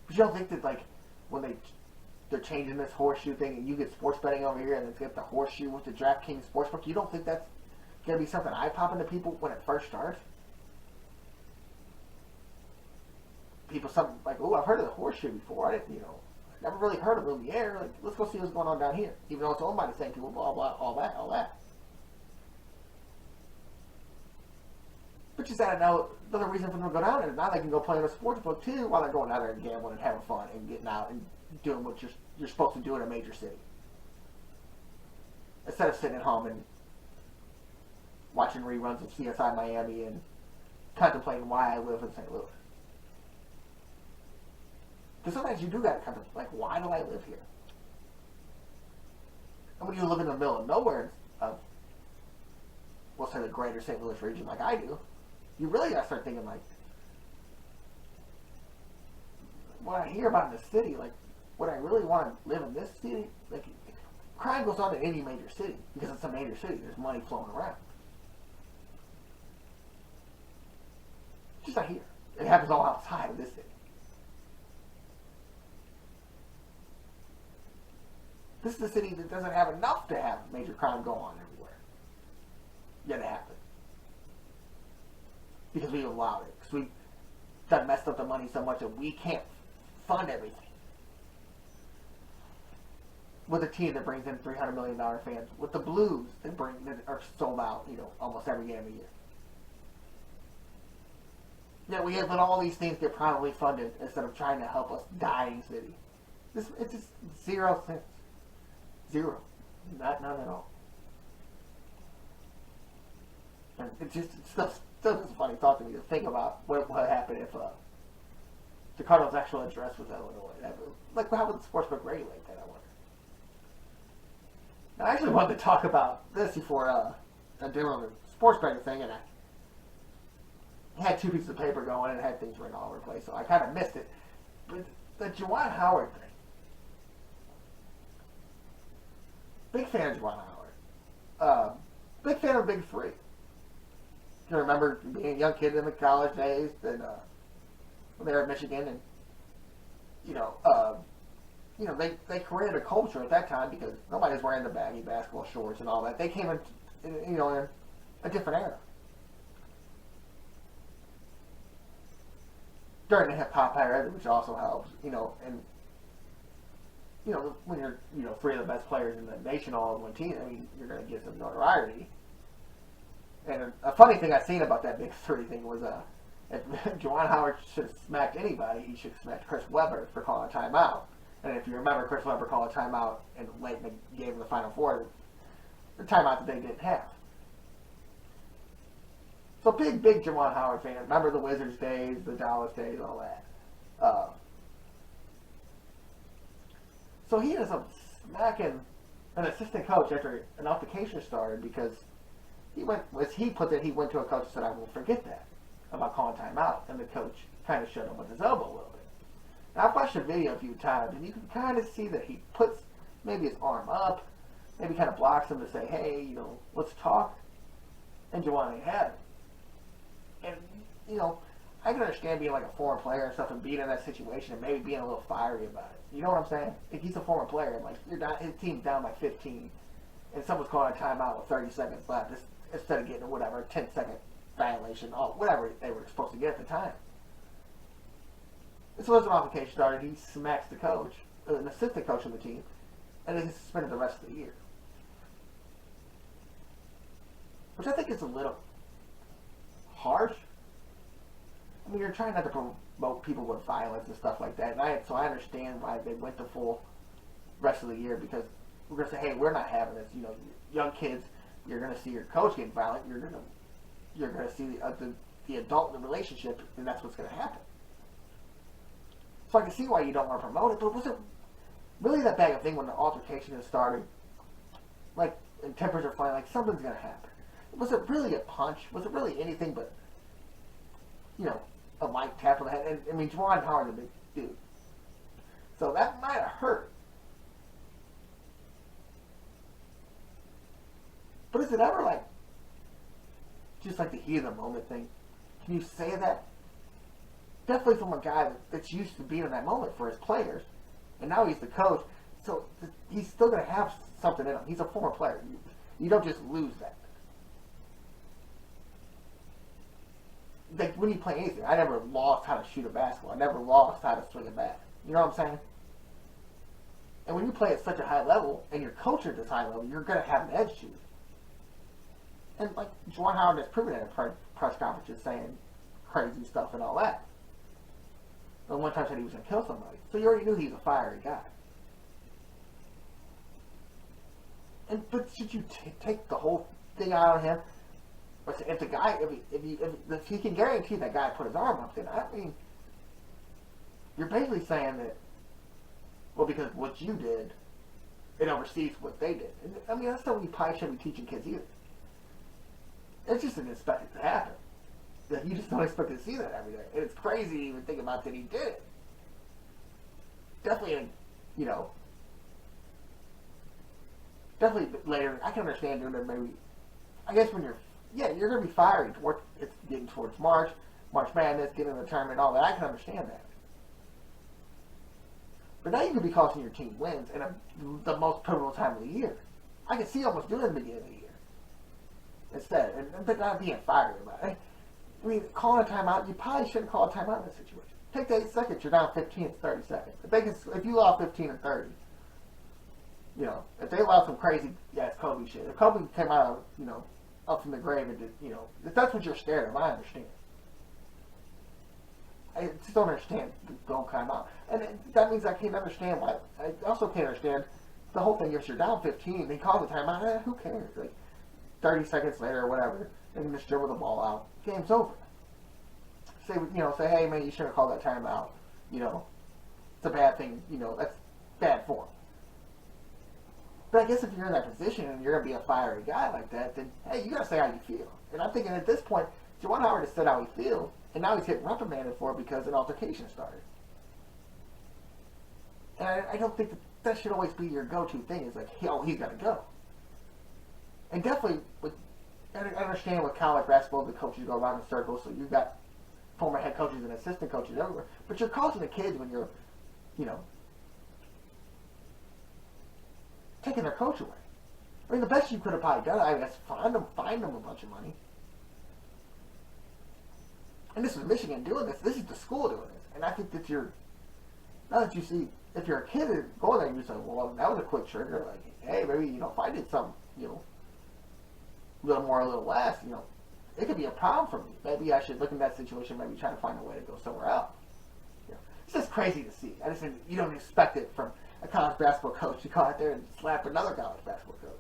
But you don't think that, like, when they're changing this horseshoe thing and you get sports betting over here and it's got the horseshoe with the DraftKings sportsbook, you don't think that's going to be something eye-popping to people when it first starts? People, something like, oh, I've heard of the horseshoe before. I didn't, never really heard of Lumiere. Like, let's go see what's going on down here. Even though it's owned by the same people, blah, blah, all that. But just out of know, another reason for them to go down there is now they can go play in a sports book too while they're going out there and gambling and having fun and getting out and doing what you're supposed to do in a major city. Instead of sitting at home and watching reruns of CSI Miami and contemplating why I live in St. Louis. Because sometimes you do got to contemplate, like, why do I live here? And when you live in the middle of nowhere, we'll say the greater St. Louis region like I do, you really got to start thinking, like, what I hear about in the city, like, would I really want to live in this city? Like, crime goes on in any major city because it's a major city. There's money flowing around. Just not here. It happens all outside of this city. This is a city that doesn't have enough to have major crime go on everywhere. Yet it happens. Because we allowed it. Because we've done messed up the money so much that we can't fund everything. With a team that brings in $300 million fans. With the Blues that are sold out, almost every game of the year. Yeah, we have let all these things get privately funded instead of trying to help us dying city. It's just 0 cents. Zero. None at all. And it's still just a funny thought to me to think about what happened if the Cardinals' actual address was Illinois. Like, how would the sportsbook regulate that, I wonder? Now, I actually wanted to talk about this before I'm doing the sports betting thing, and I had 2 pieces of paper going and had things written all over the place, so I kind of missed it. But the Jawan Howard thing. Big fan of Jawan Howard. Big fan of Big Three. You remember being a young kid in the college days and when they were at Michigan, and you know, they created a culture at that time because nobody was wearing the baggy basketball shorts and all that. They came in a different era. During the hip hop era, which also helps, and when you're, three of the best players in the nation all on one team, I mean, you're going to get some notoriety. And a funny thing I seen about that big three thing was, if Jawan Howard should have smacked anybody, he should have smacked Chris Webber for calling a timeout. And if you remember, Chris Webber called a timeout and late in the game of the Final Four, the timeout that they didn't have. So big Jawan Howard fan. Remember the Wizards days, the Dallas days, all that. So he ends up smacking an assistant coach after an altercation started because he went to a coach and said, "I won't forget that," about calling timeout, and the coach kind of shut him with his elbow a little bit. Now, I've watched the video a few times, and you can kind of see that he puts maybe his arm up, maybe kind of blocks him to say, "Hey, let's talk," and Jawan ain't had it. And, I can understand being like a former player and stuff and being in that situation and maybe being a little fiery about it. You know what I'm saying? Like, he's a former player, and like his team's down by 15, and someone's calling a timeout with 30 seconds left instead of getting a 10-second violation, whatever they were supposed to get at the time. And so as an altercation started, he smacks the coach, an assistant coach on the team, and then he's suspended the rest of the year. Which I think is a little harsh. I mean, you're trying not to promote people with violence and stuff like that, and so I understand why they went the full rest of the year, because we're going to say, hey, we're not having this. Young kids, you're going to see your coach getting violent. You're going to see the adult in the relationship, and that's what's going to happen. So I can see why you don't want to promote it, but was it really that bad of a thing when the altercation has started? Like, and tempers are flying, like something's going to happen. Was it really a punch? Was it really anything but, a light tap on the head? And I mean, Jawan Howard's a big dude, so that might have hurt. But is it ever like just like the heat of the moment thing? Can you say that? Definitely from a guy that's used to being in that moment for his players, and now he's the coach, so he's still going to have something in him. He's a former player. You don't just lose that. Like when you play anything, I never lost how to shoot a basketball. I never lost how to swing a bat. You know what I'm saying? And when you play at such a high level, and you're coached at this high level, you're going to have an edge to you. And like Jawan Howard has proven it in press conferences, saying crazy stuff and all that. But one time said he was going to kill somebody. So you already knew he was a fiery guy. But should you take the whole thing out on him? If the guy, if he can guarantee that guy put his arm up, then I mean, you're basically saying that, well, because what you did, it oversees what they did. And, I mean, that's something you probably shouldn't be teaching kids either. It's just an expect it to happen. That you just don't expect to see that every day. And it's crazy to even think about that he did it. Definitely, definitely later, I can understand doing it maybe, I guess when you're going to be fiery. It's getting towards March Madness, getting in the tournament, all that. I can understand that. But now you could be costing your team wins in the most pivotal time of the year. I can see almost doing it at the beginning of the year. Instead, but not being fiery about it. I mean, calling a timeout, you probably shouldn't call a timeout in this situation. Take the 8 seconds, you're down 15, it's 30 seconds. If you allow 15 and 30, if they allow some crazy, it's Kobe shit. If Kobe came out, up from the grave and did, if that's what you're scared of, I understand. I just don't understand don't come out. And that means I can't understand why. I also can't understand the whole thing. If you're down 15, they call the timeout, who cares? Like 30 seconds later or whatever, they can just dribble the ball out. Game's over. Say, hey man, you shouldn't have called that timeout. It's a bad thing. That's bad form. But I guess if you're in that position and you're going to be a fiery guy like that, then, hey, you got to say how you feel. And I'm thinking at this point, Jawan Howard has said how he feels, and now he's getting reprimanded for it because an altercation started. And I don't think that should always be your go-to thing. It's like, he's got to go. And definitely, I understand with college basketball, the coaches go around in circles, so you've got former head coaches and assistant coaches everywhere. But you're coaching the kids when you're, you know, taking their coach away. I mean, the best you could have probably done, I guess, find them a bunch of money. And this is Michigan doing this. This is the school doing this. And I think that now that you see, if you're a kid going there, you say, well, that was a quick trigger. Like, hey, maybe, you know, if I did something, you know, a little more, a little less, you know, it could be a problem for me. Maybe I should look in that situation, maybe try to find a way to go somewhere else. You know, it's just crazy to see. I just think you don't expect it from a college basketball coach to go out there and slap another college basketball coach.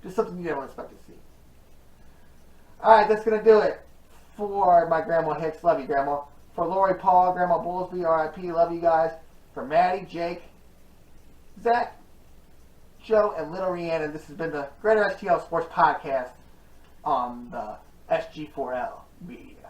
Just something you don't expect to see. All right, that's going to do it for my Grandma Hicks. Love you, Grandma. For Lori, Paul, Grandma Bullsby, R.I.P. Love you guys. For Maddie, Jake, Zach, Joe, and Little Rhiannon, this has been the GreaterSTL Sports Podcast on the SG4L Media.